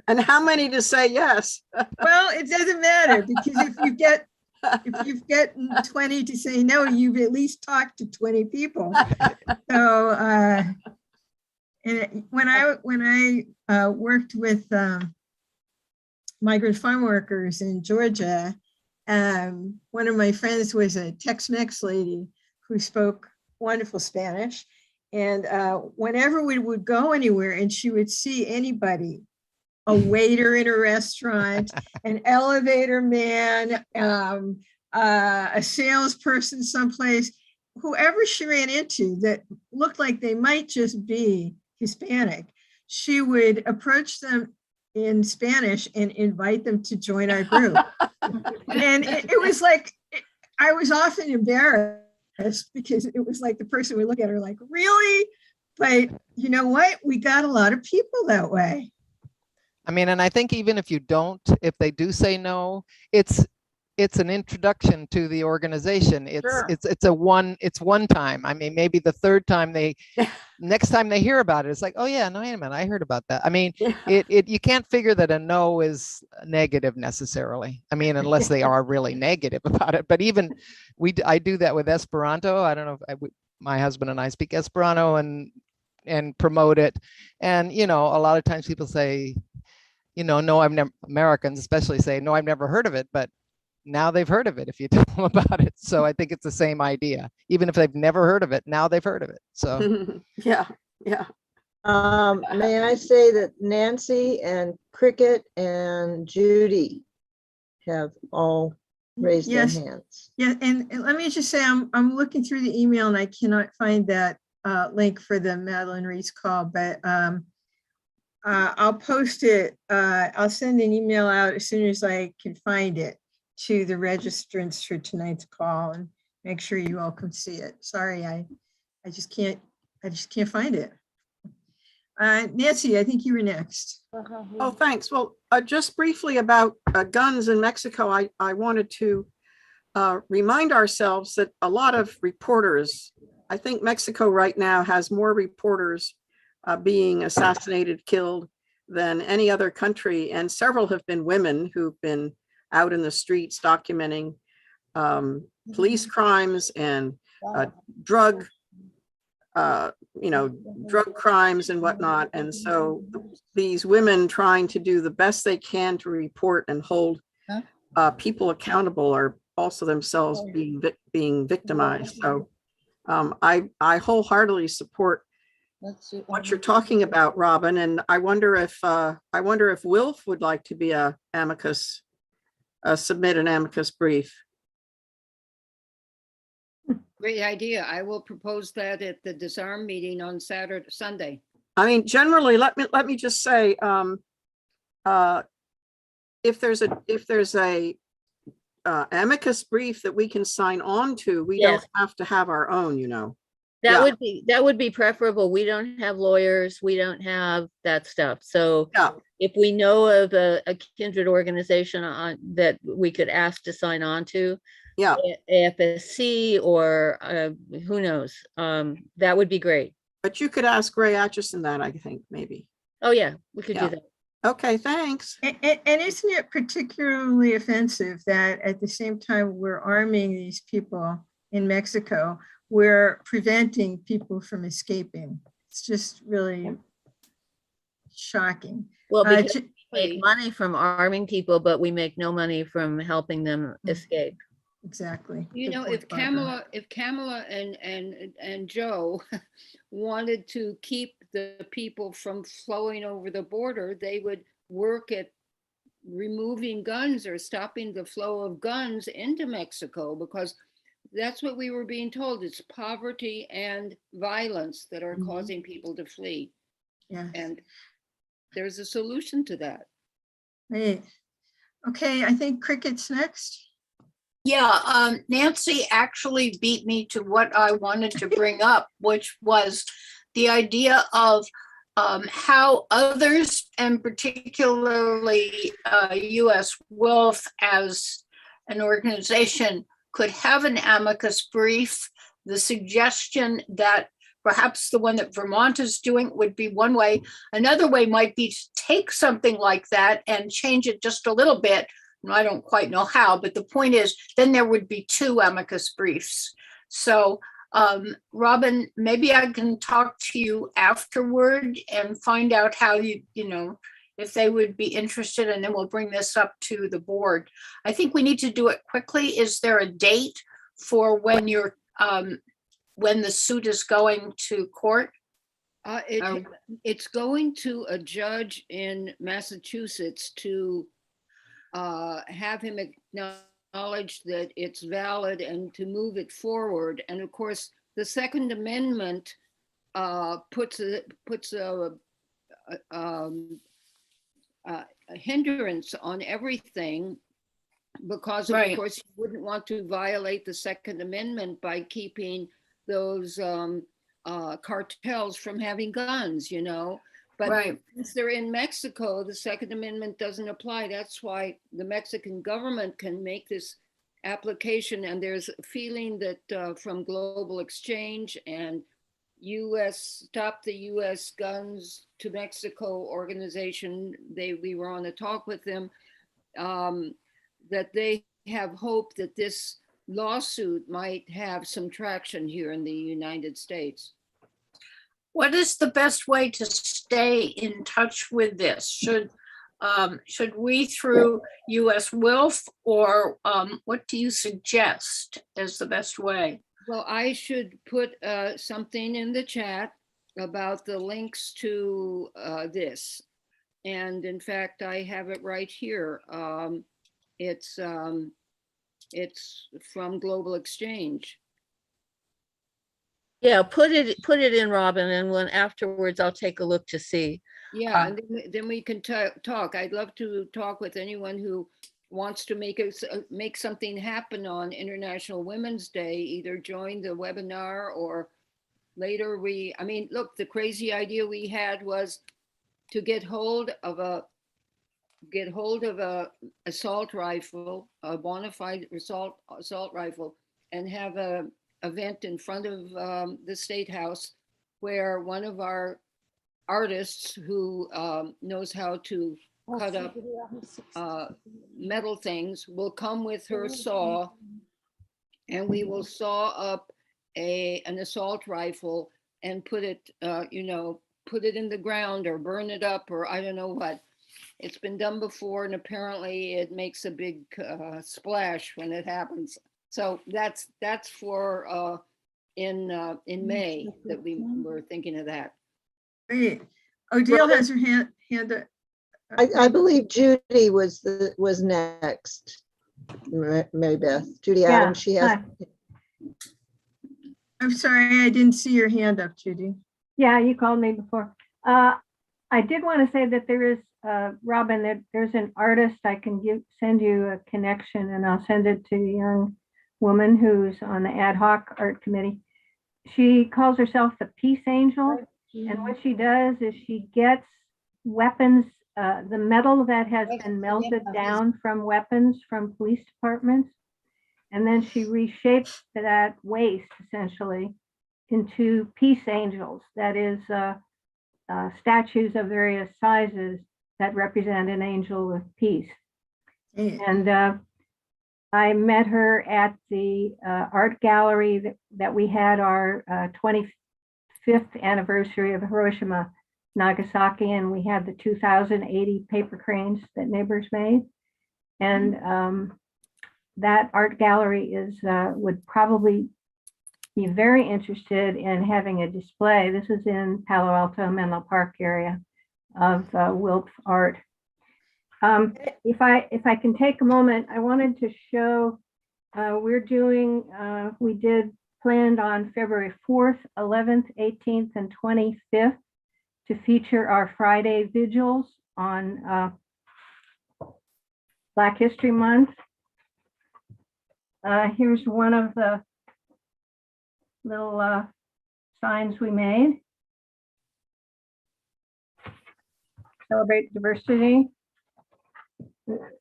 Speaker 14: And how many to say yes?
Speaker 2: Well, it doesn't matter, because if you get 20 to say no, you've at least talked to 20 people. So and when I worked with migrant farm workers in Georgia, one of my friends was a Tex-Mex lady who spoke wonderful Spanish. And whenever we would go anywhere and she would see anybody, a waiter in a restaurant, an elevator man, a salesperson someplace, whoever she ran into that looked like they might just be Hispanic, she would approach them in Spanish and invite them to join our group. And it was like, I was often embarrassed because it was like the person would look at her like, really? But you know what? We got a lot of people that way.
Speaker 1: I mean, and I think even if they do say no, it's an introduction to the organization. It's one time. I mean, maybe the third time next time they hear about it, it's like, oh yeah, no, wait a minute, I heard about that. I mean, you can't figure that a no is negative necessarily. I mean, unless they are really negative about it. But even I do that with Esperanto. I don't know if my husband and I speak Esperanto and promote it. And, you know, a lot of times people say, you know, no, I've never, Americans especially say, no, I've never heard of it, but now they've heard of it if you tell them about it. So I think it's the same idea. Even if they've never heard of it, now they've heard of it. So
Speaker 14: yeah.
Speaker 7: May I say that Nancy and Cricket and Judy have all raised their hands.
Speaker 2: Yeah, and let me just say, I'm looking through the email and I cannot find that link for the Madeline Reese call, but I'll post it. I'll send an email out as soon as I can find it to the registrants for tonight's call and make sure you all can see it. Sorry, I just can't find it. Nancy, I think you were next.
Speaker 14: Oh, thanks. Well, just briefly about guns in Mexico, I wanted to remind ourselves that a lot of reporters, I think Mexico right now has more reporters being assassinated, killed than any other country. And several have been women who've been out in the streets documenting police crimes and drug crimes and whatnot. And so these women trying to do the best they can to report and hold people accountable are also themselves being victimized. So I wholeheartily support what you're talking about, Robin. And I wonder if WILPF would like to be a amicus, submit an amicus brief.
Speaker 16: Great idea. I will propose that at the disarm meeting on Sunday.
Speaker 14: I mean, generally, let me just say, if there's a amicus brief that we can sign on to, we don't have to have our own, you know.
Speaker 12: That would be preferable. We don't have lawyers. We don't have that stuff. So if we know of a kindred organization that we could ask to sign on to, AFSC or who knows, that would be great.
Speaker 14: But you could ask Ray Atchison that, I think, maybe.
Speaker 12: Oh yeah, we could do that.
Speaker 14: Okay, thanks.
Speaker 2: And isn't it particularly offensive that at the same time we're arming these people in Mexico, we're preventing people from escaping? It's just really shocking.
Speaker 12: Well, because we make money from arming people, but we make no money from helping them escape.
Speaker 2: Exactly.
Speaker 16: You know, if Kamala and Joe wanted to keep the people from flowing over the border, they would work at removing guns or stopping the flow of guns into Mexico, because that's what we were being told. It's poverty and violence that are causing people to flee.
Speaker 2: Yes.
Speaker 16: And there's a solution to that.
Speaker 2: Right. Okay, I think Cricket's next.
Speaker 17: Yeah, Nancy actually beat me to what I wanted to bring up, which was the idea of how others, and particularly US WILPF as an organization, could have an amicus brief. The suggestion that perhaps the one that Vermont is doing would be one way. Another way might be to take something like that and change it just a little bit. I don't quite know how, but the point is, then there would be 2 amicus briefs. So Robin, maybe I can talk to you afterward and find out how you know, if they would be interested, and then we'll bring this up to the board. I think we need to do it quickly. Is there a date for when you're, when the suit is going to court?
Speaker 16: It's going to a judge in Massachusetts to have him acknowledge that it's valid and to move it forward. And of course, the Second Amendment puts a hindrance on everything, because of course you wouldn't want to violate the Second Amendment by keeping those cartels from having guns, you know. But since they're in Mexico, the Second Amendment doesn't apply. That's why the Mexican government can make this application. And there's a feeling that from Global Exchange and Stop the US Guns to Mexico organization, we were on a talk with them, that they have hope that this lawsuit might have some traction here in the United States.
Speaker 17: What is the best way to stay in touch with this? Should we through US WILPF, or what do you suggest as the best way?
Speaker 16: Well, I should put something in the chat about the links to this. And in fact, I have it right here. It's from Global Exchange.
Speaker 12: Yeah, put it in, Robin, and when afterwards I'll take a look to see.
Speaker 16: Yeah, and then we can talk. I'd love to talk with anyone who wants to make something happen on International Women's Day, either join the webinar or later I mean, look, the crazy idea we had was to get hold of a assault rifle, a bona fide assault rifle, and have a event in front of the State House where one of our artists who knows how to cut up metal things will come with her saw, and we will saw up an assault rifle and put it, put it in the ground or burn it up, or I don't know what. It's been done before, and apparently it makes a big splash when it happens. So that's for in May that we were thinking of that.
Speaker 2: Great. Odile has her hand up.
Speaker 7: I believe Judy was next. Mary Beth, Judy Adams. She has.
Speaker 2: I'm sorry, I didn't see your hand up, Judy.
Speaker 18: Yeah, you called me before. I did want to say that there is, Robin, there's an artist I can send you a connection, and I'll send it to the young woman who's on the ad hoc art committee. She calls herself the Peace Angel. And what she does is she gets weapons, the metal that has been melted down from weapons from police departments. And then she reshapes that waste essentially into peace angels. That is statues of various sizes that represent an angel of peace. And I met her at the art gallery that we had our 25th anniversary of Hiroshima, Nagasaki, and we had the 2,080 paper cranes that neighbors made. And that art gallery would probably be very interested in having a display. This is in Palo Alto, Menlo Park area of WILPF art. If I can take a moment, I wanted to show we did planned on February 4th, 11th, 18th, and 25th to feature our Friday vigils on Black History Month. Here's one of the little signs we made. Celebrate diversity.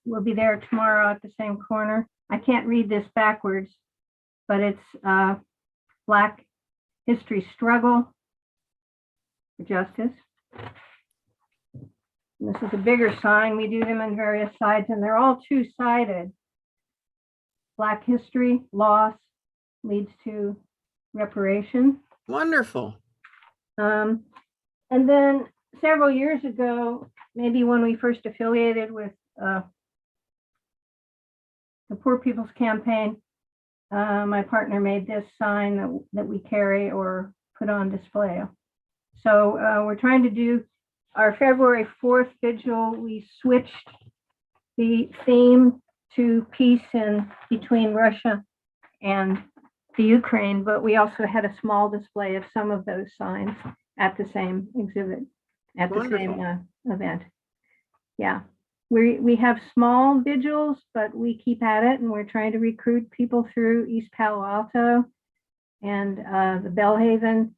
Speaker 18: We'll be there tomorrow at the same corner. I can't read this backwards, but it's Black History Struggle for Justice. And this is a bigger sign. We do them in various sides, and they're all two-sided. Black history, loss leads to reparation.
Speaker 14: Wonderful.
Speaker 18: And then several years ago, maybe when we first affiliated with the Poor People's Campaign, my partner made this sign that we carry or put on display. So we're trying to do our February 4th vigil. We switched the theme to peace between Russia and the Ukraine, but we also had a small display of some of those signs at the same exhibit, at the same event. Yeah, we have small vigils, but we keep at it, and we're trying to recruit people through East Palo Alto and the Bellhaven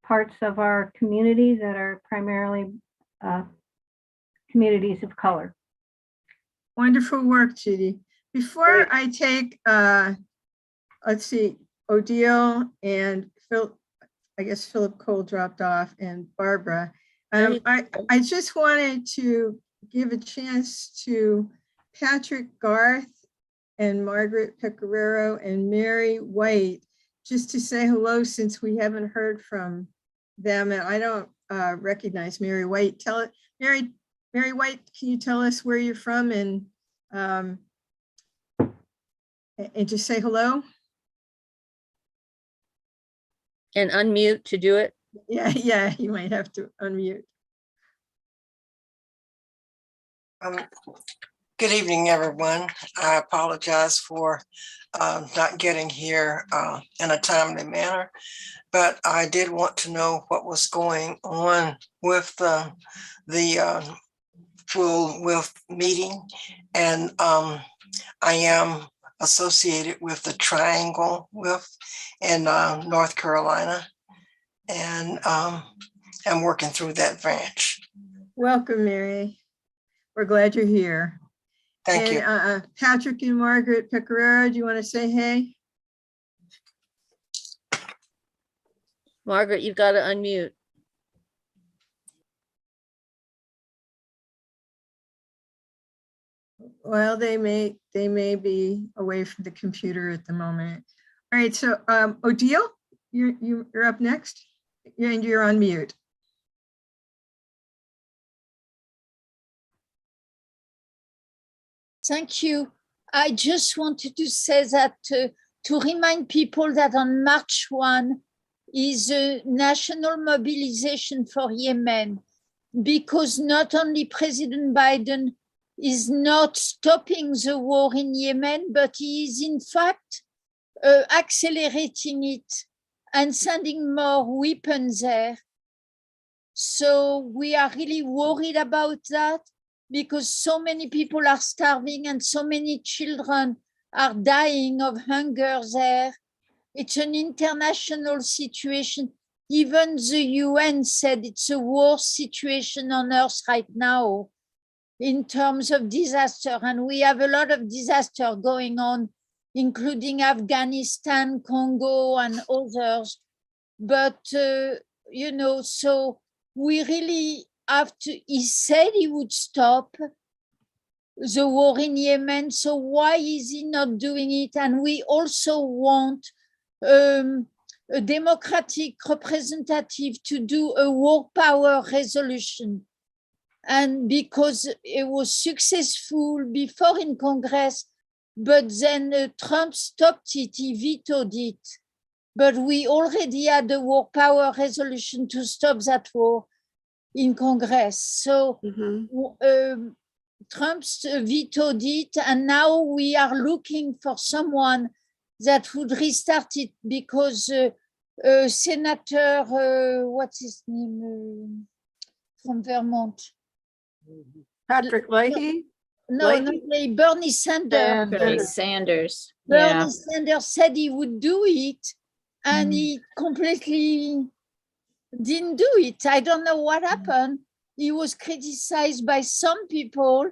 Speaker 18: parts of our community that are primarily communities of color.
Speaker 2: Wonderful work, Judy. Before I take, let's see, Odile and Phil, I guess Philip Cole dropped off, and Barbara. I just wanted to give a chance to Patrick Garth and Margaret Pecoraro and Mary White, just to say hello, since we haven't heard from them. And I don't recognize Mary White. Mary White, can you tell us where you're from and just say hello?
Speaker 12: And unmute to do it.
Speaker 2: Yeah, you might have to unmute.
Speaker 19: Good evening, everyone. I apologize for not getting here in a timely manner, but I did want to know what was going on with the WILPF meeting, and I am associated with the Triangle WILPF in North Carolina, and I'm working through that branch.
Speaker 2: Welcome, Mary. We're glad you're here.
Speaker 19: Thank you.
Speaker 2: Patrick and Margaret Pecoraro, do you want to say hey?
Speaker 12: Margaret, you've got to unmute.
Speaker 2: Well, they may be away from the computer at the moment. All right, so Odile, you're up next, and you're on mute.
Speaker 11: Thank you. I just wanted to say that to remind people that on March 1 is a national mobilization for Yemen, because not only President Biden is not stopping the war in Yemen, but he is in fact accelerating it and sending more weapons there. So we are really worried about that, because so many people are starving and so many children are dying of hunger there. It's an international situation. Even the UN said it's a worst situation on earth right now in terms of disaster. And we have a lot of disaster going on, including Afghanistan, Congo, and others. But, you know, so we really have to, he said he would stop the war in Yemen. So why is he not doing it? And we also want a democratic representative to do a war power resolution. And because it was successful before in Congress, but then Trump stopped it, he vetoed it. But we already had a war power resolution to stop that war in Congress. So Trump vetoed it, and now we are looking for someone that would restart it because Senator, what's his name, from Vermont?
Speaker 14: Patrick Leahy?
Speaker 11: No, not Leahy, Bernie Sanders.
Speaker 12: Bernie Sanders.
Speaker 11: Bernie Sanders said he would do it, and he completely didn't do it. I don't know what happened. He was criticized by some people,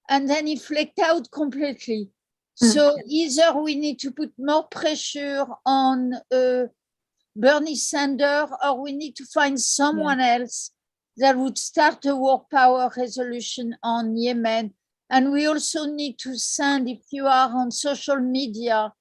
Speaker 11: and then he flaked out completely. So either we need to put more pressure on Bernie Sanders, or we need to find someone else that would start a war power resolution on Yemen. And we also need to send, if you are on social media,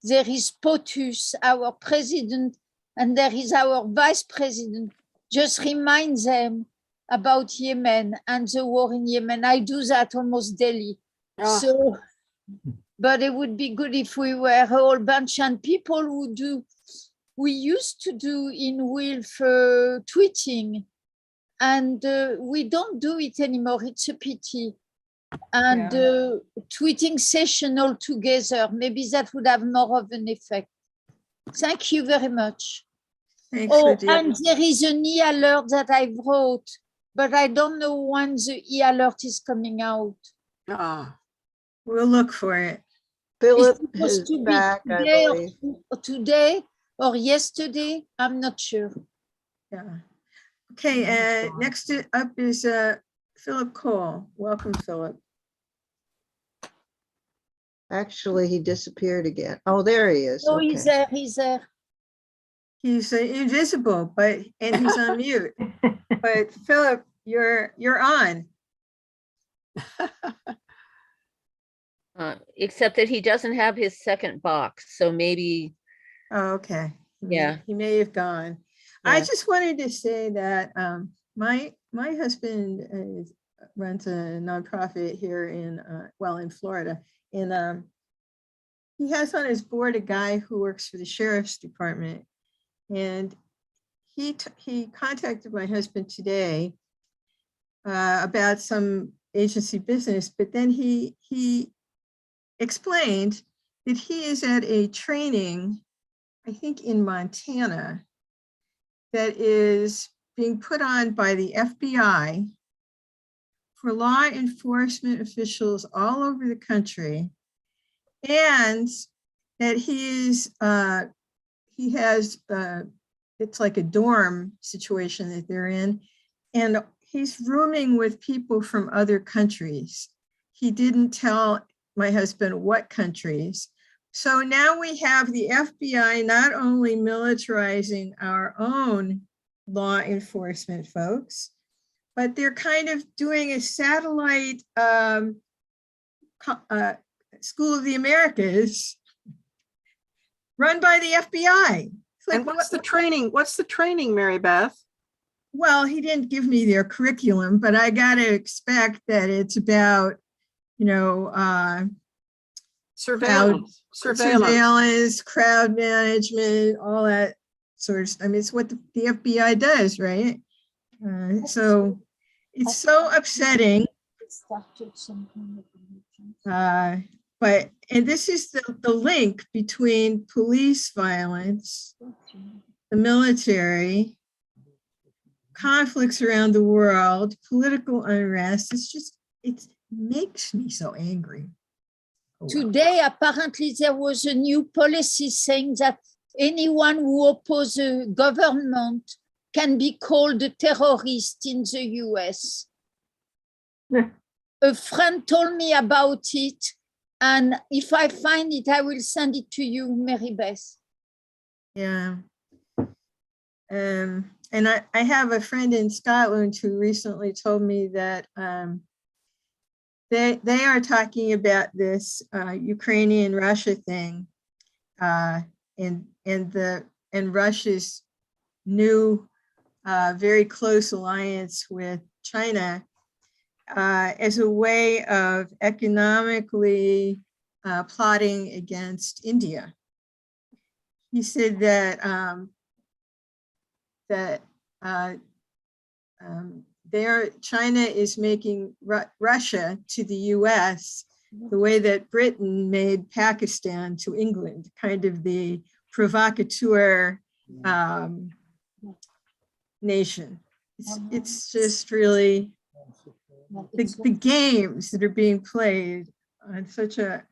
Speaker 11: there is POTUS, our president, and there is our vice president. Just remind them about Yemen and the war in Yemen. I do that almost daily. So, but it would be good if we were a whole bunch, and people who do, we used to do in WILPF tweeting, and we don't do it anymore. It's a pity. And tweeting session all together, maybe that would have more of an effect. Thank you very much.
Speaker 2: Thanks, Lydia.
Speaker 11: And there is an e-alert that I wrote, but I don't know when the e-alert is coming out.
Speaker 2: We'll look for it.
Speaker 7: Philip
Speaker 11: It's supposed
Speaker 7: is
Speaker 11: to be
Speaker 7: back, I
Speaker 11: today or yesterday. I'm not sure.
Speaker 2: Yeah. Okay, next up is Philip Cole. Welcome, Philip.
Speaker 7: Actually, he disappeared again. Oh, there he is.
Speaker 11: Oh,
Speaker 7: Okay.
Speaker 11: he's there. He's there.
Speaker 2: He's invisible, and he's on mute. But Philip, you're on.
Speaker 12: Except that he doesn't have his second box, so maybe.
Speaker 2: Oh, okay.
Speaker 12: Yeah.
Speaker 2: He may have gone.
Speaker 12: Yeah.
Speaker 2: I just wanted to say that my husband runs a nonprofit here in Florida, and he has on his board a guy who works for the sheriff's department, and he contacted my husband today about some agency business, but then he explained that he is at a training, I think in Montana, that is being put on by the FBI for law enforcement officials all over the country, and that he has it's like a dorm situation that they're in, and he's rooming with people from other countries. He didn't tell my husband what countries. So now we have the FBI not only militarizing our own law enforcement folks, but they're kind of doing a satellite School of the Americas run by the FBI.
Speaker 14: And what's the training? What's the training, Mary Beth?
Speaker 2: Well, he didn't give me their curriculum, but I got to expect that it's about,
Speaker 14: surveillance,
Speaker 2: crowd management, all that sort of. I mean, it's what the FBI does, right? So it's so upsetting. And this is the link between police violence, the military, conflicts around the world, political unrest. It makes me so angry.
Speaker 11: Today, apparently, there was a new policy saying that anyone who opposes the government can be called a terrorist in the US. A friend told me about it, and if I find it, I will send it to you, Mary Beth.
Speaker 2: Yeah. And I have a friend in Scotland who recently told me that they are talking about this Ukrainian-Russia thing, and Russia's new very close alliance with China as a way of economically plotting against India. He said that China is making Russia to the US the way that Britain made Pakistan to England, kind of the provocateur nation. It's just really the games that are being played on such a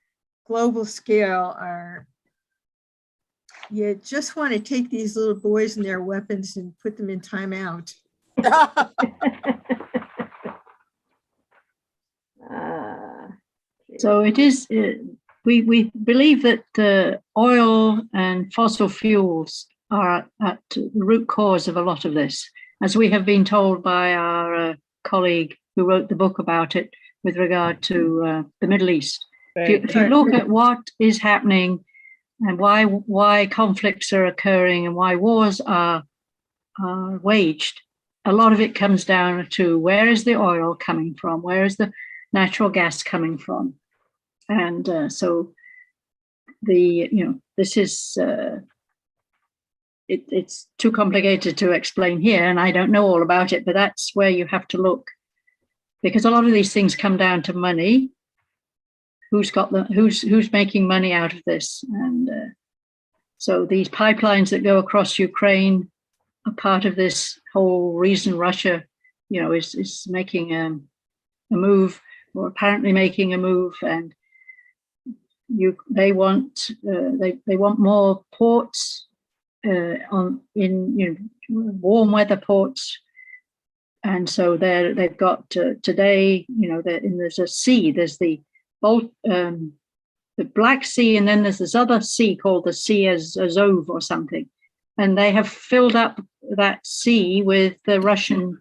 Speaker 2: global scale are, you just want to take these little boys and their weapons and put them in timeout.
Speaker 13: So it is, we believe that oil and fossil fuels are at the root cause of a lot of this, as we have been told by our colleague who wrote the book about it with regard to the Middle East. If you look at what is happening and why conflicts are occurring and why wars are waged, a lot of it comes down to where is the oil coming from? Where is the natural gas coming from? And so this is, it's too complicated to explain here, and I don't know all about it, but that's where you have to look, because a lot of these things come down to money. Who's making money out of this? And so these pipelines that go across Ukraine are part of this whole reason Russia, is making a move, or apparently making a move, and they want more ports in warm weather ports, and so they've got today, there's a sea, there's the Black Sea, and then there's this other sea called the Sea Azov or something, and they have filled up that sea with the Russian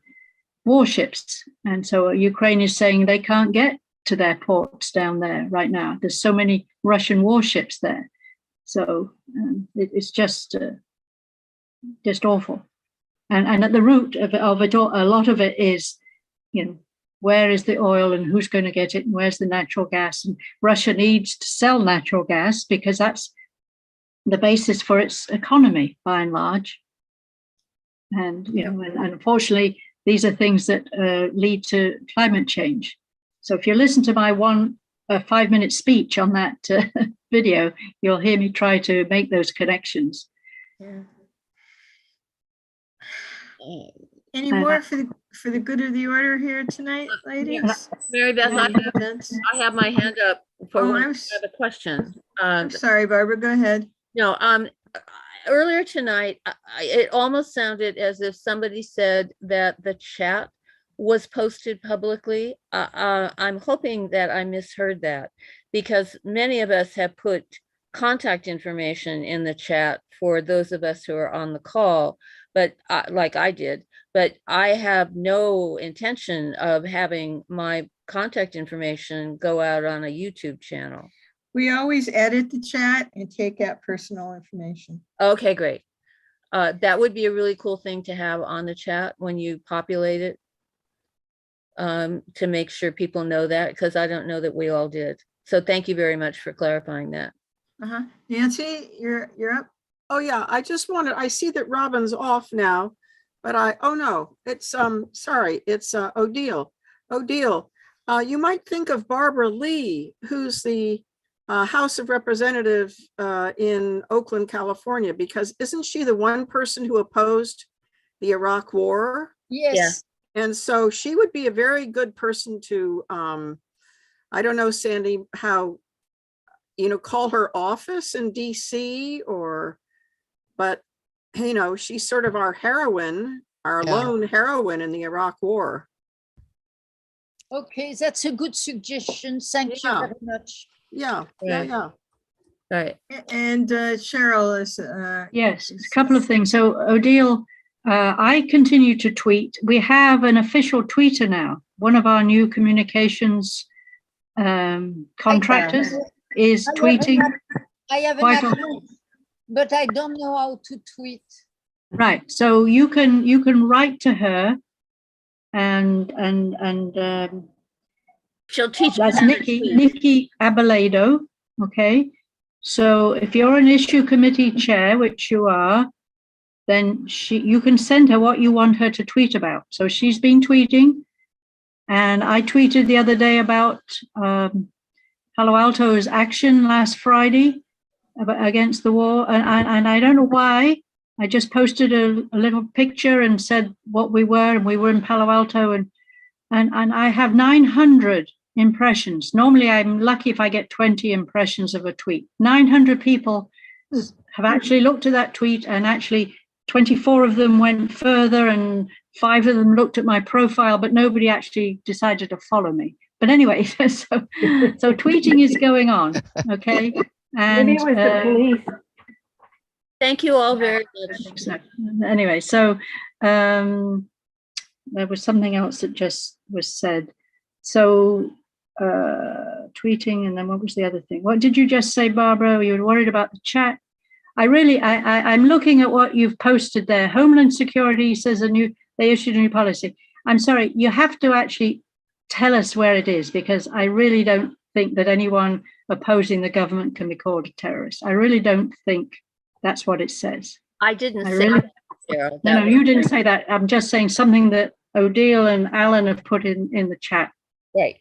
Speaker 13: warships, and so Ukraine is saying they can't get to their ports down there right now. There's so many Russian warships there, so it's just awful. And at the root of it all, a lot of it is, where is the oil and who's going to get it, and where's the natural gas? And Russia needs to sell natural gas because that's the basis for its economy by and large. And and unfortunately, these are things that lead to climate change. So if you listen to my 5-minute speech on that video, you'll hear me try to make those connections.
Speaker 2: Yeah. Any more for the good of the order here tonight, ladies?
Speaker 12: Mary Beth, I have my hand up for I have a question.
Speaker 2: I'm sorry, Barbara, go ahead.
Speaker 12: No, earlier tonight, it almost sounded as if somebody said that the chat was posted publicly. I'm hoping that I misheard that, because many of us have put contact information in the chat for those of us who are on the call, but like I did, but I have no intention of having my contact information go out on a YouTube channel.
Speaker 2: We always edit the chat and take out personal information.
Speaker 12: Okay, great. That would be a really cool thing to have on the chat when you populate it, to make sure people know that, because I don't know that we all did. So thank you very much for clarifying that.
Speaker 2: Nancy, you're up.
Speaker 14: Oh yeah, I see that Robin's off now, but oh no, it's sorry, it's Odile. Odile, you might think of Barbara Lee, who's the House of Representatives in Oakland, California, because isn't she the one person who opposed the Iraq War?
Speaker 11: Yes.
Speaker 12: Yeah.
Speaker 14: And so she would be a very good person to, I don't know, Sandy, how, call her office in DC, or but she's sort of our heroine, our
Speaker 1: Yeah.
Speaker 14: lone heroine in the Iraq War.
Speaker 11: Okay, that's a good suggestion. Thank you
Speaker 14: Yeah.
Speaker 11: very much.
Speaker 14: Yeah,
Speaker 12: Right.
Speaker 14: yeah.
Speaker 12: Right.
Speaker 2: And Cheryl is.
Speaker 13: Yes, a couple of things. So Odile, I continue to tweet. We have an official tweeter now. One of our new communications contractors is tweeting.
Speaker 11: I have an
Speaker 13: quite a-
Speaker 11: account, but I don't know how to tweet.
Speaker 13: Right. So you can write to her and
Speaker 12: She'll teach.
Speaker 13: that's Nikki Abelardo. Okay. So if you're an issue committee chair, which you are, then you can send her what you want her to tweet about. So she's been tweeting, and I tweeted the other day about Palo Alto's action last Friday against the war, and I don't know why. I just posted a little picture and said what we were, and we were in Palo Alto, and I have 900 impressions. Normally, I'm lucky if I get 20 impressions of a tweet. 900 people have actually looked at that tweet, and actually 24 of them went further, and 5 of them looked at my profile, but nobody actually decided to follow me. But anyway, so tweeting is going on, okay? And
Speaker 18: Maybe it was the police.
Speaker 12: Thank you all very much.
Speaker 13: So, anyway, so there was something else that just was said. So tweeting, and then what was the other thing? What did you just say, Barbara? You were worried about the chat. I'm looking at what you've posted there. Homeland Security says they issued a new policy. I'm sorry, you have to actually tell us where it is, because I really don't think that anyone opposing the government can be called a terrorist. I really don't think that's what it says.
Speaker 12: I didn't say
Speaker 13: really,
Speaker 12: that, Cheryl.
Speaker 13: No, you didn't say that. I'm just saying something that Odile and Alan have put in the chat.
Speaker 12: Right.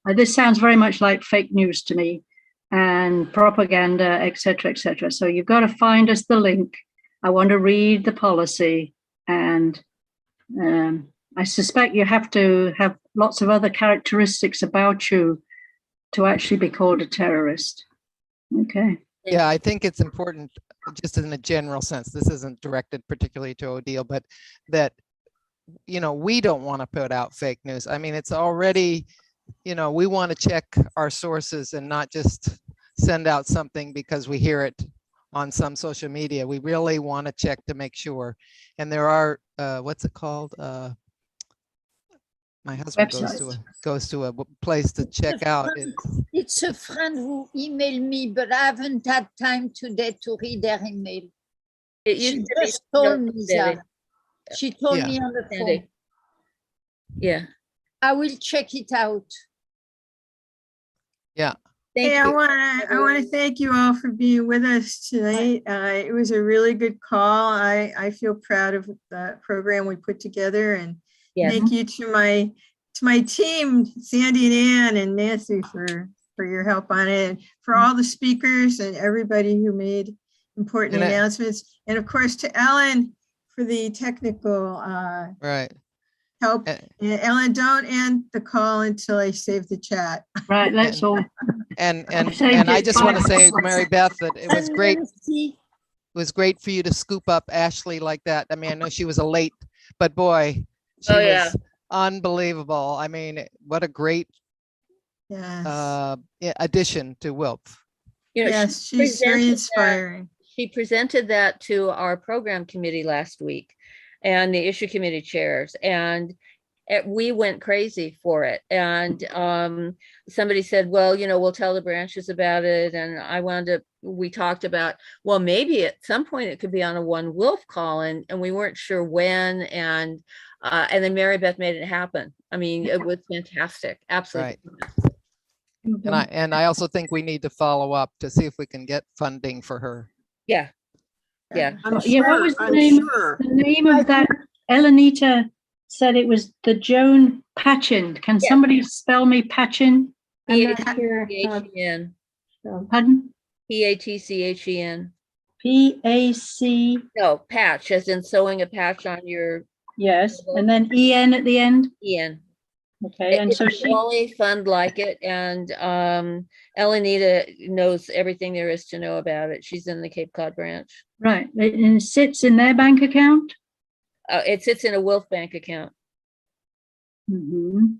Speaker 13: This sounds very much like fake news to me, and propaganda, etc., etc. So you've got to find us the link. I want to read the policy, and I suspect you have to have lots of other characteristics about you to actually be called a terrorist. Okay.
Speaker 1: Yeah, I think it's important, just in a general sense, this isn't directed particularly to Odile, but that, we don't want to put out fake news. I mean, it's already, we want to check our sources and not just send out something because we hear it on some social media. We really want to check to make sure. And there are, what's it called? My husband goes to a place to check out.
Speaker 11: It's a friend who emailed me, but I haven't had time today to read their email. She just told me that. She told me on the phone.
Speaker 12: Yeah.
Speaker 11: I will check it out.
Speaker 1: Yeah.
Speaker 2: Hey, I want to thank you all for being with us tonight. It was a really good call. I feel proud of the program we put together, and thank you to my team, Sandy and Ann and Nancy, for your help on it, and for all the speakers and everybody who made important announcements, and of course to Ellen for the technical help. And Ellen, don't end the call until I save the chat.
Speaker 13: Right, that's all.
Speaker 1: And I just want to say, Mary Beth, that it was great. It was great for you to scoop up Ashley like that. I mean, I know she was a late, but boy, she was unbelievable. I mean, what a great addition to WILPF.
Speaker 2: Yes, she's very inspiring.
Speaker 12: She presented that to our program committee last week and the issue committee chairs, and we went crazy for it. And somebody said, well, we'll tell the branches about it. And we talked about, well, maybe at some point it could be on a One WILPF call, and we weren't sure when. And then Mary Beth made it happen. I mean, it was fantastic. Absolutely.
Speaker 1: Right. And I also think we need to follow up to see if we can get funding for her.
Speaker 12: Yeah. Yeah.
Speaker 13: What was the name? The name of that? Elenita said it was the Joan Patchin. Can somebody spell me Patchin?
Speaker 12: P-A-T-C-H-E-N.
Speaker 13: Pardon?
Speaker 12: P-A-T-C-H-E-N.
Speaker 13: P-A-C.
Speaker 12: No, patch, as in sewing a patch on your.
Speaker 13: Yes, and then E-N at the end.
Speaker 12: E-N.
Speaker 13: Okay, and
Speaker 12: It's
Speaker 13: so
Speaker 12: a
Speaker 13: she,
Speaker 12: Wally fund like it, and Elenita knows everything there is to know about it. She's in the Cape Cod branch.
Speaker 13: right, and it sits in their bank account?
Speaker 12: It sits in a WILPF bank account.
Speaker 13: Mhm.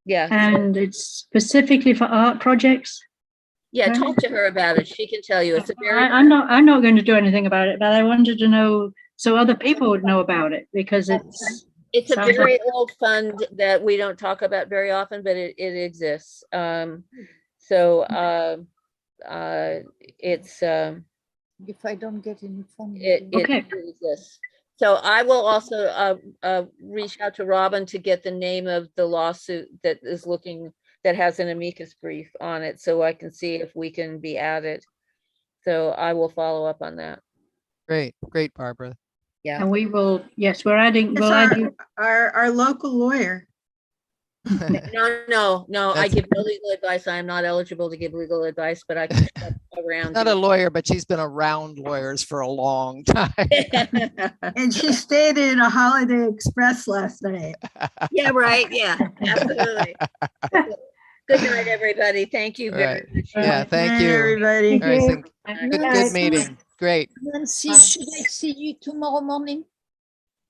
Speaker 12: Yeah.
Speaker 13: And it's specifically for art projects?
Speaker 12: Yeah,
Speaker 13: Right.
Speaker 12: talk to her about it. She can tell you. It's a very
Speaker 13: I'm not going to do anything about it, but I wanted to know so other people would know about it because it's
Speaker 12: a
Speaker 13: sounds
Speaker 12: very
Speaker 13: like,
Speaker 12: old fund that we don't talk about very often, but it exists. It's
Speaker 11: If I don't get any phone.
Speaker 12: it
Speaker 13: Okay.
Speaker 12: exists. So I will also reach out to Robin to get the name of the lawsuit that is that has an amicus brief on it, so I can see if we can be added. So I will follow up on that.
Speaker 1: Great, great, Barbara.
Speaker 12: Yeah.
Speaker 13: and we will, yes, we're adding,
Speaker 2: It's
Speaker 13: we'll add you.
Speaker 2: our local lawyer.
Speaker 12: No, I
Speaker 1: That's-
Speaker 12: give no legal advice. I am not eligible to give legal advice, but I can shop around.
Speaker 1: Not a lawyer, but she's been around lawyers for a long time.
Speaker 2: And she stayed in a Holiday Express last night.
Speaker 12: Yeah, right. Yeah, absolutely. Good night, everybody. Thank you very
Speaker 1: Right.
Speaker 12: much.
Speaker 1: Yeah, thank
Speaker 2: Hey,
Speaker 1: you.
Speaker 2: everybody.
Speaker 1: All right, so good
Speaker 11: Nancy,
Speaker 1: meeting. Great.
Speaker 11: Nancy, should I see you tomorrow morning?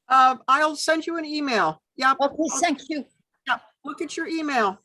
Speaker 14: I'll send you an email. Yep.
Speaker 11: Okay, thank you.
Speaker 14: Yep. Look at your email.